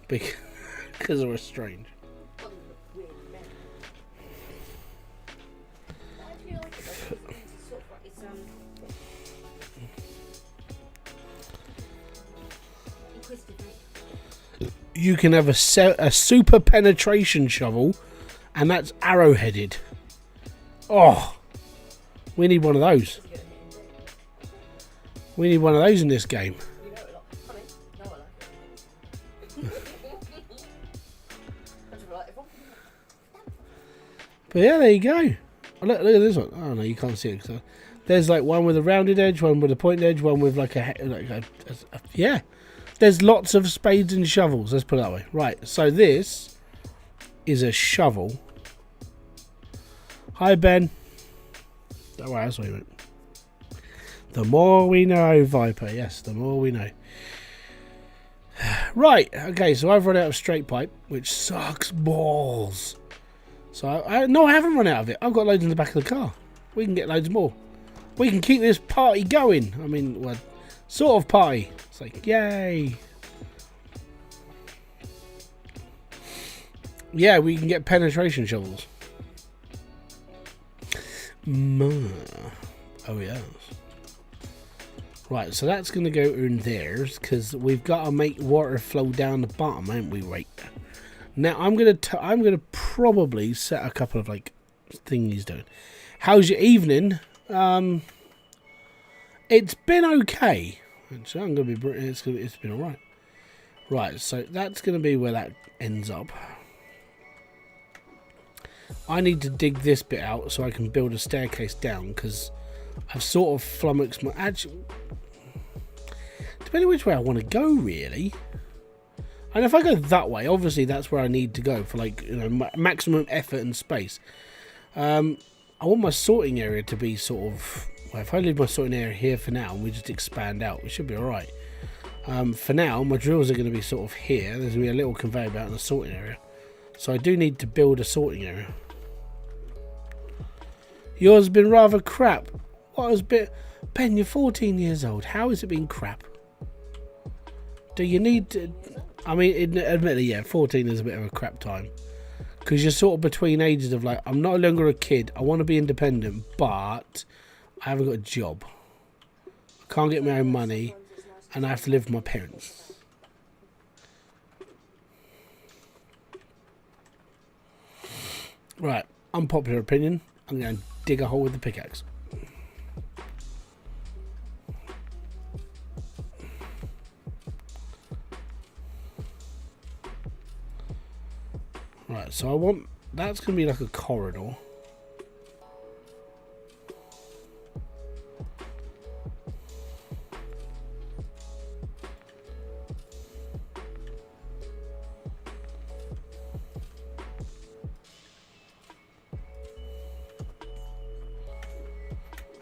S1: Because they're strange. You can have a super penetration shovel, and that's arrow-headed. Oh, we need one of those. We need one of those in this game. But yeah, there you go. Oh, look at this one. Oh no, you can't see it. There's like one with a rounded edge, one with a pointed edge, one with like a yeah. There's lots of spades and shovels, let's put it that way. Right, so this is a shovel. Hi, Ben. Oh, wow, that's what he went. The more we know, Viper. Yes, the more we know. Right, okay, so I've run out of straight pipe, which sucks balls. So, no, I haven't run out of it. I've got loads in the back of the car. We can get loads more. We can keep this party going. I mean, well, sort of party. It's like, yay. Yeah, we can get penetration shovels. Oh, yes. Right, so that's going to go in there because we've got to make water flow down the bottom, ain't we? Right. Now, I'm gonna probably set a couple of, like, thingies doing. How's your evening? It's been okay. So I'm gonna be. It's been all right. Right, so that's gonna be where that ends up. I need to dig this bit out so I can build a staircase down, because I've sort of flummoxed my... Actually, depending which way I want to go, really. And if I go that way, obviously that's where I need to go for, like, you know, maximum effort and space. I want my sorting area to be sort of... Well, if I leave my sorting area here for now and we just expand out, we should be alright. For now, my drills are going to be sort of here. There's going to be a little conveyor belt in the sorting area. So I do need to build a sorting area. Yours has been rather crap. What has been... Ben, you're 14 years old. How has it been crap? Do you need to... I mean, admittedly, yeah, 14 is a bit of a crap time. Because you're sort of between ages of, like, I'm no longer a kid. I want to be independent, but I haven't got a job. I can't get my own money, and I have to live with my parents. Right, unpopular opinion. I'm going to dig a hole with the pickaxe. Right, so I want... That's going to be like a corridor.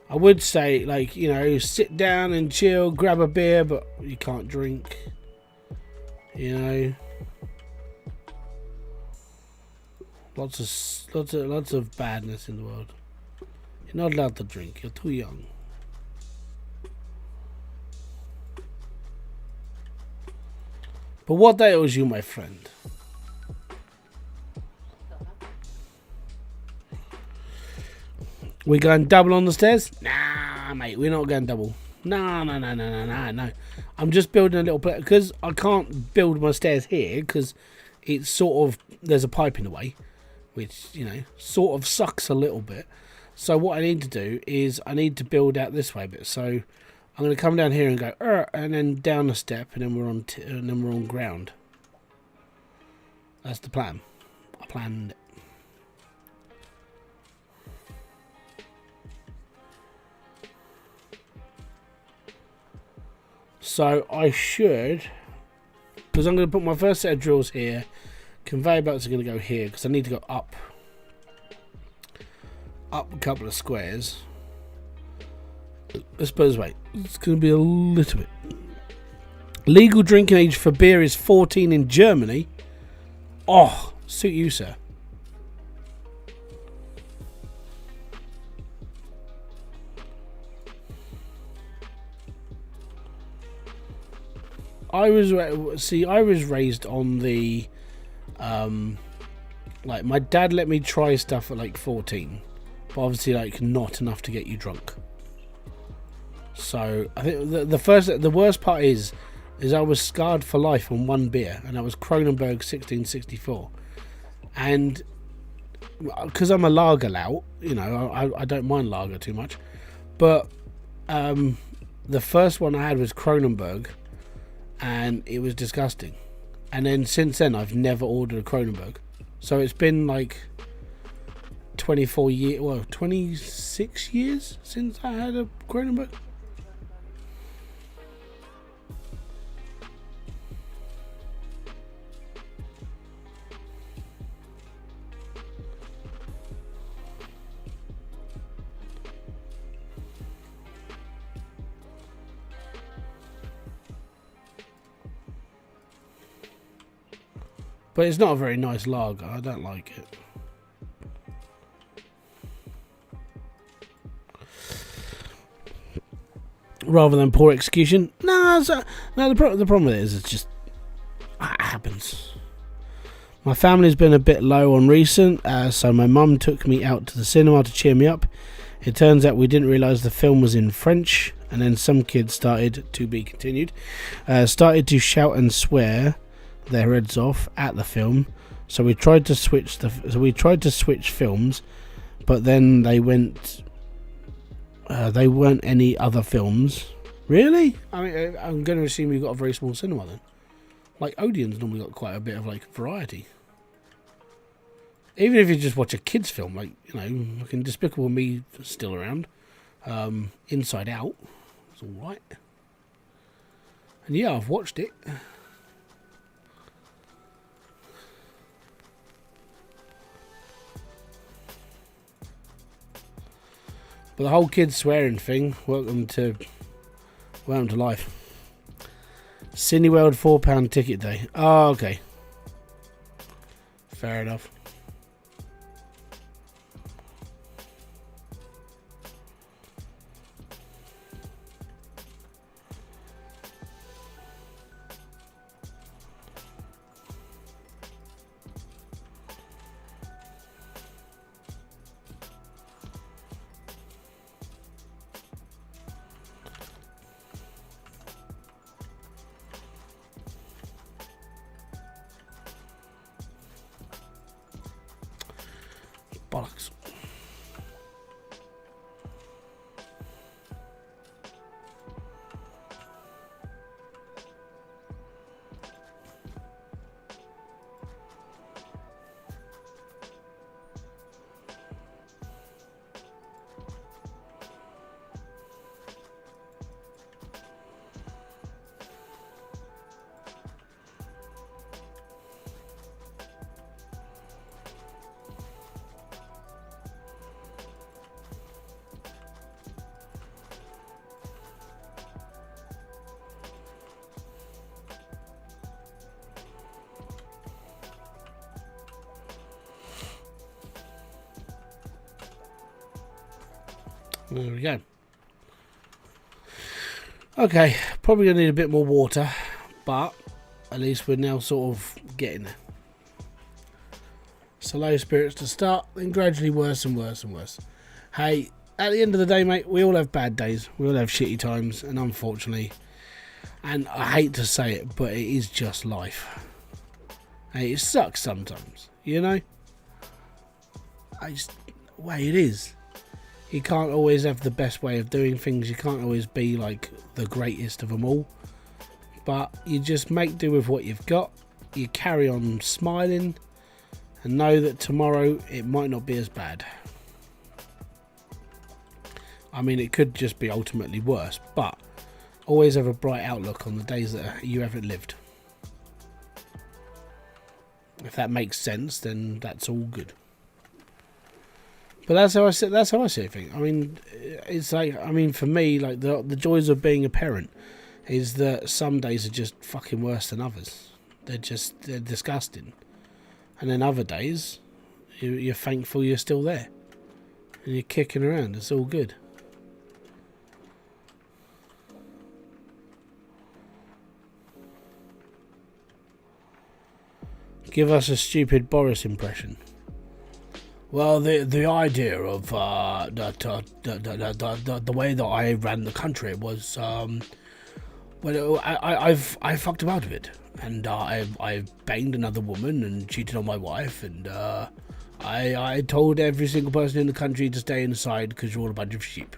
S1: I would say, like, you know, sit down and chill, grab a beer, but you can't drink. You know... Lots of badness in the world. You're not allowed to drink. You're too young. But what ails you, my friend? We going double on the stairs? Nah, mate. We're not going double. No. I'm just building a little bit because I can't build my stairs here because it's sort of there's a pipe in the way. Which, you know, sort of sucks a little bit. So what I need to do is I need to build out this way a bit. So I'm going to come down here and go, and then down a step, and then we're on ground. That's the plan. I planned it. So I should, because I'm going to put my first set of drills here. Conveyor belts are going to go here because I need to go up a couple of squares. Let's put it this way. It's going to be a little bit. Legal drinking age for beer is 14 in Germany. Oh, suit you, sir. I was raised on the like my dad let me try stuff at like 14, but obviously like not enough to get you drunk. So I think the worst part is I was scarred for life on one beer, and that was Kronenberg 1664. And because I'm a lager lout, you know, I don't mind lager too much, but the first one I had was Kronenberg, and it was disgusting. And then since then, I've never ordered a Kronenberg. So it's been like 26 years since I had a Kronenberg. But it's not a very nice lager. I don't like it. Rather than poor execution. No, the problem with it is it's just... It happens. My family's been a bit low on recent, so my mum took me out to the cinema to cheer me up. It turns out we didn't realise the film was in French, and then some kids started, to be continued, started to shout and swear their heads off at the film. So we tried to switch films, but then they weren't any other films. Really? I mean, I'm going to assume you've got a very small cinema then. Like Odeon's normally got quite a bit of like variety. Even if you just watch a kids film, like, you know, fucking Despicable Me still around. Inside Out. It's alright. And yeah, I've watched it. But the whole kids swearing thing, welcome to life. Cineworld £4 ticket day. Oh, okay. Fair enough. Bollocks. There we go. Okay, probably going to need a bit more water, but at least we're now sort of getting there. So low spirits to start, then gradually worse and worse and worse. Hey, at the end of the day, mate, we all have bad days. We all have shitty times, and unfortunately, and I hate to say it, but it is just life. Hey, it sucks sometimes, you know? The way it is. You can't always have the best way of doing things. You can't always be like the greatest of them all. But you just make do with what you've got. You carry on smiling and know that tomorrow it might not be as bad. I mean, it could just be ultimately worse, but always have a bright outlook on the days that you haven't lived. If that makes sense, then that's all good. But that's how I see it. I mean, it's like, I mean, for me, like the joys of being a parent is that some days are just fucking worse than others. They're disgusting. And then other days, you're thankful you're still there. And you're kicking around. It's all good. Give us a stupid Boris impression. Well, the idea of the way that I ran the country was, well, I fucked about a bit, and I banged another woman and cheated on my wife, and I told every single person in the country to stay inside because you're all a bunch of sheep.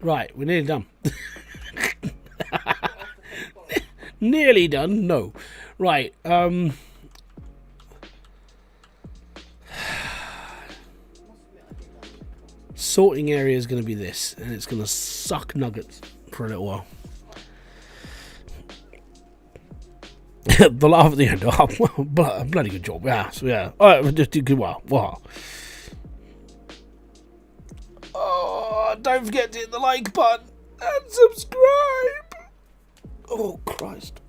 S1: Right, we're nearly done. Nearly done? No. Right, sorting area is going to be this, and it's going to suck nuggets for a little while. The laugh at the end. Oh, bloody good job. Yeah, so yeah. Alright, just do good. Wow. Oh, don't forget to hit the like button and subscribe. Oh, Christ.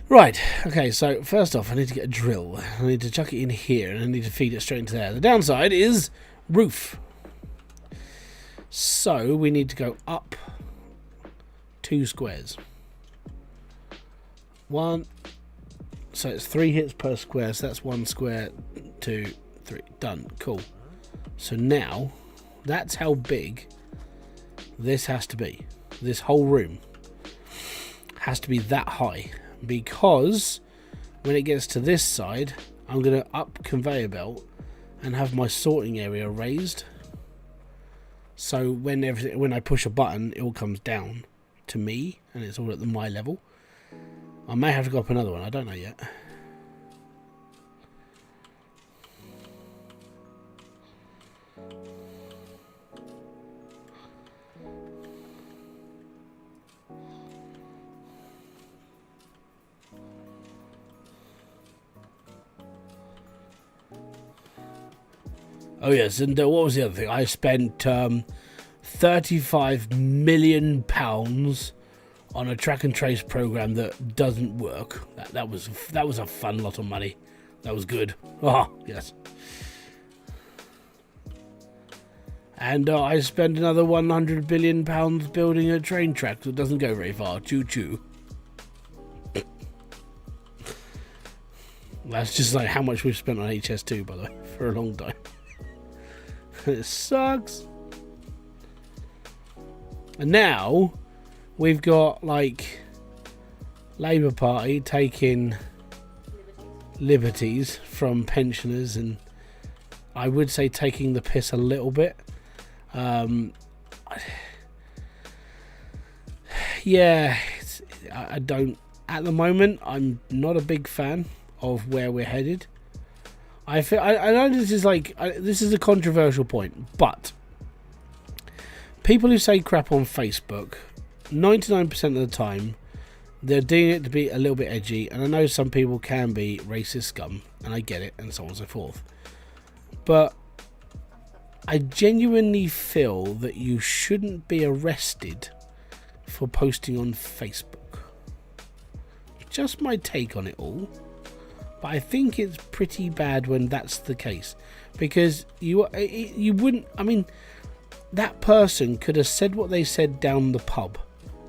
S1: Right, okay, so first off, I need to get a drill. I need to chuck it in here, and I need to feed it straight into there. The downside is roof. So, we need to go up 2 squares. 1. So, it's 3 hits per square, so that's 1 square, 2, 3. Done, cool. So now, that's how big this has to be. This whole room has to be that high, because when it gets to this side, I'm going to up conveyor belt and have my sorting area raised. So when I push a button, it all comes down to me, and it's all at my level. I may have to go up another one. I don't know yet. Oh yes, and what was the other thing? I spent £35 million on a track and trace program that doesn't work. That was a fun lot of money. That was good. Oh yes. And I spent another £100 billion building a train track that doesn't go very far. Choo choo. That's just like how much we've spent on HS2, by the way, for a long time. It sucks. And now we've got like Labour Party taking liberties from pensioners, and I would say taking the piss a little bit. Yeah, I don't at the moment. I'm not a big fan of where we're headed. I know this is this is a controversial point, but people who say crap on Facebook, 99% of the time, they're doing it to be a little bit edgy. And I know some people can be racist scum, and I get it, and so on and so forth. But I genuinely feel that you shouldn't be arrested for posting on Facebook. Just my take on it all. But I think it's pretty bad when that's the case, because you wouldn't. I mean, that person could have said what they said down the pub,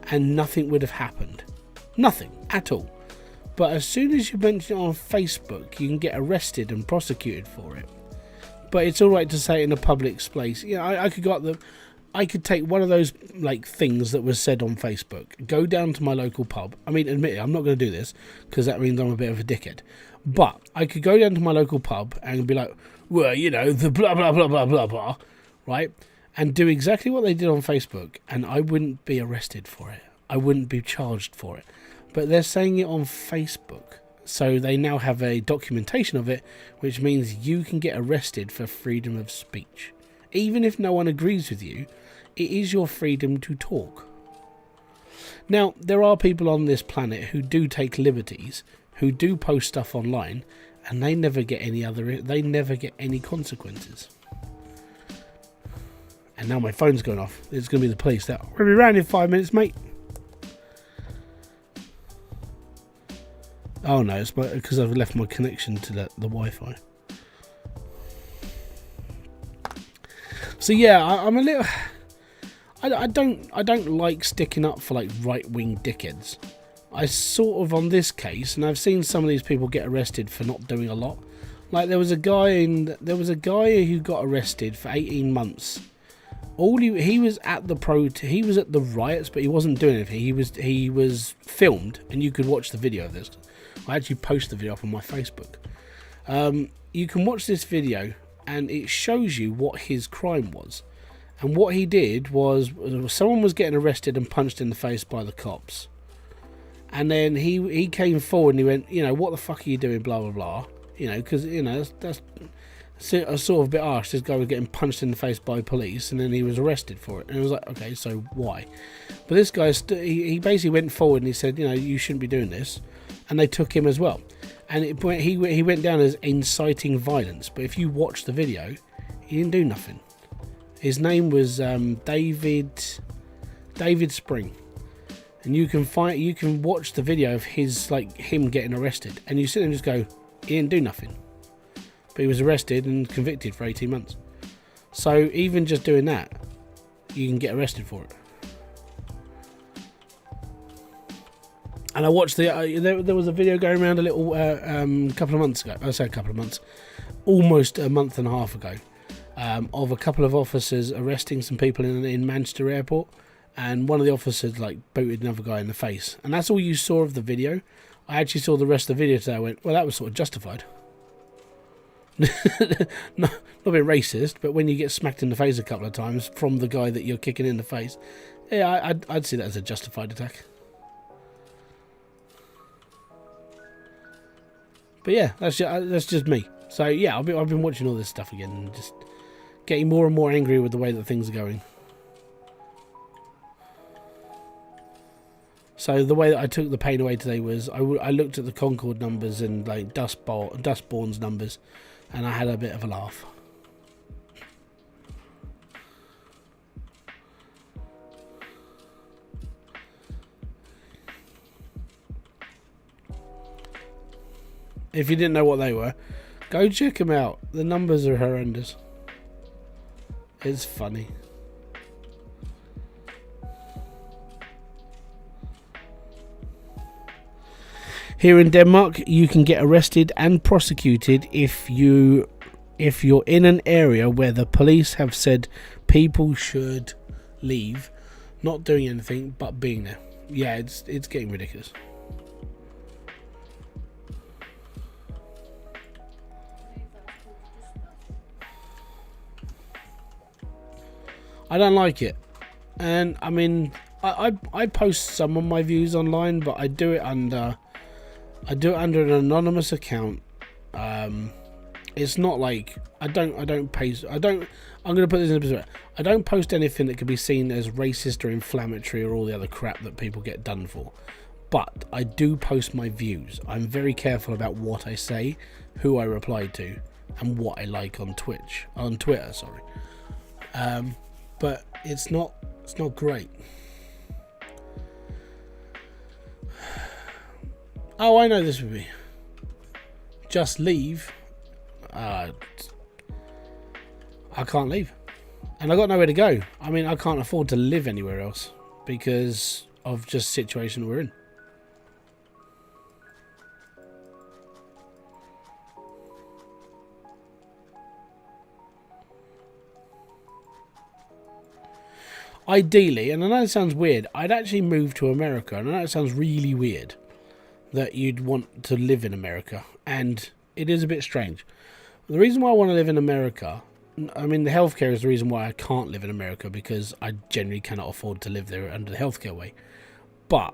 S1: and nothing would have happened, nothing at all. But as soon as you mention it on Facebook, you can get arrested and prosecuted for it. But it's all right to say it in a public place. You know, I could go up I could take one of those like things that was said on Facebook, go down to my local pub. I mean, admit it, I'm not going to do this because that means I'm a bit of a dickhead. But I could go down to my local pub and be like, well, you know, the blah, blah, blah, blah, blah, blah, right? And do exactly what they did on Facebook, and I wouldn't be arrested for it. I wouldn't be charged for it. But they're saying it on Facebook. So they now have a documentation of it, which means you can get arrested for freedom of speech. Even if no one agrees with you, it is your freedom to talk. Now, there are people on this planet who do take liberties, who do post stuff online, and they never get any consequences. And now my phone's going off. It's going to be the police. We'll be around in 5 minutes, mate. Oh no, it's because I've left my connection to the Wi-Fi. So yeah, I'm a little. I don't like sticking up for like right-wing dickheads. I sort of on this case, and I've seen some of these people get arrested for not doing a lot. Like there was a guy who got arrested for 18 months. He was at the riots, but he wasn't doing anything. He was filmed, and you could watch the video of this. I actually posted the video up on my Facebook. You can watch this video, and it shows you what his crime was. And what he did was someone was getting arrested and punched in the face by the cops. And then he came forward and he went, you know, what the fuck are you doing, blah, blah, blah. You know, because, you know, that's a sort of a bit harsh. This guy was getting punched in the face by police, and then he was arrested for it. And it was like, okay, so why? But this guy, he basically went forward and he said, you know, you shouldn't be doing this. And they took him as well. And he went down as inciting violence. But if you watch the video, he didn't do nothing. His name was David Spring. And you can watch the video of him getting arrested. And you sit there and just go, he didn't do nothing. But he was arrested and convicted for 18 months. So even just doing that, you can get arrested for it. And I watched there was a video going around a little couple of months ago. I say a couple of months, almost a month and a half ago, of a couple of officers arresting some people in Manchester Airport, and one of the officers booted another guy in the face. And that's all you saw of the video. I actually saw the rest of the video today. I went, well, that was sort of justified. not being racist, but when you get smacked in the face a couple of times from the guy that you're kicking in the face, yeah, I'd see that as a justified attack. But yeah, that's just me. So yeah, I've been watching all this stuff again and just getting more and more angry with the way that things are going. So the way that I took the pain away today was I looked at the Concord numbers and like Dustborn's numbers, and I had a bit of a laugh. If you didn't know what they were, go check them out. The numbers are horrendous. It's funny. Here in Denmark, you can get arrested and prosecuted if you're in an area where the police have said people should leave, not doing anything but being there. Yeah, it's getting ridiculous. I don't like it, and I mean, I post some of my views online, but I do it under an anonymous account. It's not like I'm gonna put this in perspective. I don't post anything that could be seen as racist or inflammatory or all the other crap that people get done for. But I do post my views. I'm very careful about what I say, who I reply to, and what I like on Twitter, sorry. But it's not great. Oh, I know this would be. Just leave. I can't leave. And I got nowhere to go. I mean, I can't afford to live anywhere else because of just the situation we're in. Ideally, and I know it sounds weird, I'd actually move to America. And I know it sounds really weird that you'd want to live in America, and it is a bit strange. The reason why I want to live in America, I mean, the healthcare is the reason why I can't live in America, because I generally cannot afford to live there under the healthcare way. But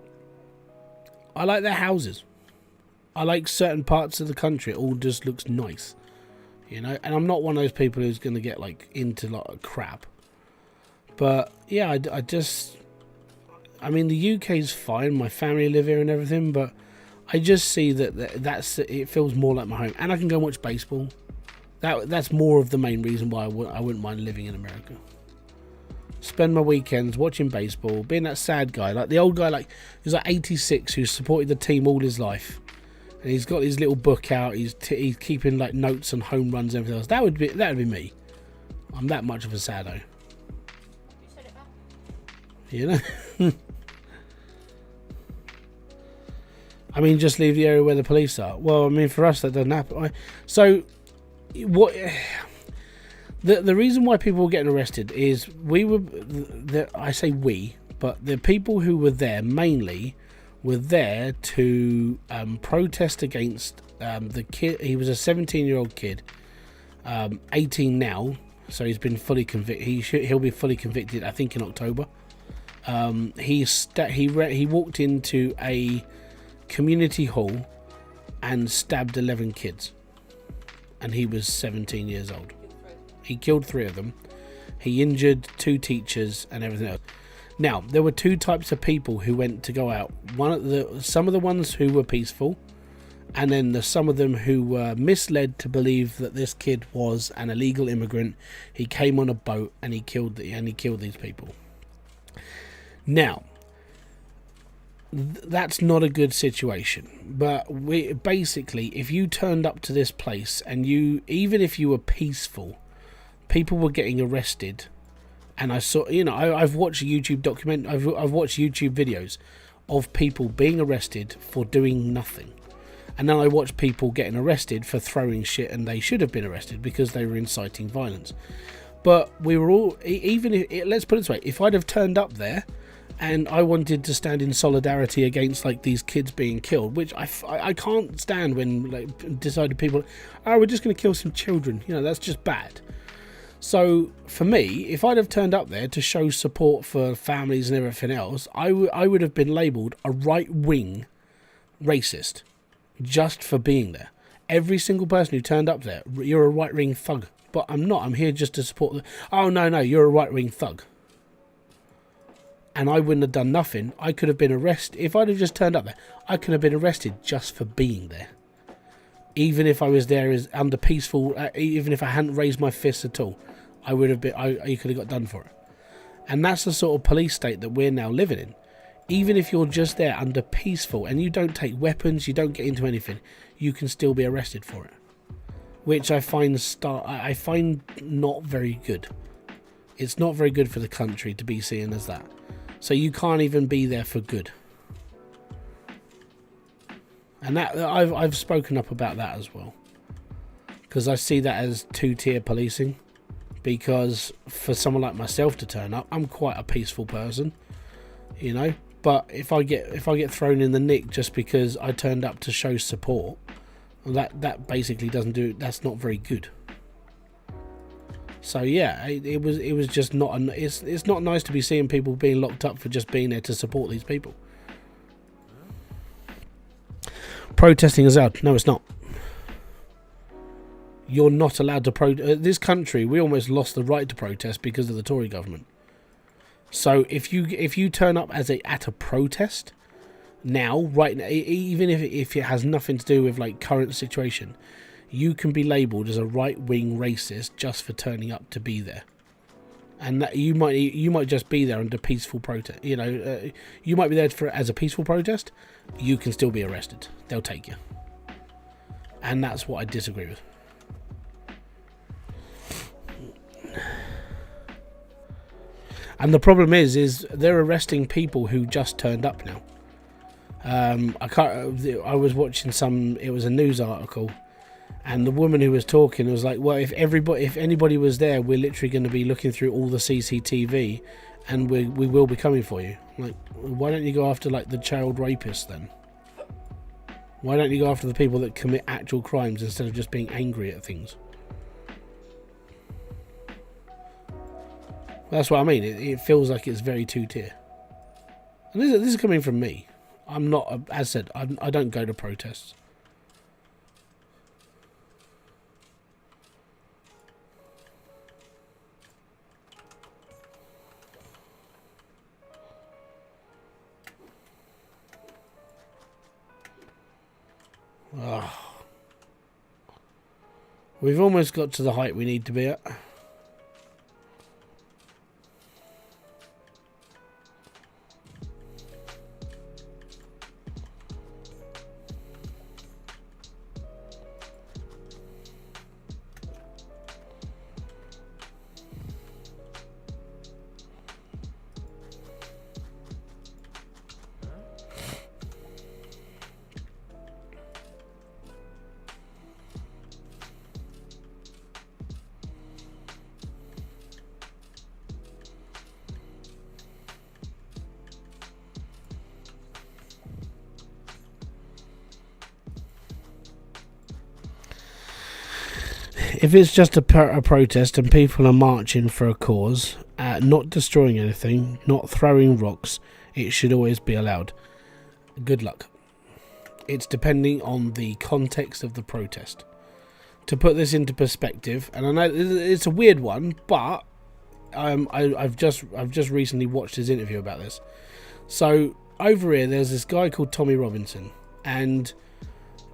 S1: I like their houses. I like certain parts of the country. It all just looks nice, you know. And I'm not one of those people who's going to get like into a lot of crap. But yeah, I mean, the UK's fine. My family live here and everything, but I just see that it feels more like my home, and I can go and watch baseball. That's more of the main reason why I wouldn't mind living in America. Spend my weekends watching baseball, being that sad guy, like the old guy, like who's like 86, who's supported the team all his life, and he's got his little book out. He's keeping like notes on home runs and everything else. That would be me. I'm that much of a saddo. You know. I mean, just leave the area where the police are. Well, I mean, for us that doesn't happen. So, what? The reason why people were getting arrested is I say we, but the people who were there mainly were there to protest against the kid. He was a 17-year-old kid, 18 now, so he's been fully convicted. He'll be fully convicted, I think, in October. He walked into a community hall and stabbed 11 kids, and he was 17 years old. He killed 3 of them. He injured 2 teachers and everything else. Now, there were 2 types of people who went to go out. Some of the ones who were peaceful, and then some of them who were misled to believe that this kid was an illegal immigrant. He came on a boat and he killed these people. Now, that's not a good situation, but basically, if you turned up to this place and even if you were peaceful, people were getting arrested. And I saw, I've watched I've watched YouTube videos of people being arrested for doing nothing, and then I watched people getting arrested for throwing shit, and they should have been arrested because they were inciting violence. But we were all, let's put it this way: if I'd have turned up there and I wanted to stand in solidarity against like these kids being killed, which I can't stand when like decided people, oh, we're just going to kill some children. You know, that's just bad. So for me, if I'd have turned up there to show support for families and everything else, I would have been labelled a right-wing racist just for being there. Every single person who turned up there, you're a right-wing thug. But I'm not. I'm here just to support the... Oh, no, you're a right-wing thug. And I wouldn't have done nothing. I could have been arrested. If I'd have just turned up there, I could have been arrested just for being there. Even if I was there as under peaceful... even if I hadn't raised my fists at all, I would have been... you could have got done for it. And that's the sort of police state that we're now living in. Even if you're just there under peaceful and you don't take weapons, you don't get into anything, you can still be arrested for it. Which I find not very good. It's not very good for the country to be seen as that. So you can't even be there for good. And that I've spoken up about that as well. Because I see that as two-tier policing. Because for someone like myself to turn up, I'm quite a peaceful person, you know. But if I get thrown in the nick just because I turned up to show support, that basically doesn't do. That's not very good. So yeah, it was just not. It's not nice to be seeing people being locked up for just being there to support these people. Protesting is out. No, it's not. You're not allowed to protest. This country, we almost lost the right to protest because of the Tory government. So if you turn up at a protest now, right now, even if it has nothing to do with like current situation, you can be labelled as a right-wing racist just for turning up to be there. And that you might just be there under peaceful protest. You know, you might be there as a peaceful protest. You can still be arrested. They'll take you. And that's what I disagree with. And the problem is they're arresting people who just turned up now. I was watching it was a news article, and the woman who was talking was like, well, if anybody was there, we're literally going to be looking through all the CCTV, and we will be coming for you. I'm like, why don't you go after like the child rapists then? Why don't you go after the people that commit actual crimes instead of just being angry at things? That's what I mean. It feels like it's very two-tier. And this is coming from me. I'm not, as said, I don't go to protests. Oh. We've almost got to the height we need to be at. If it's just a protest and people are marching for a cause, not destroying anything, not throwing rocks, it should always be allowed. Good luck. It's depending on the context of the protest. To put this into perspective, and I know it's a weird one, but I've just recently watched his interview about this. So over here, there's this guy called Tommy Robinson, and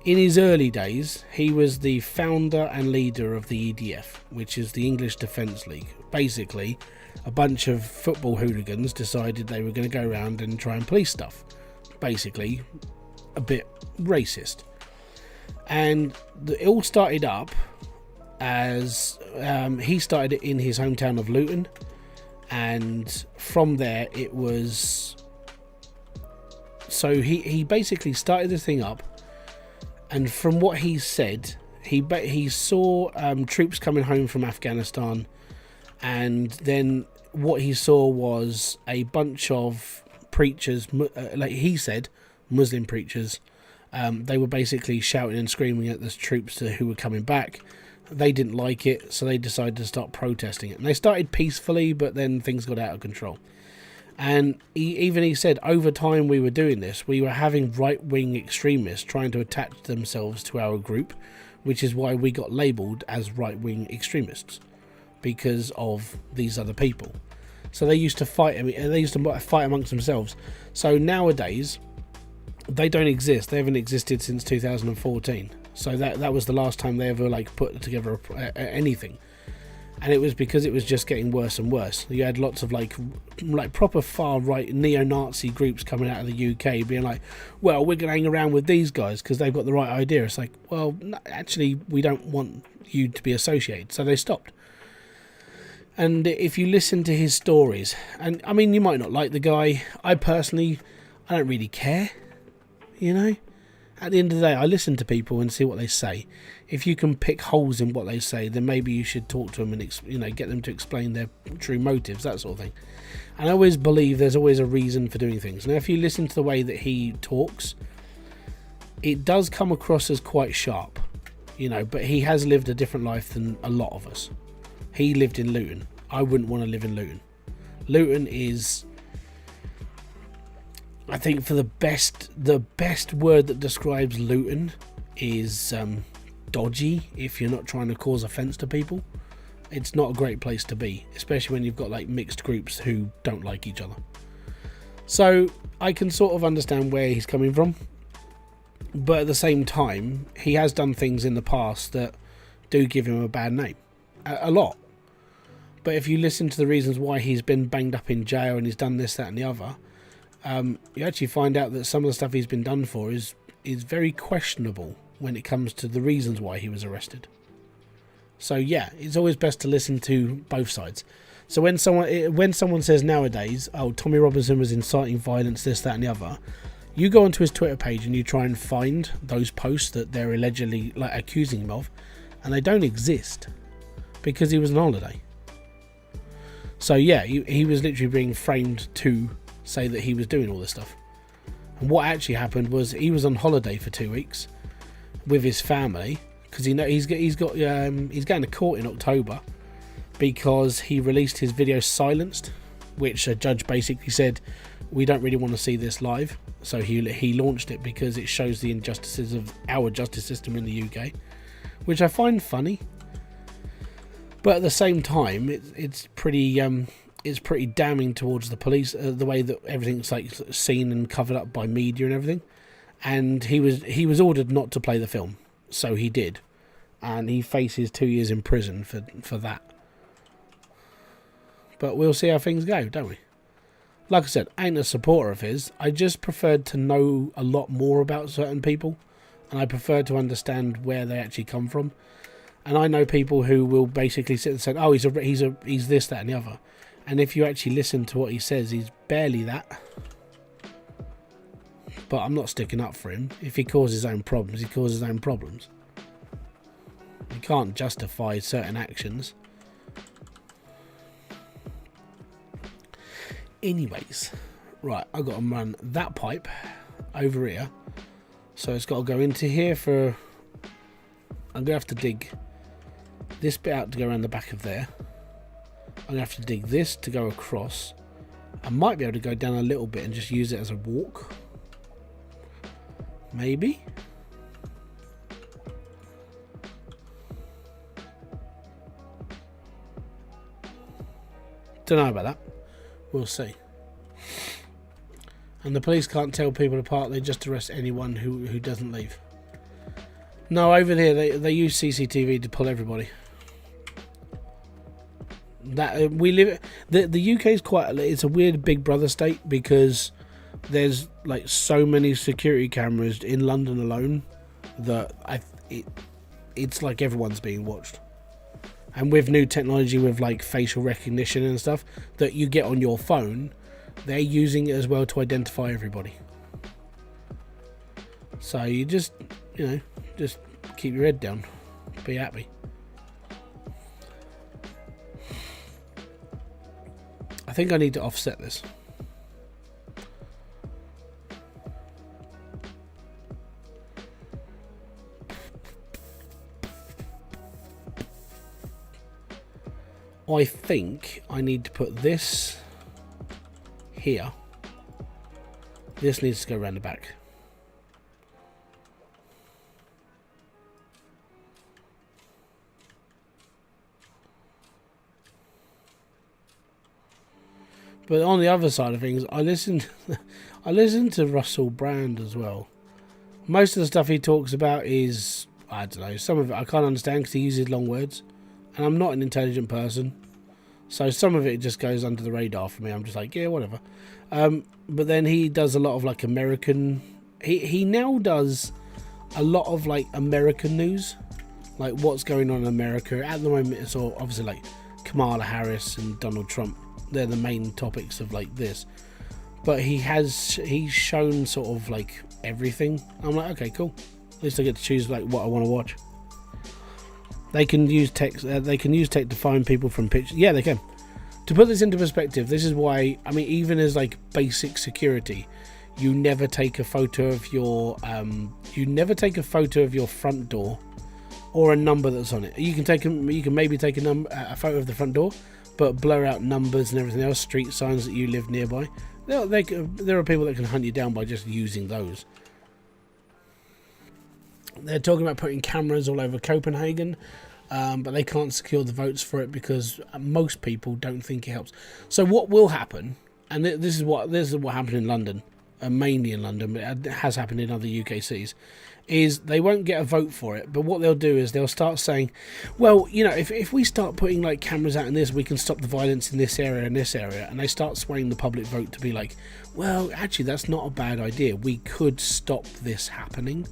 S1: in his early days, he was the founder and leader of the EDF, which is the English Defence League. Basically, a bunch of football hooligans decided they were going to go around and try and police stuff. Basically, a bit racist. And it all started up as he started it in his hometown of Luton, and from there it was. So he basically started the thing up. And from what he said, he saw troops coming home from Afghanistan, and then what he saw was a bunch of preachers, like he said, Muslim preachers, they were basically shouting and screaming at the troops who were coming back. They didn't like it, so they decided to start protesting it. And they started peacefully, but then things got out of control. And he said, over time we were doing this, we were having right-wing extremists trying to attach themselves to our group, which is why we got labelled as right-wing extremists, because of these other people. So they used to fight. They used to fight amongst themselves. So nowadays, they don't exist. They haven't existed since 2014. So that was the last time they ever like put together anything. And it was because it was just getting worse and worse. You had lots of like proper far right neo-Nazi groups coming out of the UK being like, well, we're going to hang around with these guys because they've got the right idea. It's like, well, no, actually, we don't want you to be associated. So they stopped. And if you listen to his stories, and I mean, you might not like the guy. I personally don't really care, you know. At the end of the day, I listen to people and see what they say. If you can pick holes in what they say, then maybe you should talk to them and get them to explain their true motives, that sort of thing. And I always believe there's always a reason for doing things. Now, if you listen to the way that he talks, it does come across as quite sharp, but he has lived a different life than a lot of us. He lived in Luton. I wouldn't want to live in Luton. Luton is, I think, for the best word that describes Luton is dodgy. If you're not trying to cause offence to people, it's not a great place to be, especially when you've got like mixed groups who don't like each other. So I can sort of understand where he's coming from, but at the same time, he has done things in the past that do give him a bad name, a lot. But if you listen to the reasons why he's been banged up in jail and he's done this, that and the other, you actually find out that some of the stuff he's been done for is very questionable when it comes to the reasons why he was arrested. So yeah, it's always best to listen to both sides. So when someone says nowadays, oh, Tommy Robinson was inciting violence, this, that and the other, you go onto his Twitter page and you try and find those posts that they're allegedly like accusing him of, and they don't exist because he was on holiday. So yeah, he was literally being framed to say that he was doing all this stuff. And what actually happened was he was on holiday for 2 weeks with his family because he's going to court in October because he released his video silenced, which a judge basically said, we don't really want to see this live. So he launched it because it shows the injustices of our justice system in the UK, which I find funny. But at the same time, it's pretty damning towards the police, the way that everything's like seen and covered up by media and everything. And he was ordered not to play the film, so he did, and he faces 2 years in prison for that. But we'll see how things go, don't we? Like I said, I ain't a supporter of his. I just preferred to know a lot more about certain people, and I prefer to understand where they actually come from. And I know people who will basically sit and say, oh, he's this, that and the other. And if you actually listen to what he says, he's barely that. But I'm not sticking up for him. If he causes his own problems, he causes his own problems. You can't justify certain actions. Anyways, right, I've got to run that pipe over here. So it's got to go into here for... I'm going to have to dig this bit out to go around the back of there. I'm going to have to dig this to go across. I might be able to go down a little bit and just use it as a walk. Maybe. Don't know about that. We'll see. And the police can't tell people apart. They just arrest anyone who doesn't leave. No, over there they use CCTV to pull everybody. That we live. The UK is it's a weird Big Brother state because there's like so many security cameras in London alone that it's like everyone's being watched. And with new technology with like facial recognition and stuff that you get on your phone, they're using it as well to identify everybody. So you just keep your head down, be happy. I think I need to offset this. I think I need to put this here. This needs to go around the back. But on the other side of things, I listened to Russell Brand as well. Most of the stuff he talks about is, I don't know, some of it I can't understand because he uses long words, and I'm not an intelligent person, so some of it just goes under the radar for me. I'm just like, yeah, whatever. But then he does a lot of like American. He now does a lot of like American news, like what's going on in America at the moment. It's all obviously like Kamala Harris and Donald Trump. They're the main topics of like this, but he's shown sort of like everything. I'm like, okay, cool. At least I get to choose like what I want to watch. They can use text. They can use tech to find people from pictures. Yeah, they can. To put this into perspective, this is why, I mean, even as like basic security, you never take a photo of your front door or a number that's on it. You can maybe take a photo of the front door, but blur out numbers and everything else, street signs that you live nearby. There are people that can hunt you down by just using those. They're talking about putting cameras all over Copenhagen, but they can't secure the votes for it because most people don't think it helps. So what will happen, and this is what happened in London, mainly in London, but it has happened in other UK cities, is they won't get a vote for it, but what they'll do is they'll start saying, well, you know, if we start putting like cameras out in this, we can stop the violence in this area and this area, and they start swaying the public vote to be like, well, actually that's not a bad idea, we could stop this happening.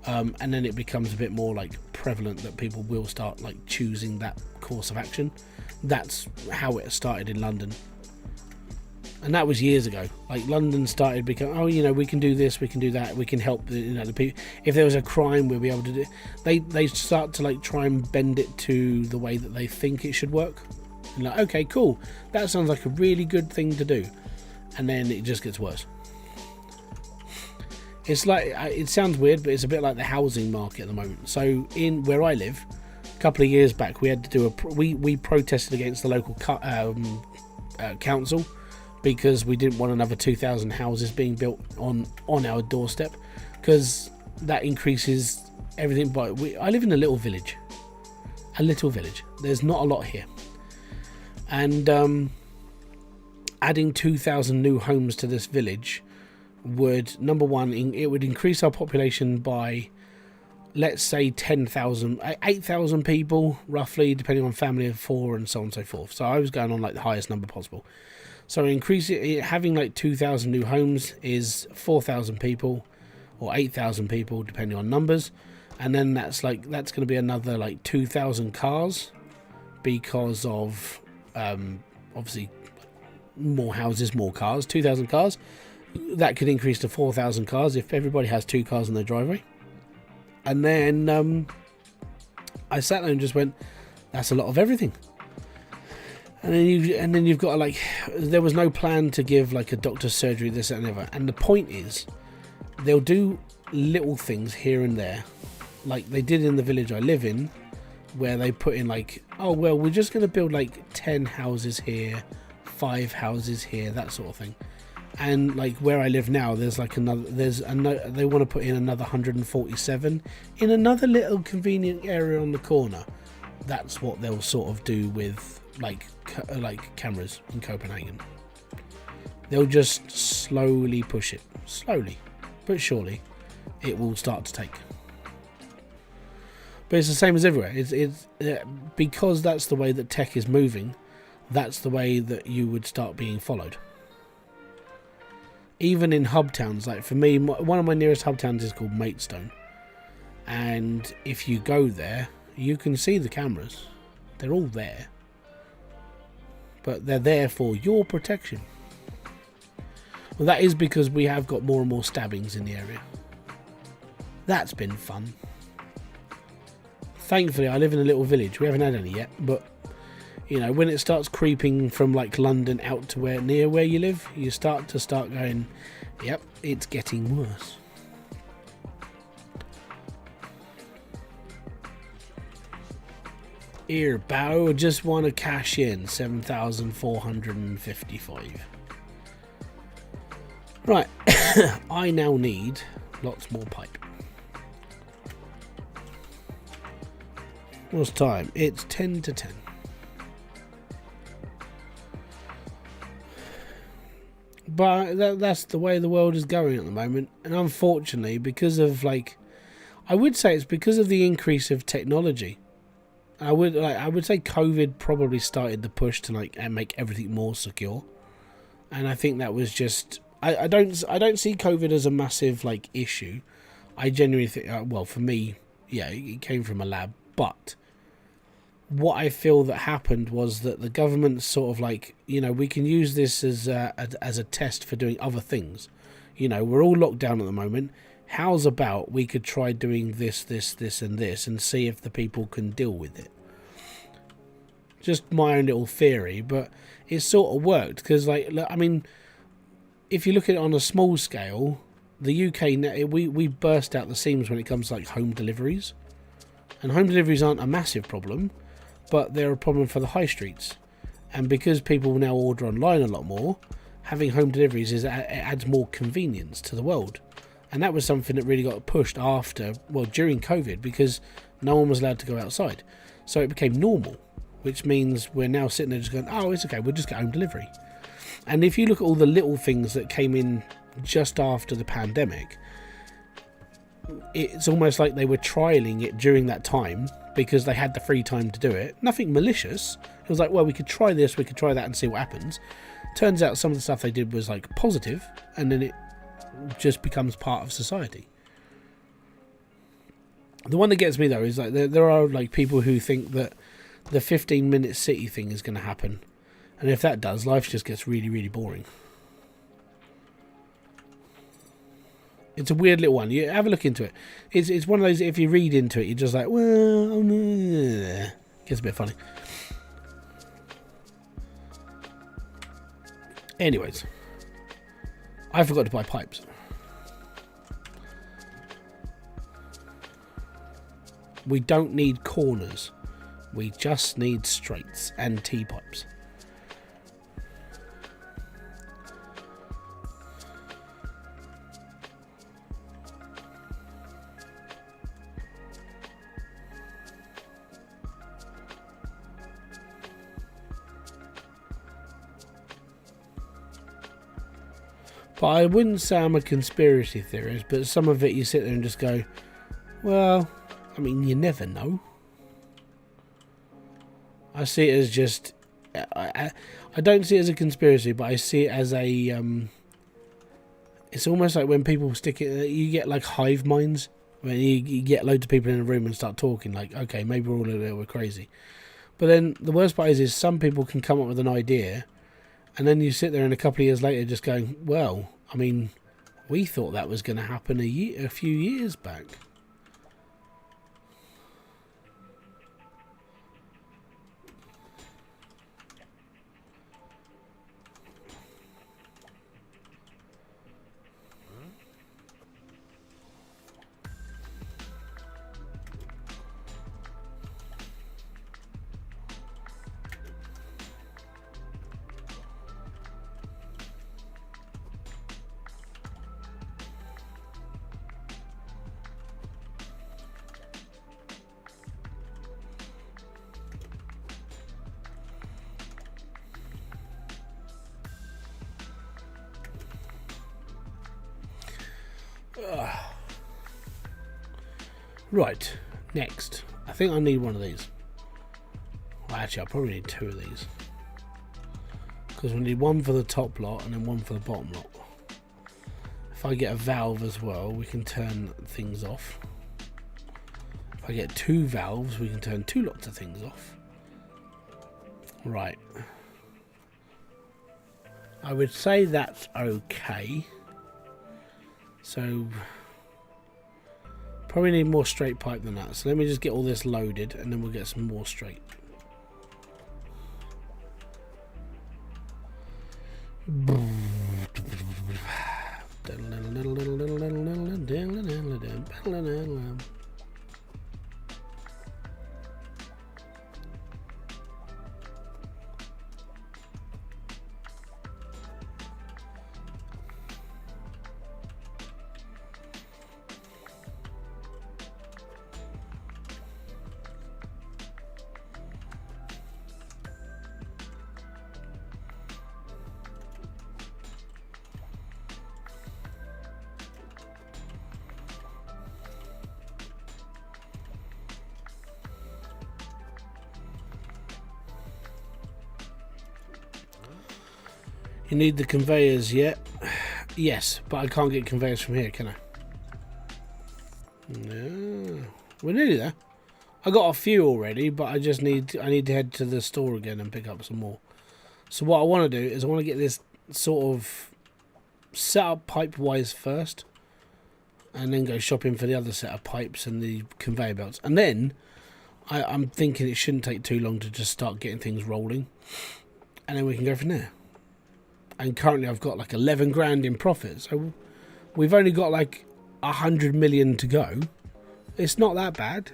S1: And then it becomes a bit more like prevalent that people will start like choosing that course of action. That's how it started in London, and that was years ago. Like London started becoming, oh, you know, we can do this, we can do that, we can help the people. If there was a crime, we'll be able to do it. They start to like try and bend it to the way that they think it should work. And like, okay, cool, that sounds like a really good thing to do, and then it just gets worse. It's like, it sounds weird, but it's a bit like the housing market at the moment. So in where I live, a couple of years back, we had to do we protested against the local council because we didn't want another 2,000 houses being built on our doorstep, because that increases everything. I live in a little village. There's not a lot here, and adding 2,000 new homes to this village would, number one, it would increase our population by, let's say, 10,000, 8,000 people roughly, depending on family of 4 and so on and so forth. So I was going on like the highest number possible. So having like 2,000 new homes is 4,000 people or 8,000 people depending on numbers, and then that's going to be another like 2,000 cars because of obviously more houses, more cars, 2,000 cars. That could increase to 4,000 cars if everybody has 2 cars in their driveway. And then I sat there and just went, that's a lot of everything. And then you've got like, there was no plan to give like a doctor's surgery, this, that, and the other. And the point is, they'll do little things here and there, like they did in the village I live in, where they put in like, oh well, we're just going to build like 10 houses here, 5 houses here, that sort of thing. And like where I live now, they want to put in another 147 in another little convenient area on the corner. That's what they'll sort of do with like cameras in Copenhagen. They'll just slowly push it, slowly but surely it will start to take. But it's the same as everywhere. It's because that's the way that tech is moving. That's the way that you would start being followed. Even in hub towns, like for me, one of my nearest hub towns is called Maidstone, and if you go there, you can see the cameras. They're all there, but they're there for your protection. Well, that is because we have got more and more stabbings in the area. That's been fun. Thankfully, I live in a little village. We haven't had any yet, but you know, when it starts creeping from like London out to near where you live, you start going, yep, it's getting worse. Here, Bow, just want to cash in 7,455. Right, I now need lots more pipe. What's time? It's 10 to 10. But that's the way the world is going at the moment. And unfortunately, because of, like, I would say it's because of the increase of technology. I would say COVID probably started the push to make everything more secure. And I think that was just, I don't see COVID as a massive issue. I genuinely think, well, for me, yeah, it came from a lab. But what I feel that happened was that the government sort of we can use this as a test for doing other things. We're all locked down at the moment. How's about we could try doing this, and this, and see if the people can deal with it? Just my own little theory, but it sort of worked because, if you look at it on a small scale, the UK we burst out the seams when it comes to home deliveries, and home deliveries aren't a massive problem, but they're a problem for the high streets. And because people now order online a lot more, having home deliveries it adds more convenience to the world. And that was something that really got pushed during COVID, because no one was allowed to go outside. So it became normal, which means we're now sitting there just going, oh, it's okay, we'll just get home delivery. And if you look at all the little things that came in just after the pandemic, it's almost like they were trialing it during that time because they had the free time to do it. Nothing malicious. It was like, well, we could try this, we could try that and see what happens. Turns out some of the stuff they did was positive, and then it just becomes part of society. The one that gets me though is there are people who think that the 15-minute city thing is going to happen, and if that does, life just gets really, really boring. It's a weird little one. You have a look into it. It's one of those, if you read into it, you're just like, well, gets a bit funny. Anyways, I forgot to buy pipes. We don't need corners. We just need straights and T-pipes. But I wouldn't say I'm a conspiracy theorist, but some of it you sit there and just go, well, I mean, you never know. I see it as just, I don't see it as a conspiracy, but I see it as a, it's almost like when people stick it, you get hive minds, when you get loads of people in a room and start talking, okay, maybe we're all a little bit crazy. But then the worst part is some people can come up with an idea, and then you sit there and a couple of years later just going, well, I mean, we thought that was going to happen a few years back. Right, next. I think I need one of these. Well, actually, I probably need two of these. Because we need one for the top lot and then one for the bottom lot. If I get a valve as well, we can turn things off. If I get two valves, we can turn two lots of things off. Right. I would say that's okay. So probably need more straight pipe than that. So let me just get all this loaded and then we'll get some more straight. You need the conveyors yet? Yes, but I can't get conveyors from here, can I? No. We're nearly there. I got a few already, but I need to head to the store again and pick up some more. So what I want to do is I want to get this sort of set up pipe-wise first, and then go shopping for the other set of pipes and the conveyor belts. And then I'm thinking it shouldn't take too long to just start getting things rolling, and then we can go from there. And currently I've got like 11 grand in profit, so we've only got like 100 million to go. It's not that bad.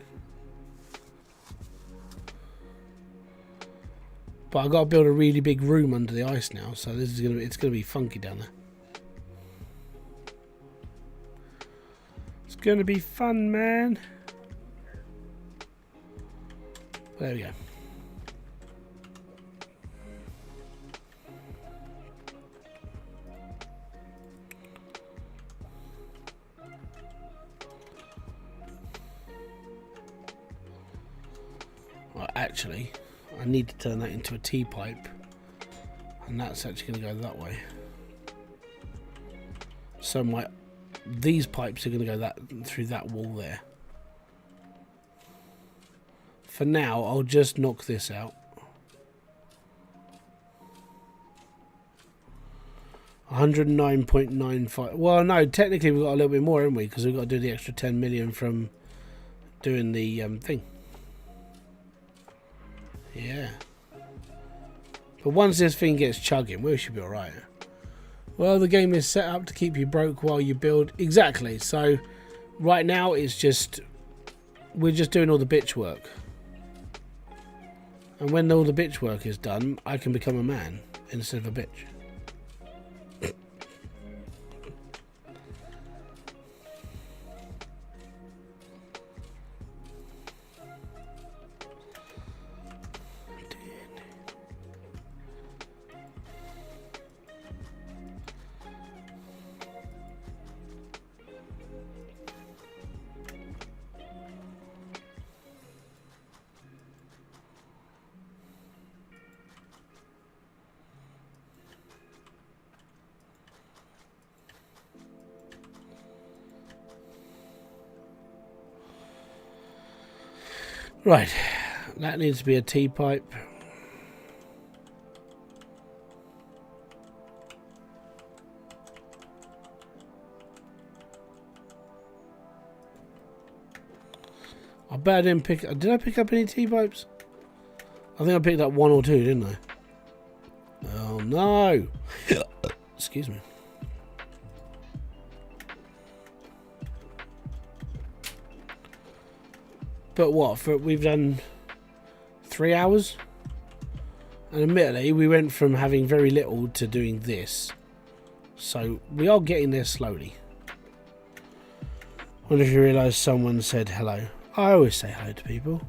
S1: But I've got to build a really big room under the ice now, so it's gonna be funky down there. It's gonna be fun, man. There we go. Well, actually, I need to turn that into a T-pipe, and that's actually going to go that way. So these pipes are going to go through that wall there. For now, I'll just knock this out. 109.95. Well, no, technically we've got a little bit more, haven't we? Because we've got to do the extra 10 million from doing the thing. Yeah. But once this thing gets chugging, we should be alright. Well, the game is set up to keep you broke while you build. Exactly. So, right now, it's just... we're just doing all the bitch work. And when all the bitch work is done, I can become a man instead of a bitch. Right, that needs to be a T-pipe. I bet I didn't pick... did I pick up any T-pipes? I think I picked up one or two, didn't I? Oh, no! Excuse me. But what? We've done 3 hours? And admittedly, we went from having very little to doing this. So, we are getting there slowly. I wonder if you realise someone said hello. I always say hello to people.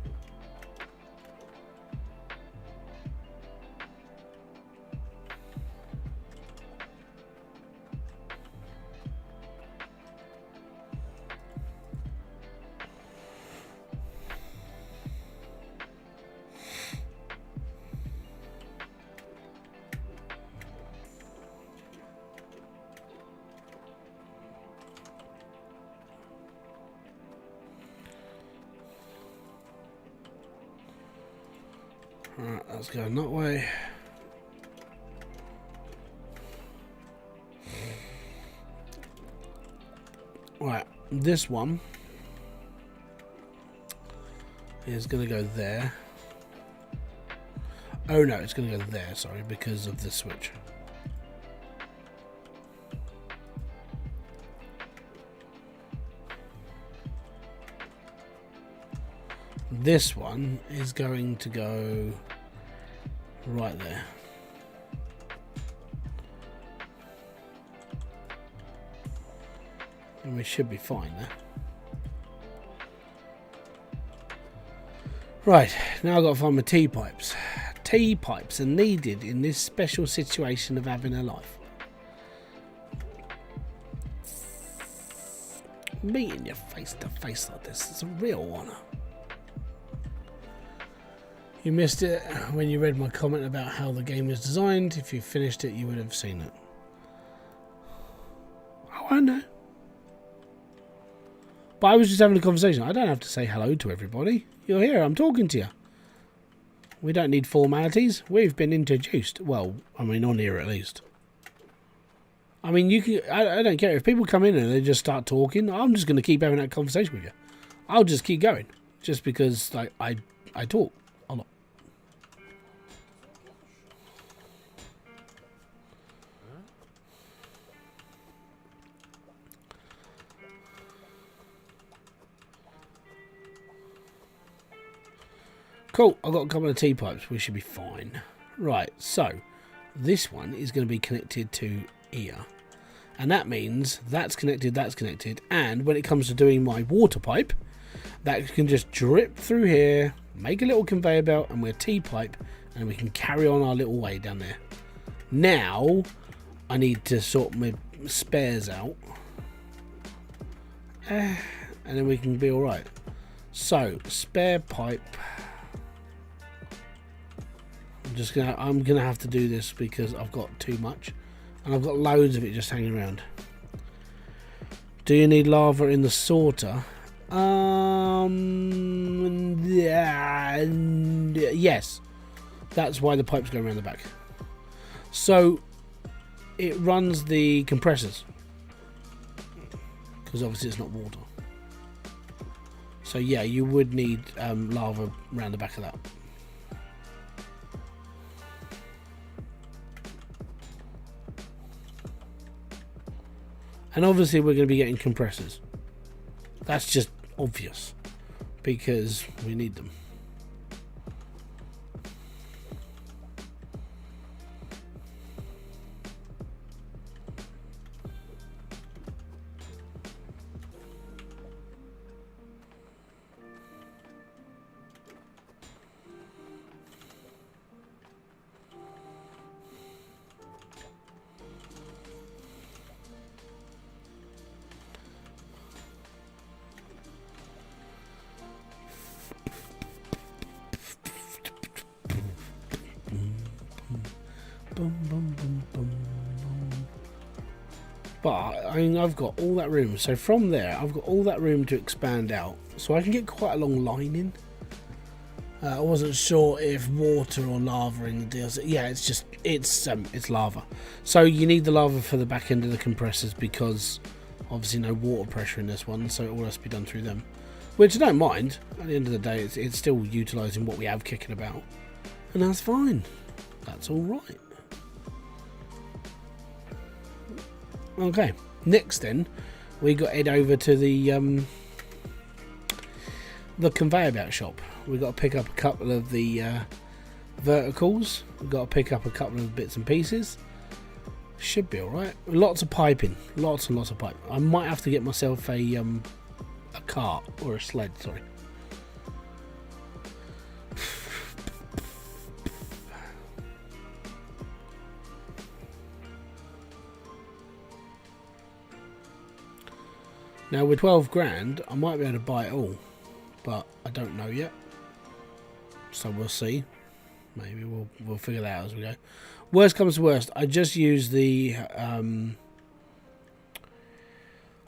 S1: Alright, that's going that way. Right, this one is going to go there. Oh no, it's going to go there, sorry, because of the switch. This one is going to go right there. And we should be fine there. Right, now I've got to find my T-pipes. T-pipes are needed in this special situation of having a life. Meeting you face to face like this is a real honour. You missed it when you read my comment about how the game is designed. If you finished it, you would have seen it. Oh, I know. But I was just having a conversation. I don't have to say hello to everybody. You're here. I'm talking to you. We don't need formalities. We've been introduced. Well, I mean, on here at least. I mean, you can. I don't care if people come in and they just start talking. I'm just going to keep having that conversation with you. I'll just keep going, just because like I talk a lot. Cool. I've got a couple of T-pipes. We should be fine. Right. So this one is going to be connected to here. And that means that's connected, and when it comes to doing my water pipe, that can just drip through here, make a little conveyor belt, and we're T-pipe, and we can carry on our little way down there. Now, I need to sort my spares out, and then we can be alright. So, spare pipe. I'm gonna have to do this because I've got too much. And I've got loads of it just hanging around. Do you need lava in the sorter? Yeah, yes. That's why the pipes go around the back. So it runs the compressors. Because obviously it's not water. So yeah, you would need lava around the back of that. And obviously we're going to be getting compressors. That's just obvious. Because we need them. But I mean, I've got all that room, so from there I've got all that room to expand out, so I can get quite a long line in. I wasn't sure if water or lava in the deal. Yeah, it's lava. So you need the lava for the back end of the compressors because obviously no water pressure in this one, so it all has to be done through them, which I don't mind. At the end of the day, it's still utilising what we have kicking about, and that's fine. That's all right. Okay, next then we got to head over to the conveyor belt shop. We got to pick up a couple of the verticals. We got to pick up a couple of bits and pieces. Should be all right. Lots of piping, lots and lots of pipe. I might have to get myself a cart or a sled. Sorry. Now with 12 grand, I might be able to buy it all, but I don't know yet. So we'll see. Maybe we'll figure that out as we go. Worst comes to worst, I just use the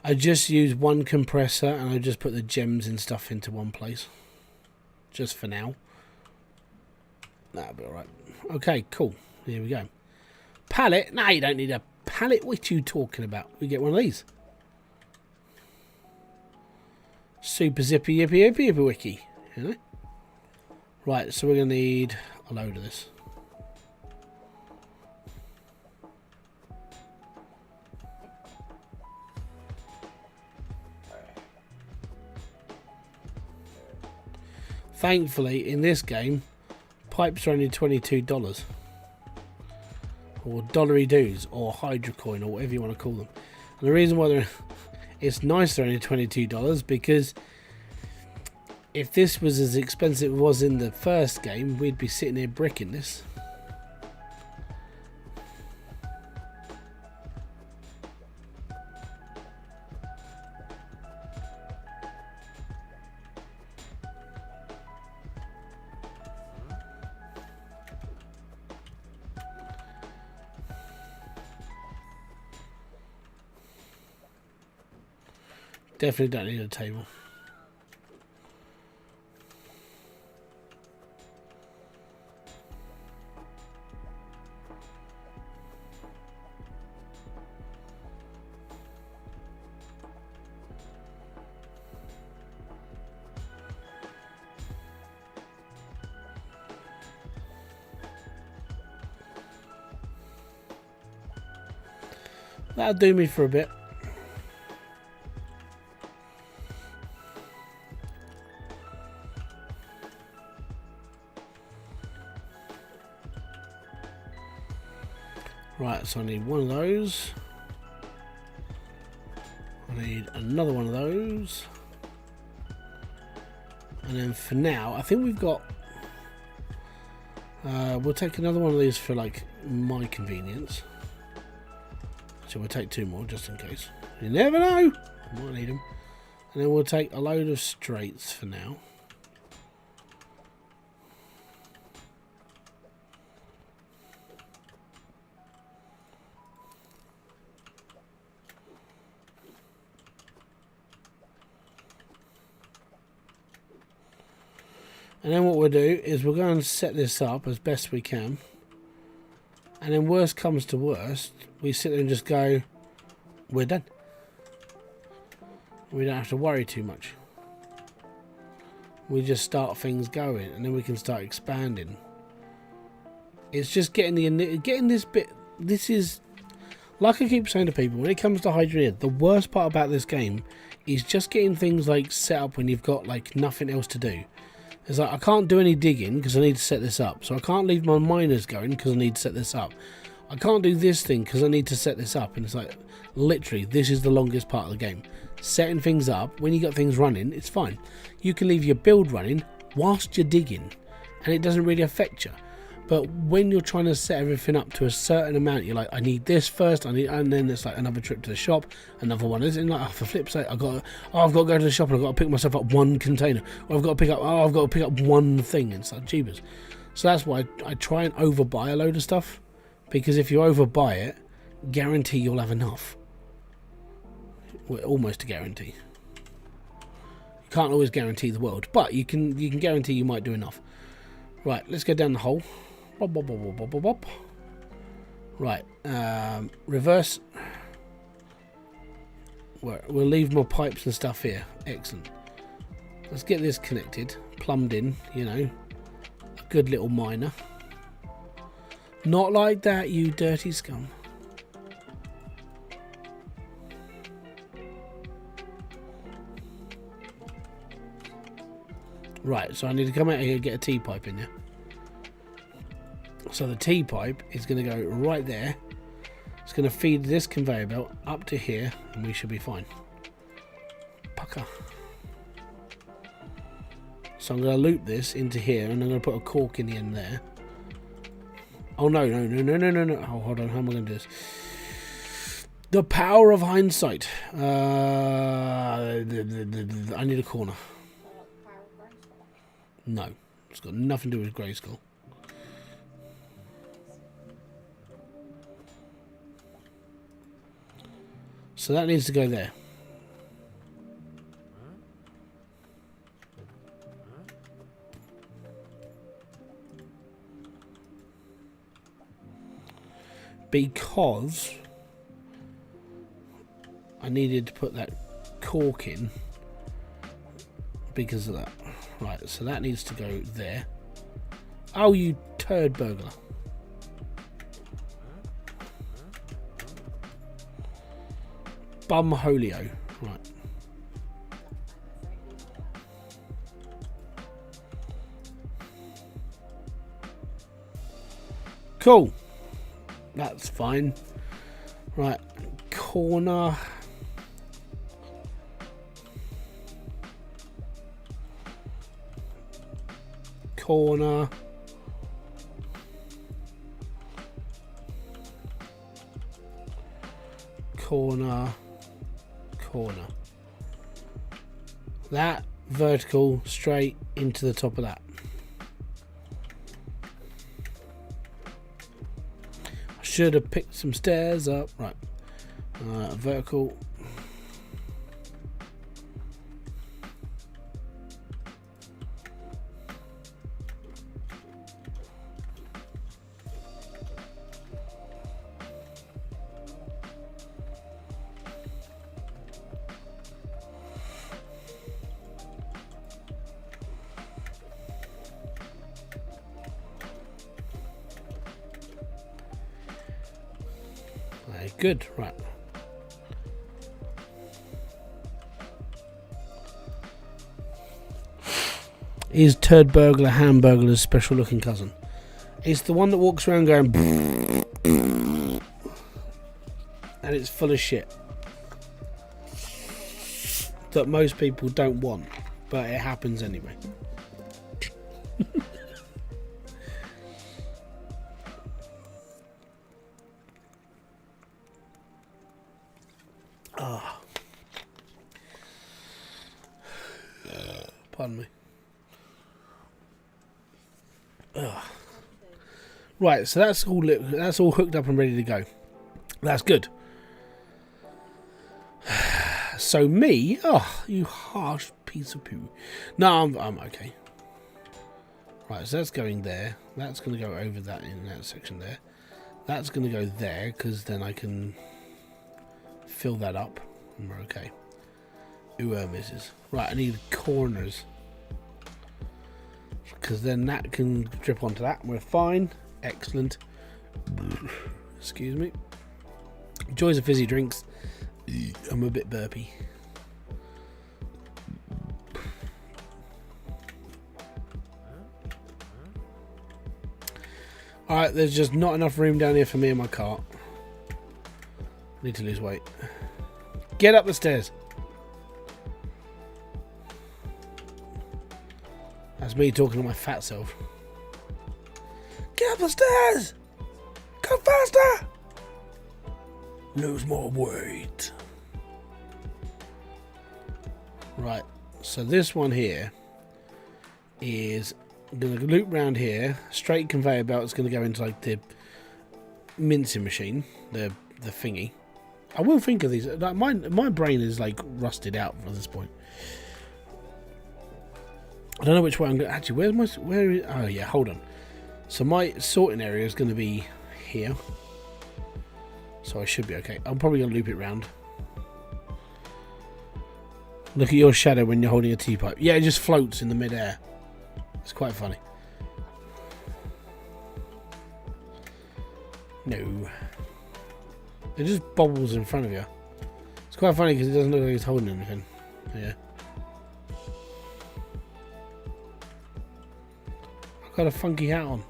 S1: I just use one compressor and I just put the gems and stuff into one place. Just for now. That'll be alright. Okay, cool. Here we go. Pallet? No, you don't need a pallet. What are you talking about? We get one of these. Super zippy yippy yippy yippy wiki, you know? Right, so we're going to need a load of this. Thankfully, in this game, pipes are only $22. Or dollary dues, or hydrocoin, or whatever you want to call them. And the reason why it's nice they're only $22 because if this was as expensive as it was in the first game, we'd be sitting here bricking this. Definitely don't need a table. That'll do me for a bit. Right, so I need one of those. I need another one of those. And then for now, I think we've got... we'll take another one of these for like my convenience. So we'll take 2 more just in case. You never know. I might need them. And then we'll take a load of straights for now. And then what we'll do is we'll go and set this up as best we can. And then worst comes to worst, we sit there and just go, we're done. We don't have to worry too much. We just start things going and then we can start expanding. It's just getting this bit. This is, like I keep saying to people, when it comes to hydroneer, the worst part about this game is just getting things like set up when you've got like nothing else to do. It's like I can't do any digging because I need to set this up. So I can't leave my miners going because I need to set this up. I can't do this thing because I need to set this up. And it's like, literally, this is the longest part of the game. Setting things up, when you got things running, it's fine. You can leave your build running whilst you're digging. And it doesn't really affect you. But when you're trying to set everything up to a certain amount, you're like, I need this first, and then it's like another trip to the shop, another one. And like, for flip's sake, I've got to go to the shop and I've got to pick myself up 1 container. Or I've got to pick up 1 thing and stuff. Jeebus. So that's why I try and overbuy a load of stuff. Because if you overbuy it, guarantee you'll have enough. Well, almost a guarantee. You can't always guarantee the world, but you can guarantee you might do enough. Right, let's go down the hole. Bop, bop, bop, bop, bop, bop. Right, reverse. We'll leave more pipes and stuff here. Excellent. Let's get this connected, plumbed in, you know. A good little miner. Not like that, you dirty scum. Right, so I need to come out here and get a T-pipe in there. So the T-pipe is going to go right there. It's going to feed this conveyor belt up to here, and we should be fine. Pucker. So I'm going to loop this into here, and I'm going to put a cork in the end there. Oh, no. Oh, hold on. How am I going to do this? The power of hindsight. I need a corner. No. It's got nothing to do with Grayskull. So that needs to go there. Because I needed to put that cork in because of that. Right, so that needs to go there. Oh, you turd burglar. Bumholio. Right. Cool. That's fine. Right. Corner. Corner. Corner. Corner. That vertical straight into the top of that. I should have picked some stairs up. Right. Vertical. Okay, good. Right. Is Turd Burglar Hamburglar's special looking cousin? It's the one that walks around going and it's full of shit that most people don't want, but it happens anyway. Ah. Pardon me. Ugh. Right, so that's all hooked up and ready to go. That's good. So me, oh, you harsh piece of poo. No, I'm okay. Right, so that's going there. That's going to go over that in that section there. That's going to go there because then I can fill that up and we're okay. Ooh, misses. Right, I need corners because then that can drip onto that. We're fine. Excellent. Excuse me. Joys of fizzy drinks. I'm a bit burpy. Alright, there's just not enough room down here for me and my cart. Need to lose weight. Get up the stairs. That's me talking to my fat self. Get up the stairs! Go faster! Lose more weight. Right, so this one here is going to loop round here. Straight conveyor belt is going to go into like the mincing machine, the thingy. I will think of these. Like my brain is like rusted out at this point. I don't know which way I'm going. Actually, where is? Oh yeah, hold on. So my sorting area is going to be here. So I should be okay. I'm probably going to loop it round. Look at your shadow when you're holding a teapipe. Yeah, it just floats in the mid-air. It's quite funny. No. It just bobbles in front of you. It's quite funny because it doesn't look like it's holding anything. Yeah. I've got a funky hat on.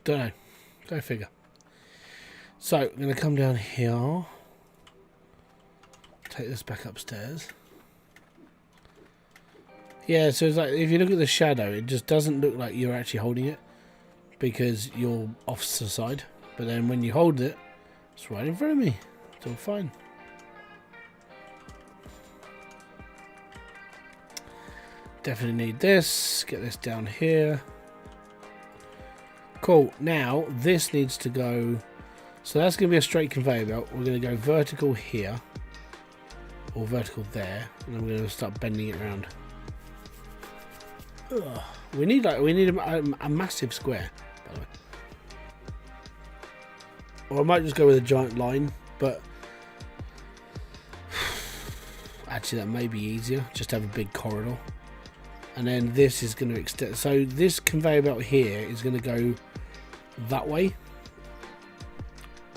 S1: Don't know. Go figure. So, I'm going to come down here. Take this back upstairs. Yeah, so it's like, if you look at the shadow, it just doesn't look like you're actually holding it. Because you're off to the side. But then when you hold it, it's right in front of me. It's all fine. Definitely need this. Get this down here. Cool. Now this needs to go. So that's going to be a straight conveyor belt. We're going to go vertical here, or vertical there, and then we're going to start bending it around. Ugh. We need a massive square, by the way. Or I might just go with a giant line, but actually that may be easier. Just have a big corridor. And then this is going to extend. So this conveyor belt here is going to go that way,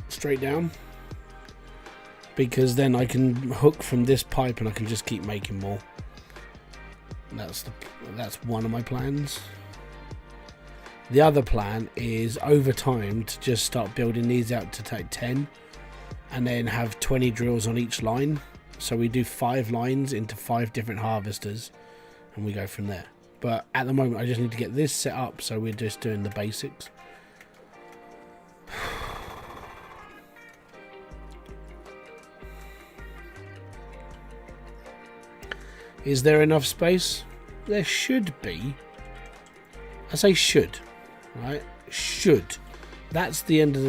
S1: straight down, because then I can hook from this pipe and I can just keep making more. And that's one of my plans. The other plan is over time to just start building these out to take 10, and then have 20 drills on each line. So we do 5 lines into 5 different harvesters. And we go from there. But at the moment I just need to get this set up, so we're just doing the basics. Is there enough space? There should be. I say should, right? Should. That's the end of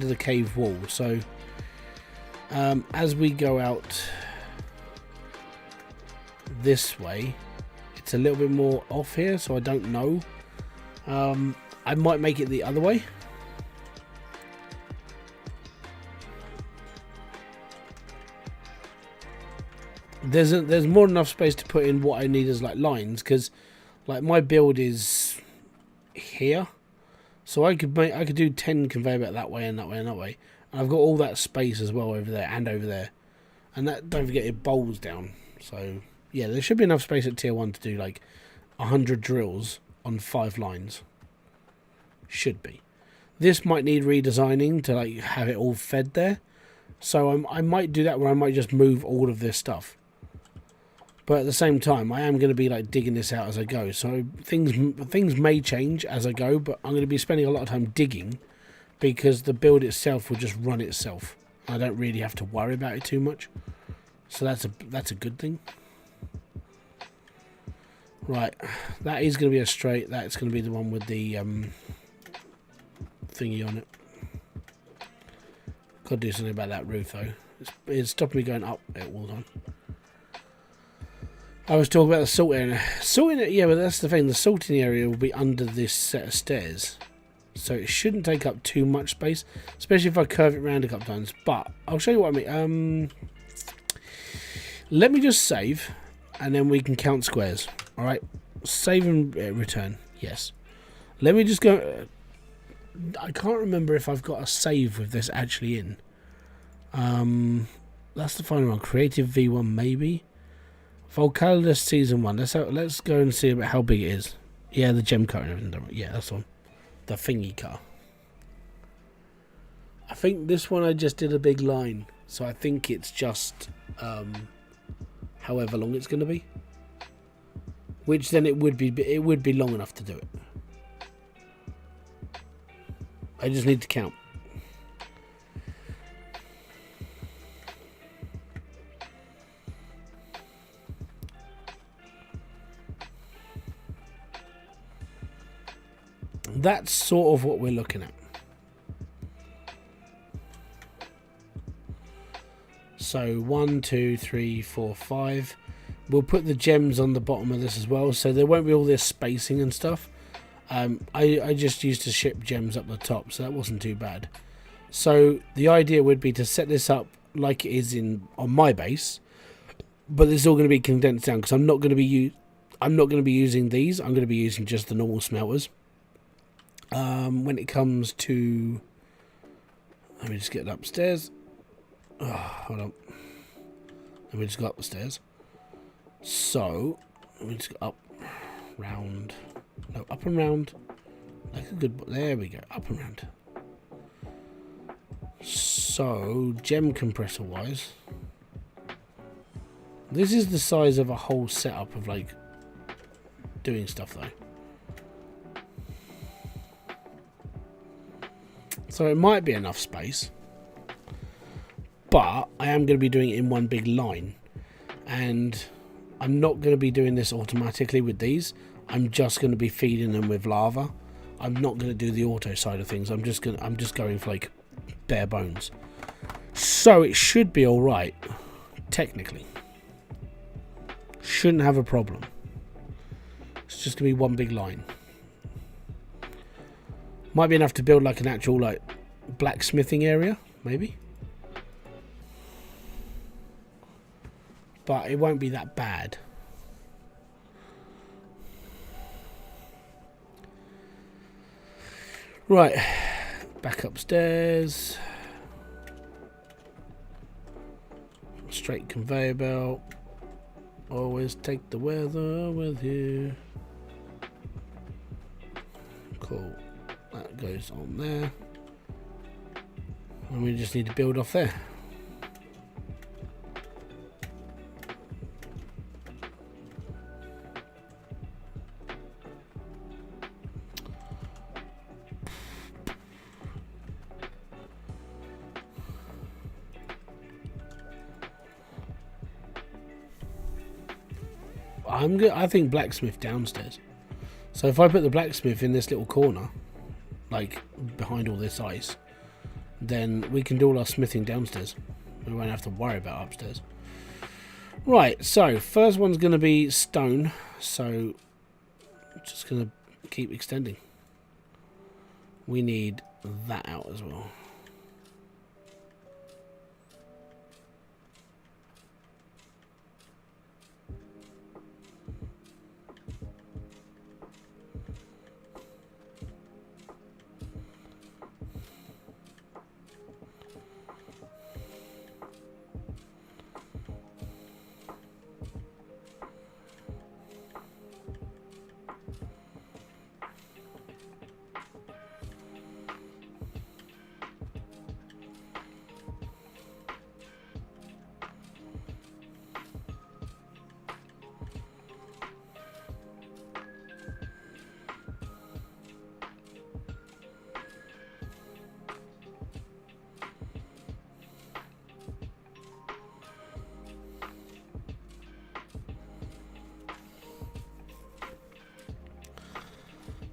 S1: the cave wall. So as we go out this way, it's a little bit more off here, so I don't know. I might make it the other way there's more than enough space to put in what I need as like lines, because like my build is here, so I could do 10 conveyor belt that way and that way and that way, and I've got all that space as well over there and over there, and that, don't forget, it bowls down. So yeah, there should be enough space at tier 1 to do like 100 drills on 5 lines. Should be. This might need redesigning to like have it all fed there, so I might do that, where I might just move all of this stuff. But at the same time, I am going to be like digging this out as I go. So things may change as I go, but I'm going to be spending a lot of time digging, because the build itself will just run itself. I don't really have to worry about it too much. So that's a good thing. Right, that is going to be a straight. That's going to be the one with the thingy on it. Got to do something about that roof though. It's stopping me going up it all the time. I was talking about the sorting area. Sorting, yeah, but that's the thing. The sorting area will be under this set of stairs, so it shouldn't take up too much space, especially if I curve it around a couple times. But I'll show you what I mean. Let me just save, and then we can count squares. All right, save and return. Yes. Let me just go. I can't remember if I've got a save with this actually in. That's the final one. Creative V1 maybe. Volcalus Season 1. Let's go and see about how big it is. Yeah, the gem cut and everything. Yeah, that's the one. The thingy car. I think this one I just did a big line, so I think it's just however long it's going to be. Which then it would be long enough to do it. I just need to count. That's sort of what we're looking at. So 1, 2, 3, 4, 5. We'll put the gems on the bottom of this as well, so there won't be all this spacing and stuff. I just used to ship gems up the top, so that wasn't too bad. So the idea would be to set this up like it is on my base, but this is all going to be condensed down, because I'm not going to be using these. I'm going to be using just the normal smelters. When it comes to, let me just get upstairs. Oh, hold on. Let me just go up the stairs. So let me just go up, round, no, up and round, like a good. There we go, up and round. So gem compressor wise, this is the size of a whole setup of like doing stuff though. So it might be enough space, but I am going to be doing it in one big line, and I'm not going to be doing this automatically with these. I'm just going to be feeding them with lava. I'm not going to do the auto side of things. I'm just going for like bare bones. So it should be all right, technically. Shouldn't have a problem. It's just going to be one big line. Might be enough to build like an actual like blacksmithing area, maybe. But it won't be that bad. Right, back upstairs. Straight conveyor belt. Always take the weather with you. Cool. That goes on there. And we just need to build off there. I think blacksmith downstairs. So if I put the blacksmith in this little corner, like behind all this ice, then we can do all our smithing downstairs. We won't have to worry about upstairs. Right, so first one's going to be stone, so just going to keep extending. We need that out as well.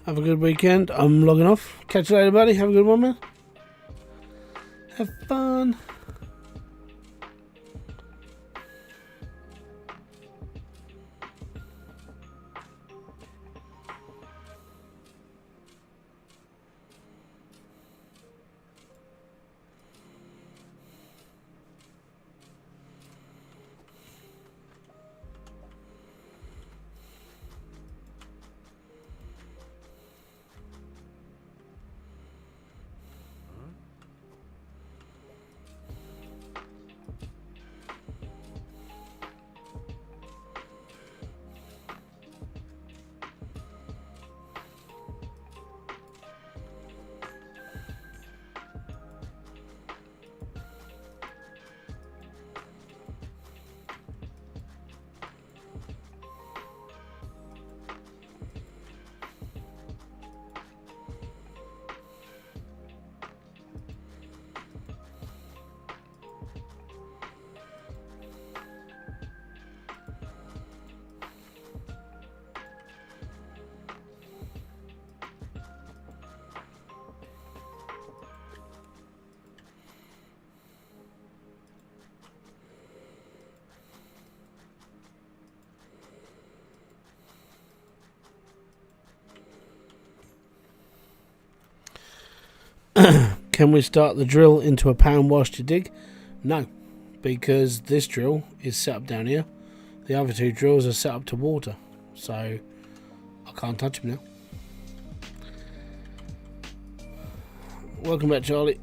S1: Have a good weekend. I'm logging off. Catch you later, buddy. Have a good one, man. Have fun. Can we start the drill into a pound whilst you dig? No, because this drill is set up down here. The other two drills are set up to water, so I can't touch them now. Welcome back, Charlie.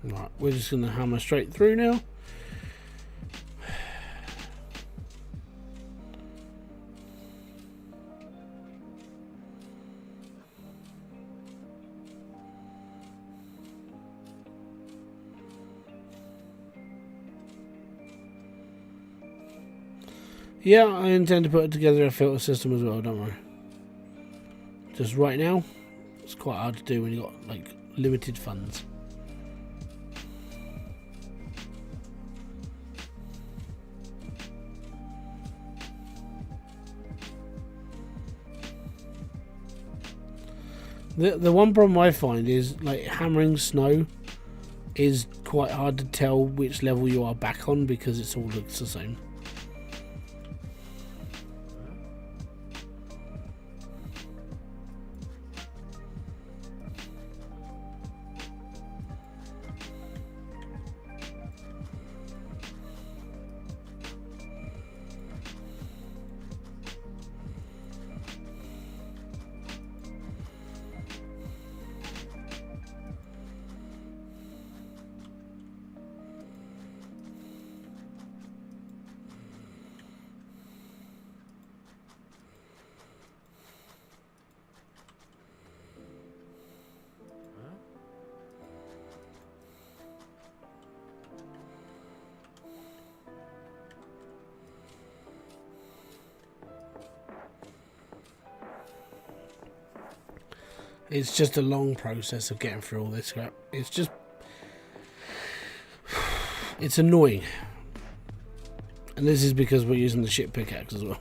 S1: Right, we're just going to hammer straight through now. Yeah, I intend to put together a filter system as well, don't worry. Just right now, it's quite hard to do when you've got like limited funds. The one problem I find is like hammering snow is quite hard to tell which level you are back on because it all looks the same. It's just a long process of getting through all this scrap. It's annoying. And this is because we're using the shit pickaxe as well.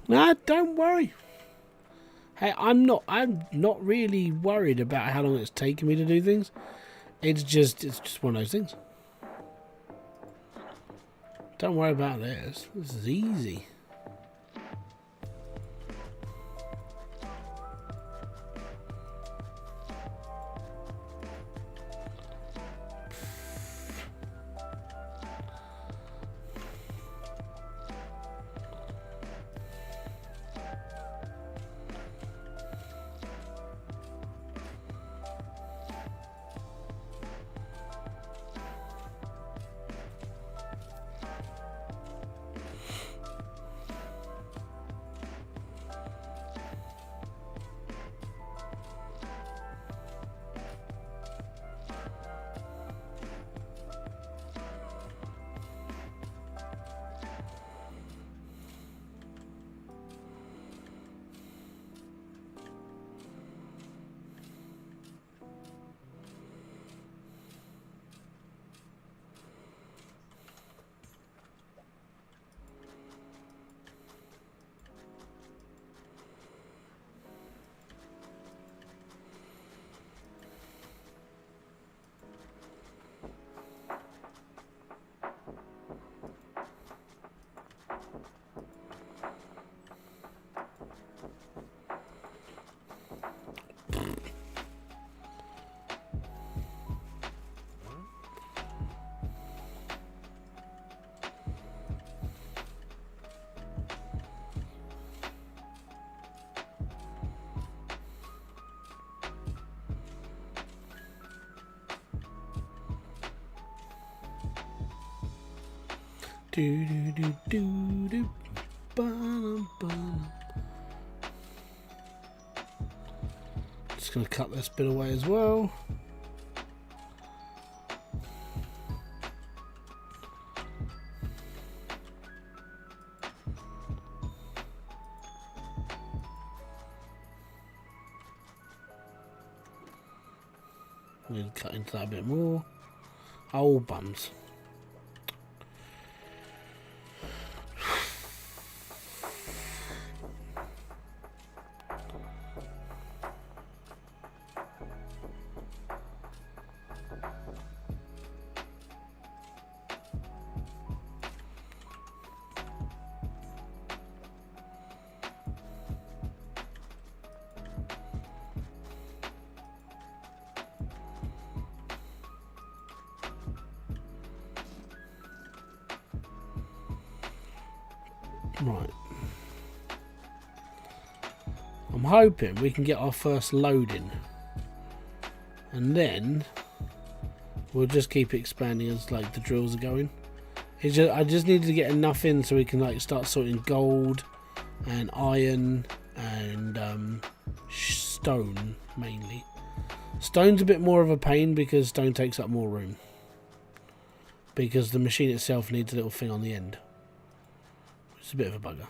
S1: Nah, don't worry. Hey, I'm not really worried about how long it's taken me to do things. It's just one of those things. Don't worry about this. This is easy. Do do do do do. Ba-dum, ba-dum. Just gonna cut this bit away as well. I'm gonna cut into that a bit more. Oh, bums. Right. I'm hoping we can get our first load in. And then we'll just keep expanding as like the drills are going. I just need to get enough in so we can like start sorting gold and iron and stone mainly. Stone's a bit more of a pain because stone takes up more room. Because the machine itself needs a little thing on the end. It's a bit of a bugger.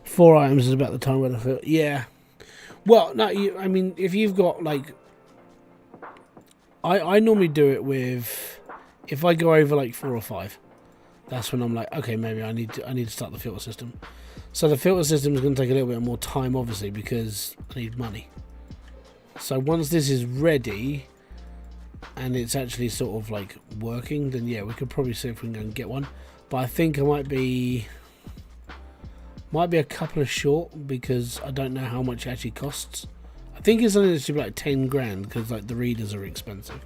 S1: 4 items is about the time when I feel. Yeah. Well, no, I mean, if you've got like, I normally do it with, if I go over like 4 or 5, that's when I'm like, okay, maybe I need to start the filter system. So the filter system is going to take a little bit more time, obviously, because I need money. So once this is ready, and it's actually sort of like working, then yeah, we could probably see if we can go and get one. But I think I might be a couple of short because I don't know how much it actually costs. I think it's only should be like 10 grand because like the readers are expensive.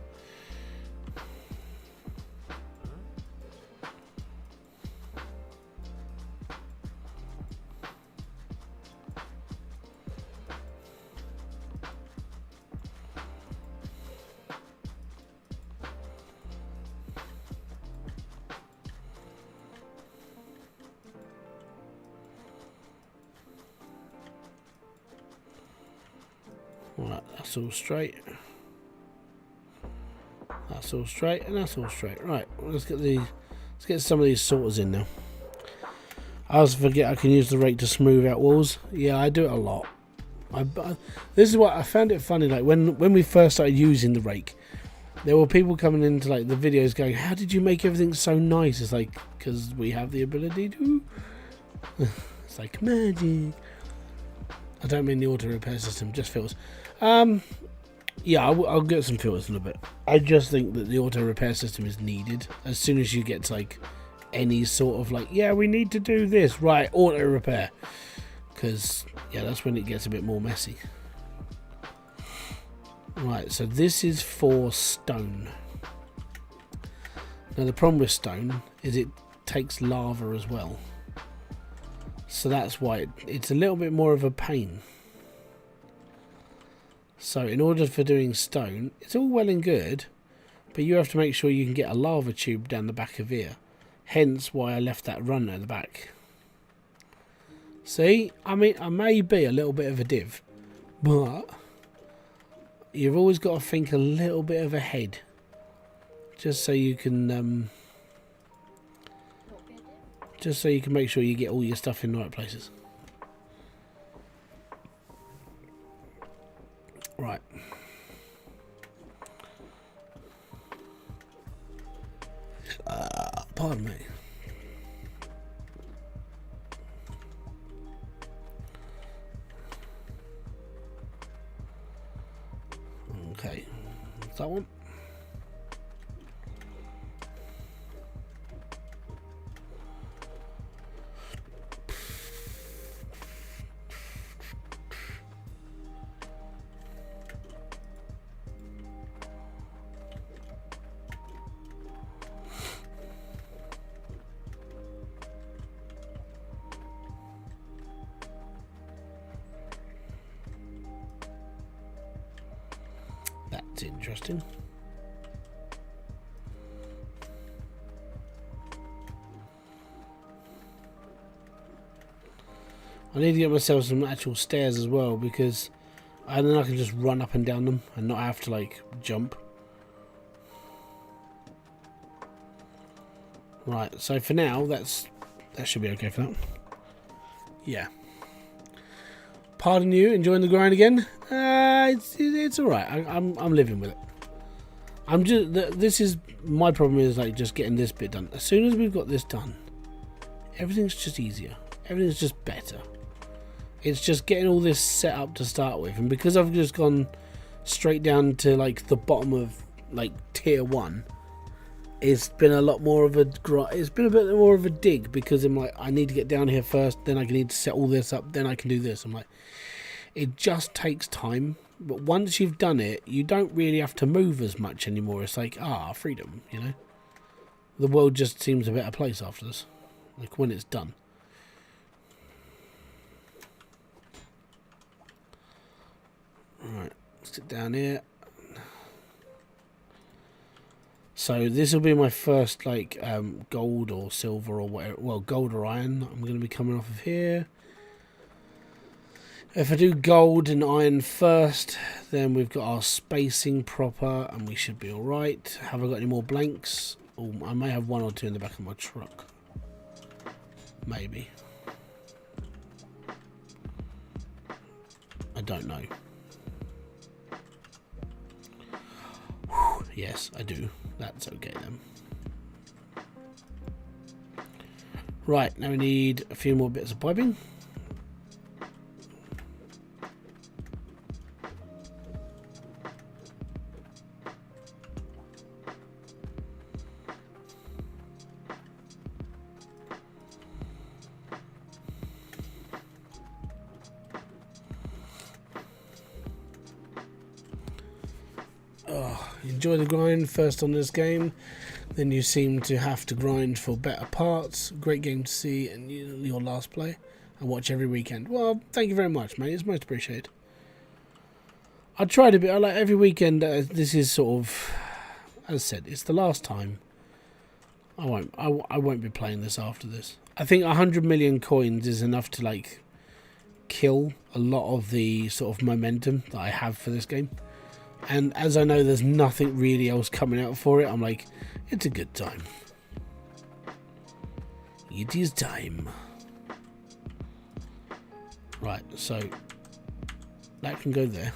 S1: Right, that's all straight. That's all straight, and that's all straight. Right, let's get some of these sorters in now. I also forget I can use the rake to smooth out walls. Yeah, I do it a lot. This is what I found it funny. Like when we first started using the rake, there were people coming into like the videos going, "How did you make everything so nice?" It's like, because we have the ability to. It's like magic. I don't mean the auto repair system, just filters. Yeah, I'll get some filters in a bit. I just think that the auto repair system is needed as soon as you get to like any sort of like, yeah, we need to do this, right? Auto repair, because yeah, that's when it gets a bit more messy. Right, so this is for stone. Now the problem with stone is it takes lava as well, so that's why it's a little bit more of a pain. So in order for doing stone, it's all well and good, but you have to make sure you can get a lava tube down the back of here. Hence why I left that run at the back. See, I mean, I may be a little bit of a div, but you've always got to think a little bit of ahead, just so you can make sure you get all your stuff in the right places. Right. Pardon me. Okay. That one. That's interesting. I need to get myself some actual stairs as well, because and then I can just run up and down them and not have to like jump. Right, so for now that should be okay for that. Yeah. Pardon you, enjoying the grind again? It's all right. I'm living with it. I'm just this is my problem is like just getting this bit done. As soon as we've got this done, everything's just easier. Everything's just better. It's just getting all this set up to start with, and because I've just gone straight down to like the bottom of like tier 1, it's been a lot more of a it's been a bit more of a dig, because I'm like, I need to get down here first, then I need to set all this up, then I can do this. I'm like, it just takes time, but once you've done it, you don't really have to move as much anymore. It's like, freedom, you know. The world just seems a better place after this, like when it's done. Alright, let's get down here. So this will be my first like gold or silver or whatever, well, gold or iron I'm going to be coming off of here. If I do gold and iron first, then we've got our spacing proper and we should be alright. Have I got any more blanks? Oh, I may have one or two in the back of my truck. Maybe. I don't know. Yes, I do. That's okay then. Right, now we need a few more bits of piping. Enjoy the grind first on this game, then you seem to have to grind for better parts. Great game to see in your last play and watch every weekend. Well, thank you very much, mate. It's most appreciated. I tried a bit. I like every weekend. This is sort of, as I said, it's the last time. I won't be playing this after this. I think 100 million coins is enough to like kill a lot of the sort of momentum that I have for this game. And as I know there's nothing really else coming out for it, I'm like, it's a good time. It is time. Right, so that can go there.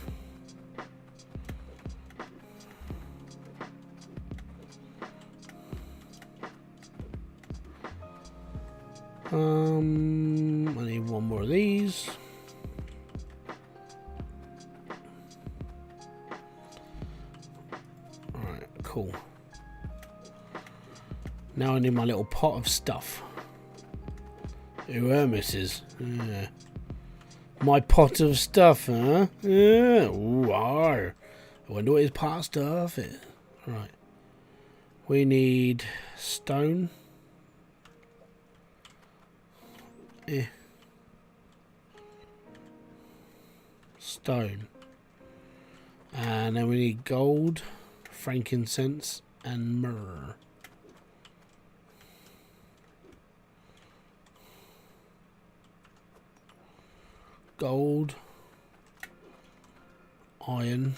S1: I need one more of these. Alright, cool. Now I need my little pot of stuff. Ooh, missus. Yeah. My pot of stuff, huh? Yeah. Ooh, I wonder what his pot of stuff is. Right. We need stone. Stone. And then we need gold, frankincense, and myrrh. Gold, iron,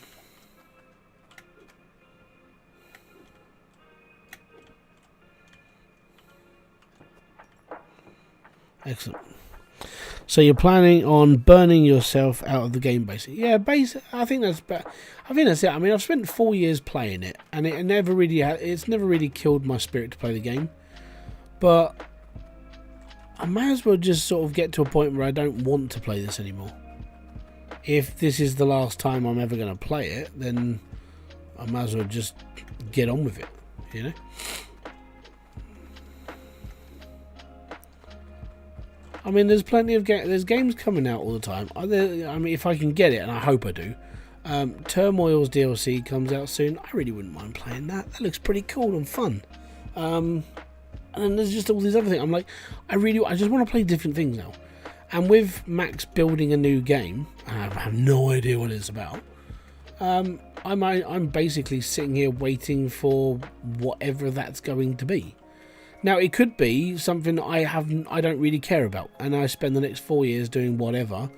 S1: excellent. So you're planning on burning yourself out of the game, basically. Yeah, I think that's it. I mean, I've spent 4 years playing it, and it's never really killed my spirit to play the game. But I may as well just sort of get to a point where I don't want to play this anymore. If this is the last time I'm ever going to play it, then I might as well just get on with it, you know? I mean, there's plenty of there's games coming out all the time. I mean, if I can get it, and I hope I do. Turmoil's DLC comes out soon. I really wouldn't mind playing that. That looks pretty cool and fun. And then there's just all these other things. I'm like, I just want to play different things now. And with Max building a new game, I have no idea what it's about. I'm basically sitting here waiting for whatever that's going to be. Now, it could be something I don't really care about, and I spend the next 4 years doing whatever,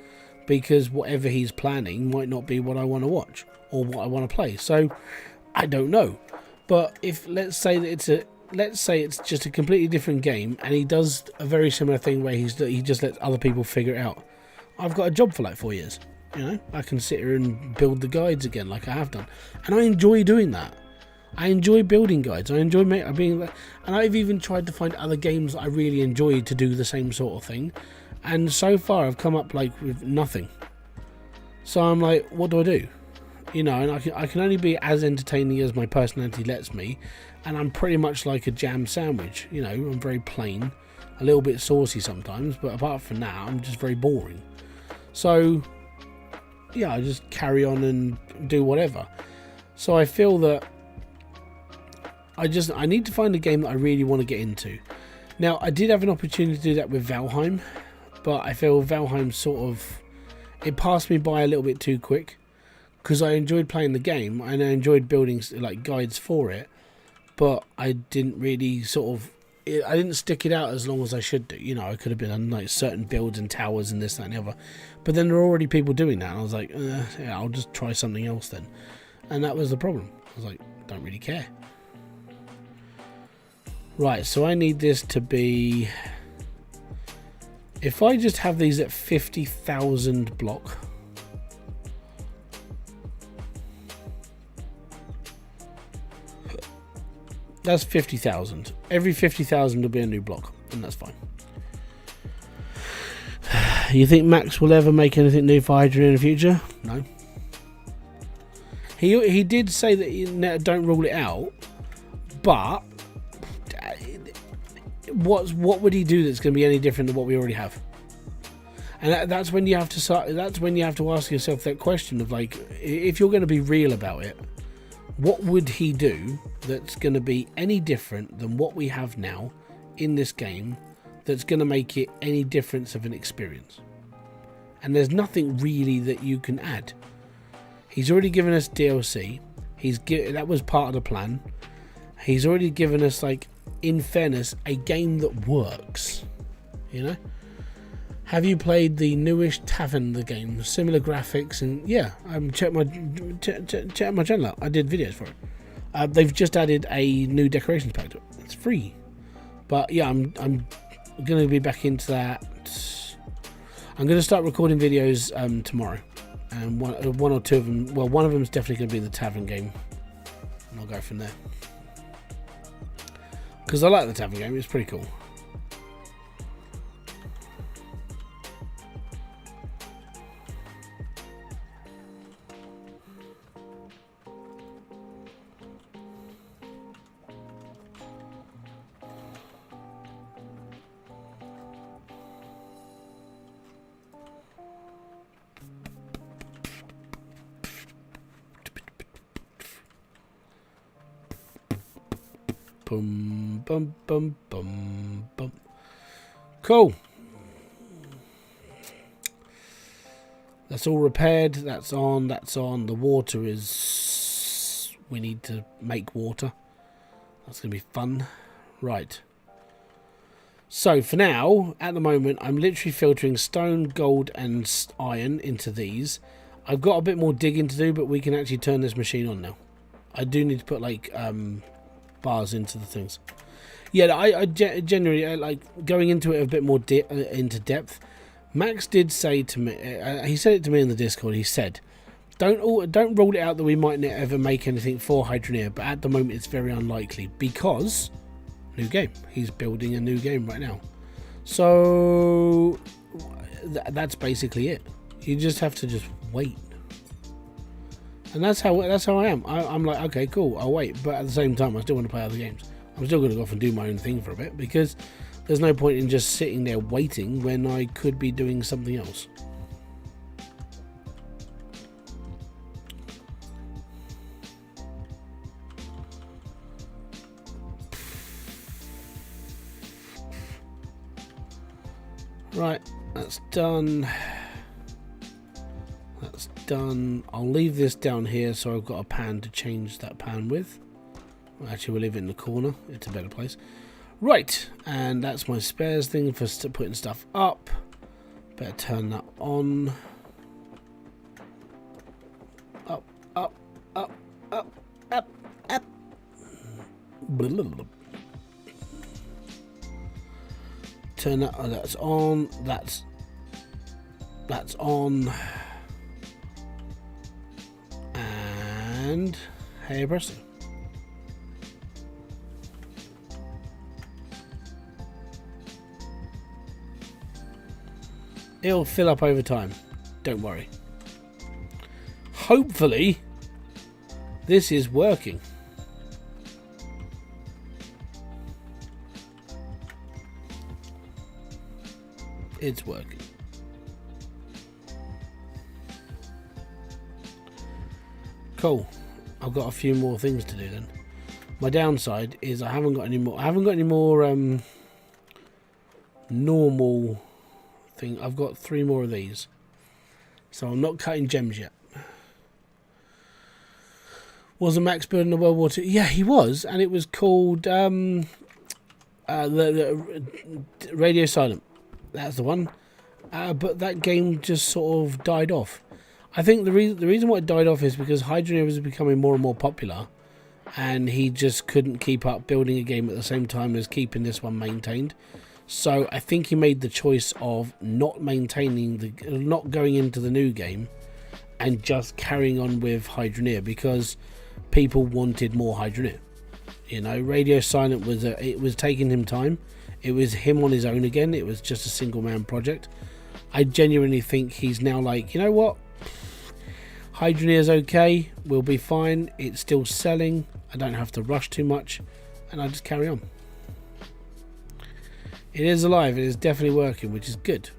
S1: because whatever he's planning might not be what I want to watch or what I want to play. So I don't know. But if let's say it's just a completely different game, and he does a very similar thing where he just lets other people figure it out, I've got a job for like 4 years. You know, I can sit here and build the guides again like I have done, and I enjoy doing that. I enjoy building guides. I enjoy and I've even tried to find other games that I really enjoy to do the same sort of thing, and so far I've come up like with nothing. So I'm like, what do I do? You know, and I can only be as entertaining as my personality lets me, and I'm pretty much like a jam sandwich. You know, I'm very plain, a little bit saucy sometimes, but apart from that, I'm just very boring. So yeah, I just carry on and do whatever. So I feel that I need to find a game that I really want to get into. Now, I did have an opportunity to do that with Valheim, but I feel Valheim it passed me by a little bit too quick, because I enjoyed playing the game and I enjoyed building like guides for it, but I didn't really I didn't stick it out as long as I should do. You know, I could have been on like certain builds and towers and this, that, and the other, but then there are already people doing that, and I was like, yeah, I'll just try something else then, and that was the problem. I was like, don't really care. Right, so I need this to be... If I just have these at 50,000 block... That's 50,000. Every 50,000 will be a new block, and that's fine. You think Max will ever make anything new for Hydra in the future? No. He did say that don't rule it out, but... What would he do that's going to be any different than what we already have? And that's when you have to start. That's when you have to ask yourself that question of like, if you're going to be real about it, what would he do that's going to be any different than what we have now in this game? That's going to make it any difference of an experience? And there's nothing really that you can add. He's already given us DLC. That was part of the plan. He's already given us, like, in fairness, a game that works. You know? Have you played the newish Tavern, the game? Similar graphics, and yeah, check my channel out. I did videos for it. They've just added a new decorations pack to it. It's free. But yeah, I'm going to be back into that. I'm going to start recording videos tomorrow, and one or two of them. Well, one of them is definitely going to be the tavern game, and I'll go from there because I like the tavern game. It's pretty cool. Boom, bum, bum, bum, bum. Cool. That's all repaired. That's on. That's on. The water is... We need to make water. That's going to be fun. Right. So, for now, at the moment, I'm literally filtering stone, gold, and iron into these. I've got a bit more digging to do, but we can actually turn this machine on now. I do need to put, like, bars into the things. Yeah, I generally like going into it a bit more into depth. Max did say to me, he said it to me in the Discord. He said, don't rule it out that we might not ever make anything for Hydroneer, but at the moment it's very unlikely because new game. He's building a new game right now, so that's basically it. You just have to just wait. And that's how I am. I'm like, okay, cool, I'll wait. But at the same time, I still want to play other games. I'm still going to go off and do my own thing for a bit because there's no point in just sitting there waiting when I could be doing something else. Right, that's done. That's done. I'll leave this down here so I've got a pan to change that pan with. Actually, we'll leave it in the corner. It's a better place. Right, and that's my spares thing for putting stuff up. Better turn that on. Up, up, up, up, up, up. Turn that. Oh, that's on. That's on. And hairbrushing. It'll fill up over time. Don't worry. Hopefully, this is working. It's working. Cool. I've got a few more things to do then. My downside is I haven't got any more. Normal thing. I've got 3 more of these, so I'm not cutting gems yet. Was a Max building a World War II? Yeah, he was, and it was called the Radio Silent. That's the one. But that game just sort of died off. I think the reason why it died off is because Hydroneer was becoming more and more popular, and he just couldn't keep up building a game at the same time as keeping this one maintained. So I think he made the choice of not maintaining not going into the new game, and just carrying on with Hydroneer because people wanted more Hydroneer. You know, Radio Silent was it was taking him time. It was him on his own again. It was just a single man project. I genuinely think he's now like, you know what? Hydroneer's okay. We'll be fine. It's still selling. I don't have to rush too much, and I just carry on. It is alive. It is definitely working, which is good.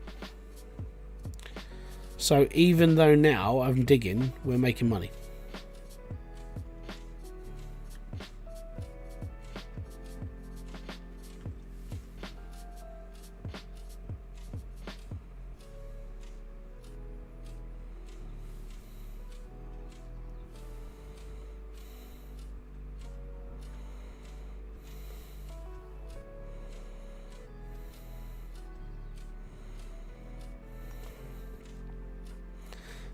S1: So even though now I'm digging, we're making money.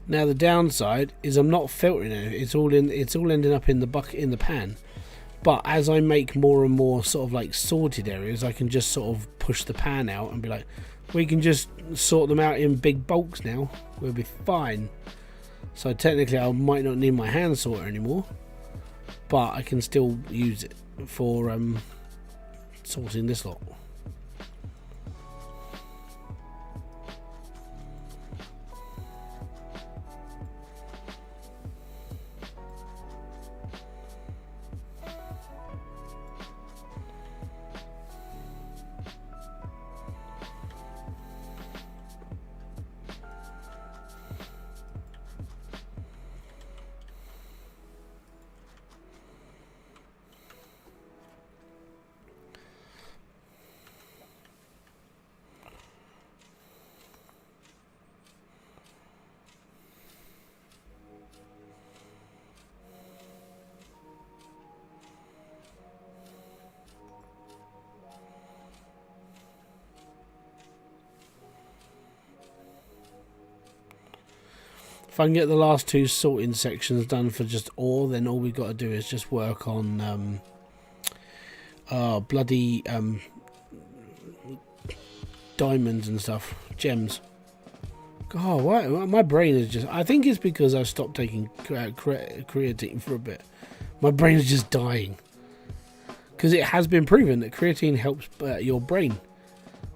S1: Now the downside is I'm not filtering it. It's all ending up in the bucket, in the pan. But as I make more and more sort of like sorted areas, I can just sort of push the pan out and be like, we can just sort them out in big bulks now. We'll be fine. So technically I might not need my hand sorter anymore, but I can still use it for sorting this lot. If I can get the last two sorting sections done for just ore, then all we've got to do is just work on bloody diamonds and stuff, gems. God, why? My brain is just... I think it's because I stopped taking creatine for a bit. My brain is just dying. Because it has been proven that creatine helps your brain.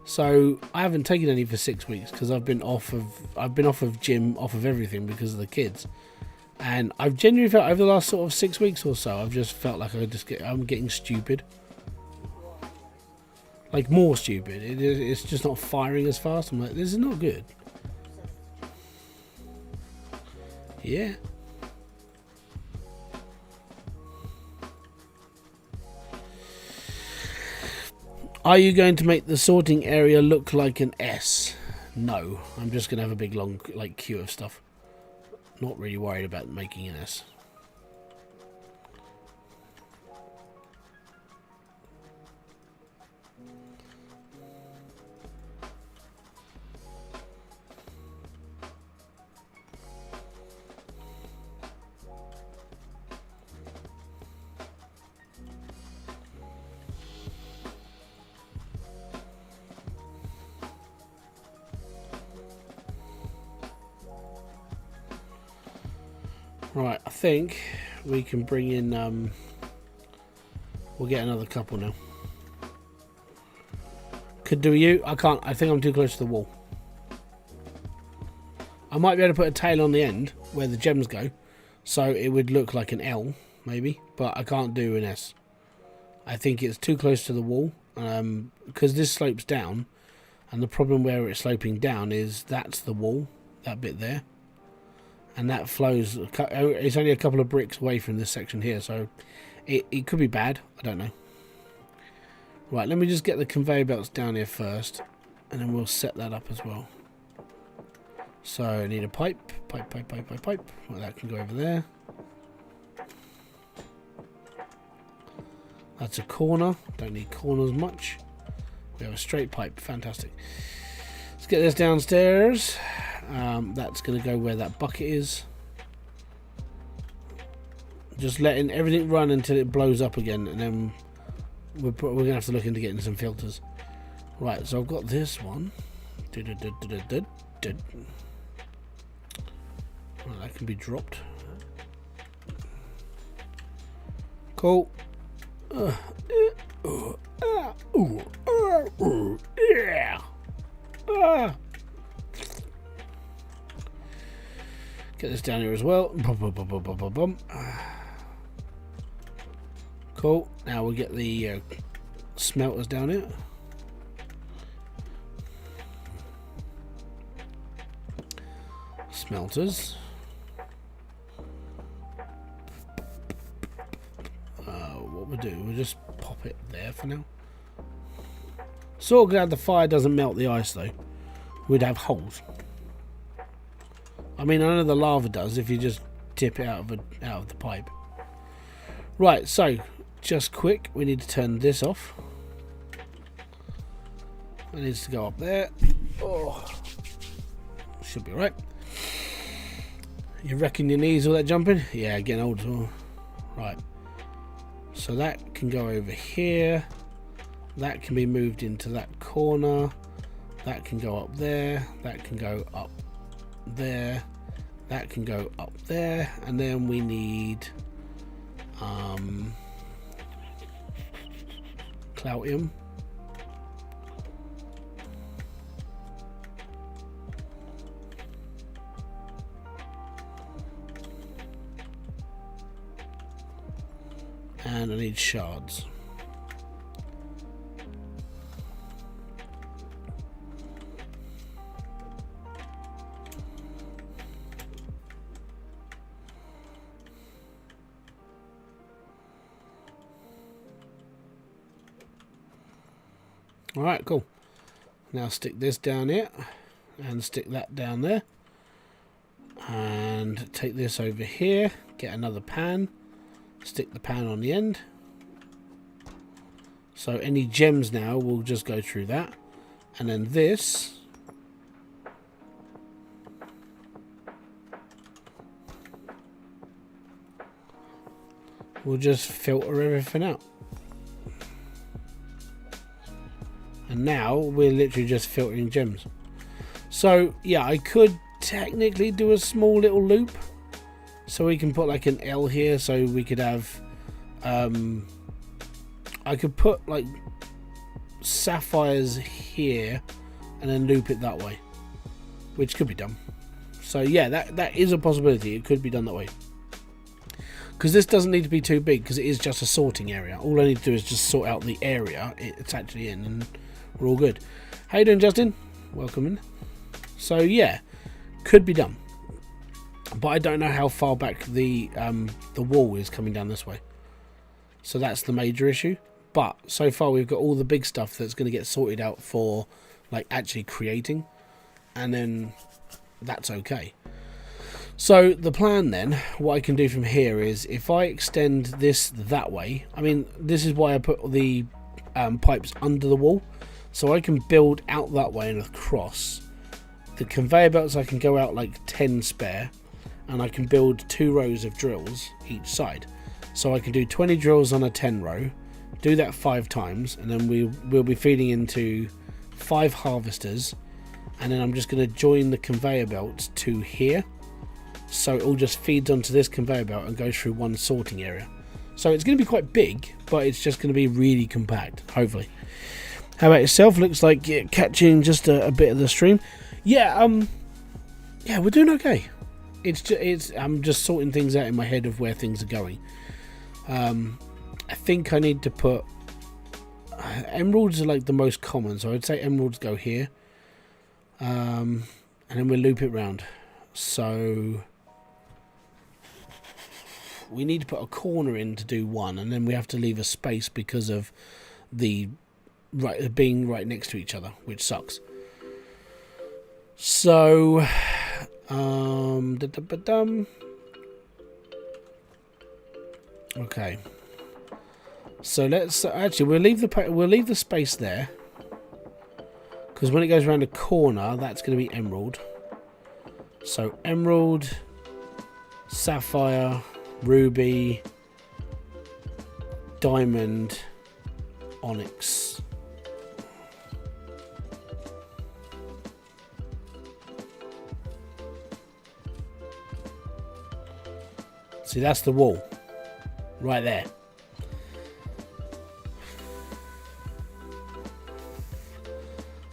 S1: So I haven't taken any for 6 weeks because I've been off of gym, off of everything because of the kids, and I've genuinely felt over the last sort of 6 weeks or so, I've just felt like I'm getting stupid, like more stupid. It's just not firing as fast. I'm like, this is not good. Yeah. Are you going to make the sorting area look like an S? No, I'm just going to have a big long queue of stuff. Not really worried about making an S. Right, I think we can bring in, we'll get another couple now. Could do you? I can't, I think I'm too close to the wall. I might be able to put a tail on the end where the gems go, so it would look like an L, maybe, but I can't do an S. I think it's too close to the wall, because this slopes down, and the problem where it's sloping down is that's the wall, that bit there. And that flows, it's only a couple of bricks away from this section here, so it could be bad, I don't know. Right, let me just get the conveyor belts down here first, and then we'll set that up as well. So I need a pipe. Well, that can go over there. That's a corner, don't need corners much. We have a straight pipe, fantastic. Let's get this downstairs. That's going to go where that bucket is. Just letting everything run until it blows up again, and then we're going to have to look into getting some filters. Right, so I've got this one. Well, that can be dropped. Cool. Yeah. Get this down here as well. Cool. Now we'll get the smelters down here. Smelters. What we'll do, we'll just pop it there for now. So glad the fire doesn't melt the ice though. We'd have holes. I mean, I know the lava does if you just tip it out of the pipe. Right, so just quick, we need to turn this off. It needs to go up there. Oh, should be right. You reckon your knees all that jumping? Yeah, getting old as well. Right, so that can go over here. That can be moved into that corner. That can go up there. That can go up there. That can go up there. And then we need Cloutium. And I need shards. Alright, cool. Now stick this down here and stick that down there. And take this over here, get another pan. Stick the pan on the end. So any gems now will just go through that. And then this will just filter everything out. And now we're literally just filtering gems. So yeah, I could technically do a small little loop. So we can put like an L here, so we could have I could put like sapphires here and then loop it that way, which could be done. So yeah, that is a possibility. It could be done that way, because this doesn't need to be too big, because it is just a sorting area. All I need to do is just sort out the area it's actually in, and we're all good. How you doing, Justin? Welcome in. So yeah, could be done. But I don't know how far back the wall is coming down this way. So that's the major issue. But so far we've got all the big stuff that's going to get sorted out for like actually creating. And then that's okay. So the plan then, what I can do from here is, if I extend this that way, I mean, this is why I put the pipes under the wall. So I can build out that way and across. The conveyor belts, I can go out like 10 spare. And I can build 2 rows of drills each side. So I can do 20 drills on a 10 row, do that 5 times, and then we'll be feeding into 5 harvesters, and then I'm just going to join the conveyor belts to here, so it all just feeds onto this conveyor belt and goes through one sorting area. So it's going to be quite big, but it's just going to be really compact, hopefully. How about yourself? Looks like you're catching just a bit of the stream. Yeah, yeah, we're doing okay. I'm just sorting things out in my head of where things are going. I think I need to put emeralds are like the most common, so I'd say emeralds go here, and then we'll loop it round. So we need to put a corner in to do one, and then we have to leave a space because of the being right next to each other, which sucks. So okay, so let's actually we'll leave the space there, because when it goes around a corner, that's going to be emerald. So emerald, sapphire, ruby, diamond, onyx. See, that's the wall right there.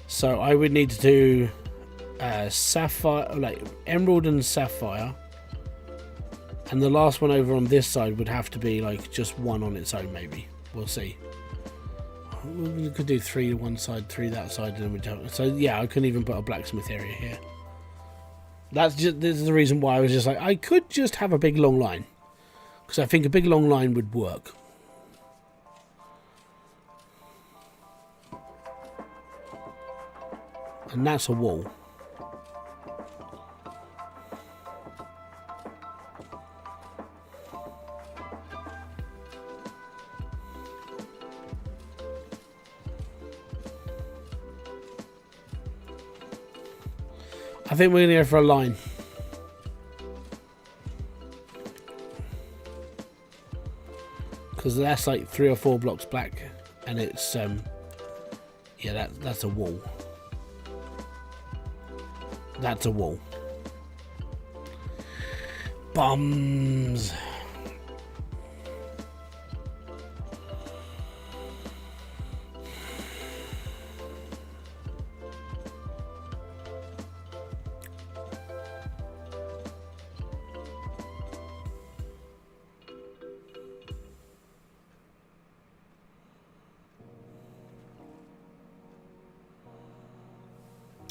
S1: So I would need to do sapphire, like emerald and sapphire, and the last one over on this side would have to be like just one on its own. Maybe we'll see. We could do 3 one side, 3 that side, and then we'd have, so yeah, I couldn't even put a blacksmith area here. This is the reason why I was just like, I could just have a big long line, because I think a big long line would work. And that's a wall. I think we're going to go for a line. Because that's like 3 or 4 blocks back, and it's yeah, that's a wall. That's a wall. Bums.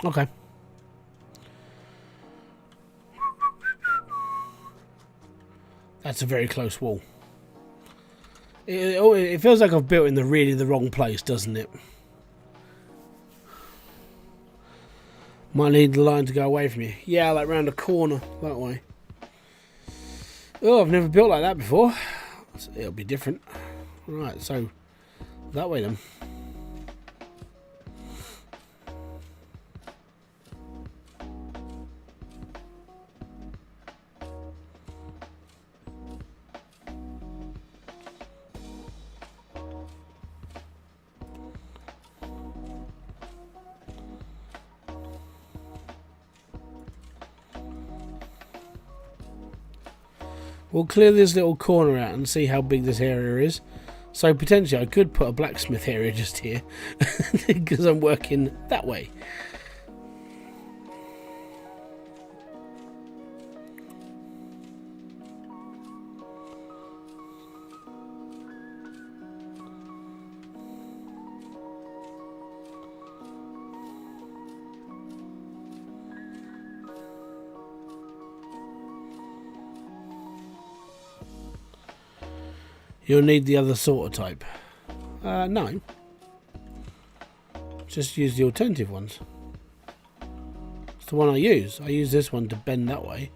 S1: Okay. That's a very close wall. It feels like I've built in the wrong place, doesn't it? Might need the line to go away from you. Yeah, like round a corner that way. Oh, I've never built like that before. It'll be different. Right, so that way then. We'll clear this little corner out and see how big this area is. So potentially I could put a blacksmith area just here because I'm working that way. You'll need the other sorter type. No. Just use the alternative ones. It's the one I use. I use this one to bend that way.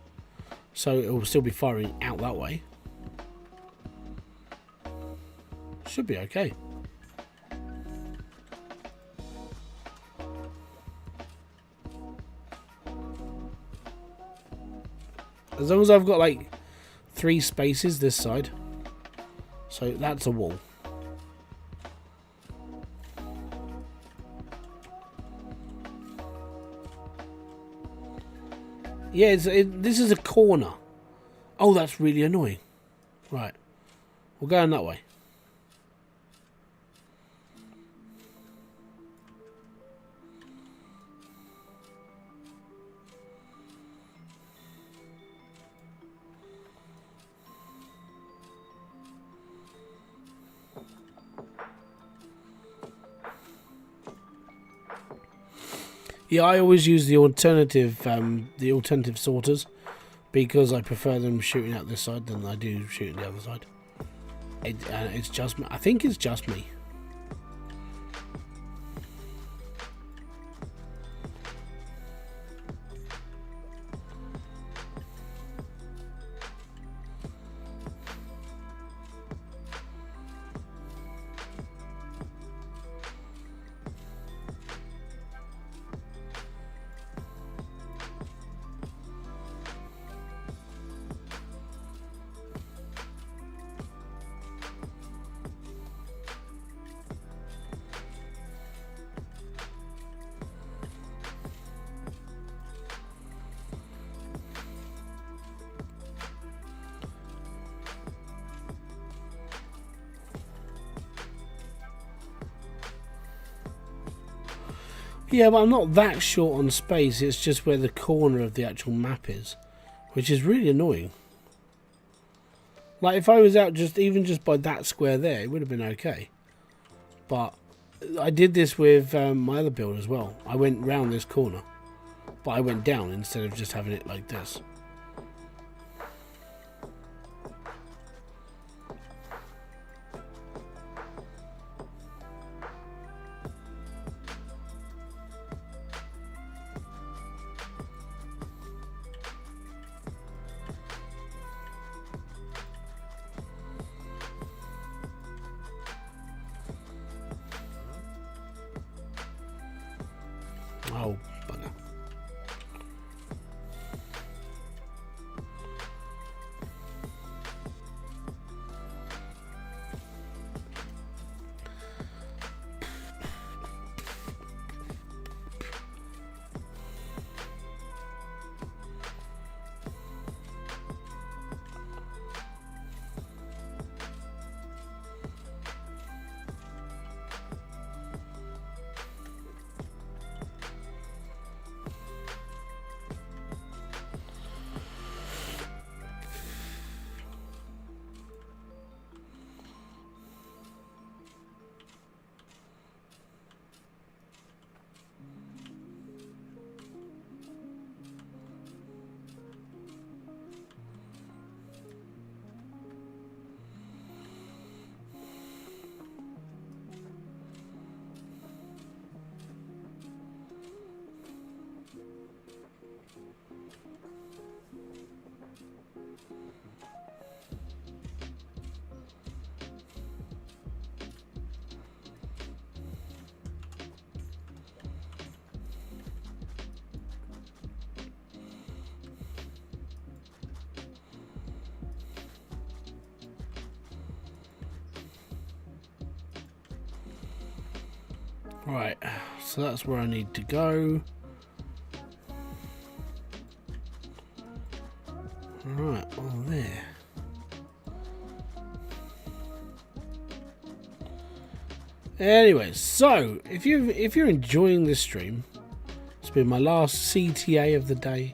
S1: So it will still be firing out that way. Should be okay. As long as I've got like 3 spaces this side. So that's a wall. Yeah, this is a corner. Oh, that's really annoying. Right. We'll go in that way. Yeah, I always use the alternative sorters because I prefer them shooting out this side than I do shooting the other side. It's just me. I think it's just me. Yeah, but I'm not that short on space. It's just where the corner of the actual map is, which is really annoying. Like if I was out even just by that square there, it would have been okay. But I did this with my other build as well. I went round this corner, but I went down instead of just having it like this. Oh, bugger. Right, so that's where I need to go. Right, all there. Anyways, so if you're enjoying this stream, it's been my last CTA of the day.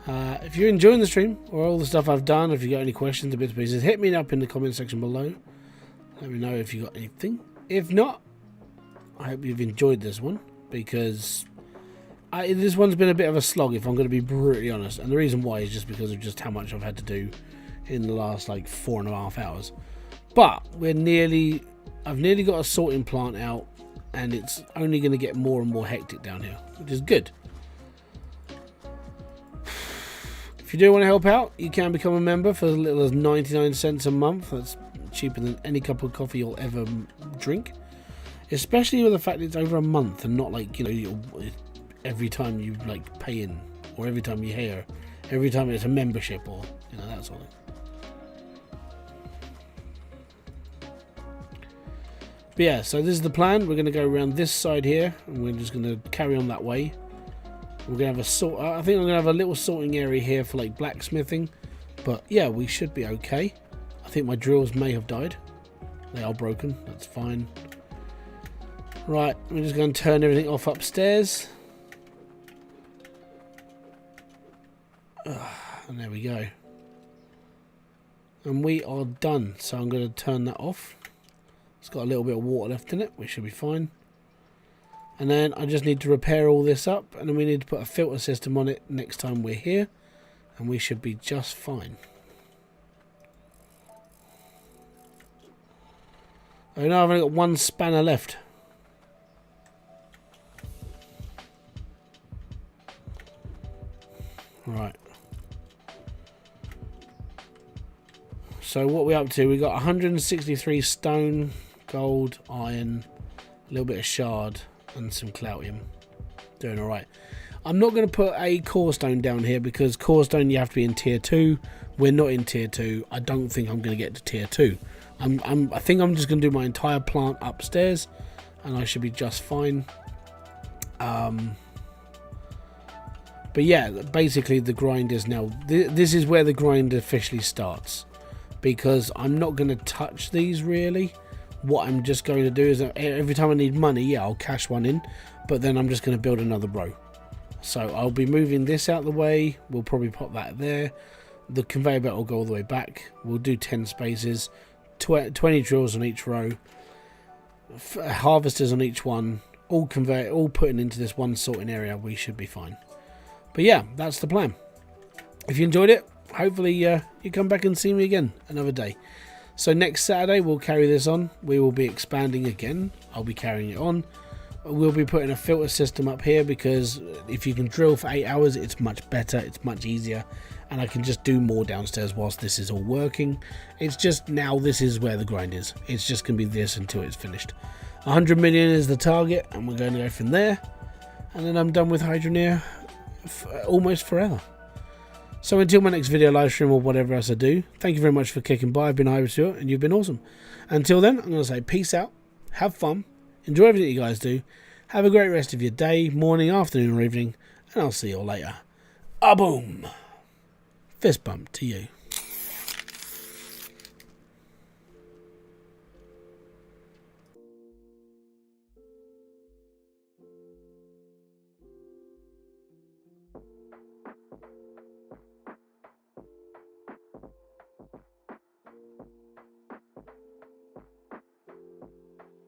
S1: If you're enjoying the stream or all the stuff I've done, if you got any questions or bits and pieces, hit me up in the comment section below. Let me know if you got anything. If not, I hope you've enjoyed this one, because this one's been a bit of a slog, if I'm going to be brutally honest. And the reason why is just because of just how much I've had to do in the last like 4.5 hours. But I've nearly got a sorting plant out, and it's only going to get more and more hectic down here, which is good. If you do want to help out, you can become a member for as little as 99 cents a month. That's cheaper than any cup of coffee you'll ever drink. Especially with the fact that it's over a month and not like, every time you like pay in, or every time you hear, every time it's a membership, or that sort of thing. But yeah, so this is the plan. We're going to go around this side here, and we're just going to carry on that way. We're going to have I think I'm going to have a little sorting area here for like blacksmithing. But yeah, we should be okay. I think my drills may have died. They are broken. That's fine. Right, we're just going to turn everything off upstairs. And there we go. And we are done. So I'm going to turn that off. It's got a little bit of water left in it. We should be fine. And then I just need to repair all this up. And then we need to put a filter system on it next time we're here. And we should be just fine. Oh no, I've only got one spanner left. Right. So what we're up to, we got 163 stone, gold, iron, a little bit of shard, and some cloutium. Doing alright. I'm not going to put a core stone down here, because core stone you have to be in tier 2. We're not in tier 2. I don't think I'm going to get to tier 2. I think I'm just going to do my entire plant upstairs, and I should be just fine. But yeah, basically the grind is now... This is where the grind officially starts. Because I'm not going to touch these really. What I'm just going to do is every time I need money, yeah, I'll cash one in. But then I'm just going to build another row. So I'll be moving this out the way. We'll probably pop that there. The conveyor belt will go all the way back. We'll do 10 spaces. 20 drills on each row. Harvesters on each one. All putting into this one sorting area. We should be fine. But yeah, that's the plan. If you enjoyed it, hopefully you come back and see me again another day. So next Saturday we'll carry this on. We will be expanding again. I'll be carrying it on. We'll be putting a filter system up here, because if you can drill for 8 hours, it's much better, it's much easier, and I can just do more downstairs whilst this is all working. It's just now this is where the grind is. It's just going to be this until it's finished. 100 million is the target, and we're going to go from there. And then I'm done with hydroneer almost forever. So until my next video, live stream, or whatever else I do, thank you very much for kicking by. I've been Hybridsteel, and you've been awesome. Until then, I'm going to say peace out, have fun, enjoy everything you guys do, have a great rest of your day, morning, afternoon, or evening, and I'll see you all later. A boom! Fist bump to you.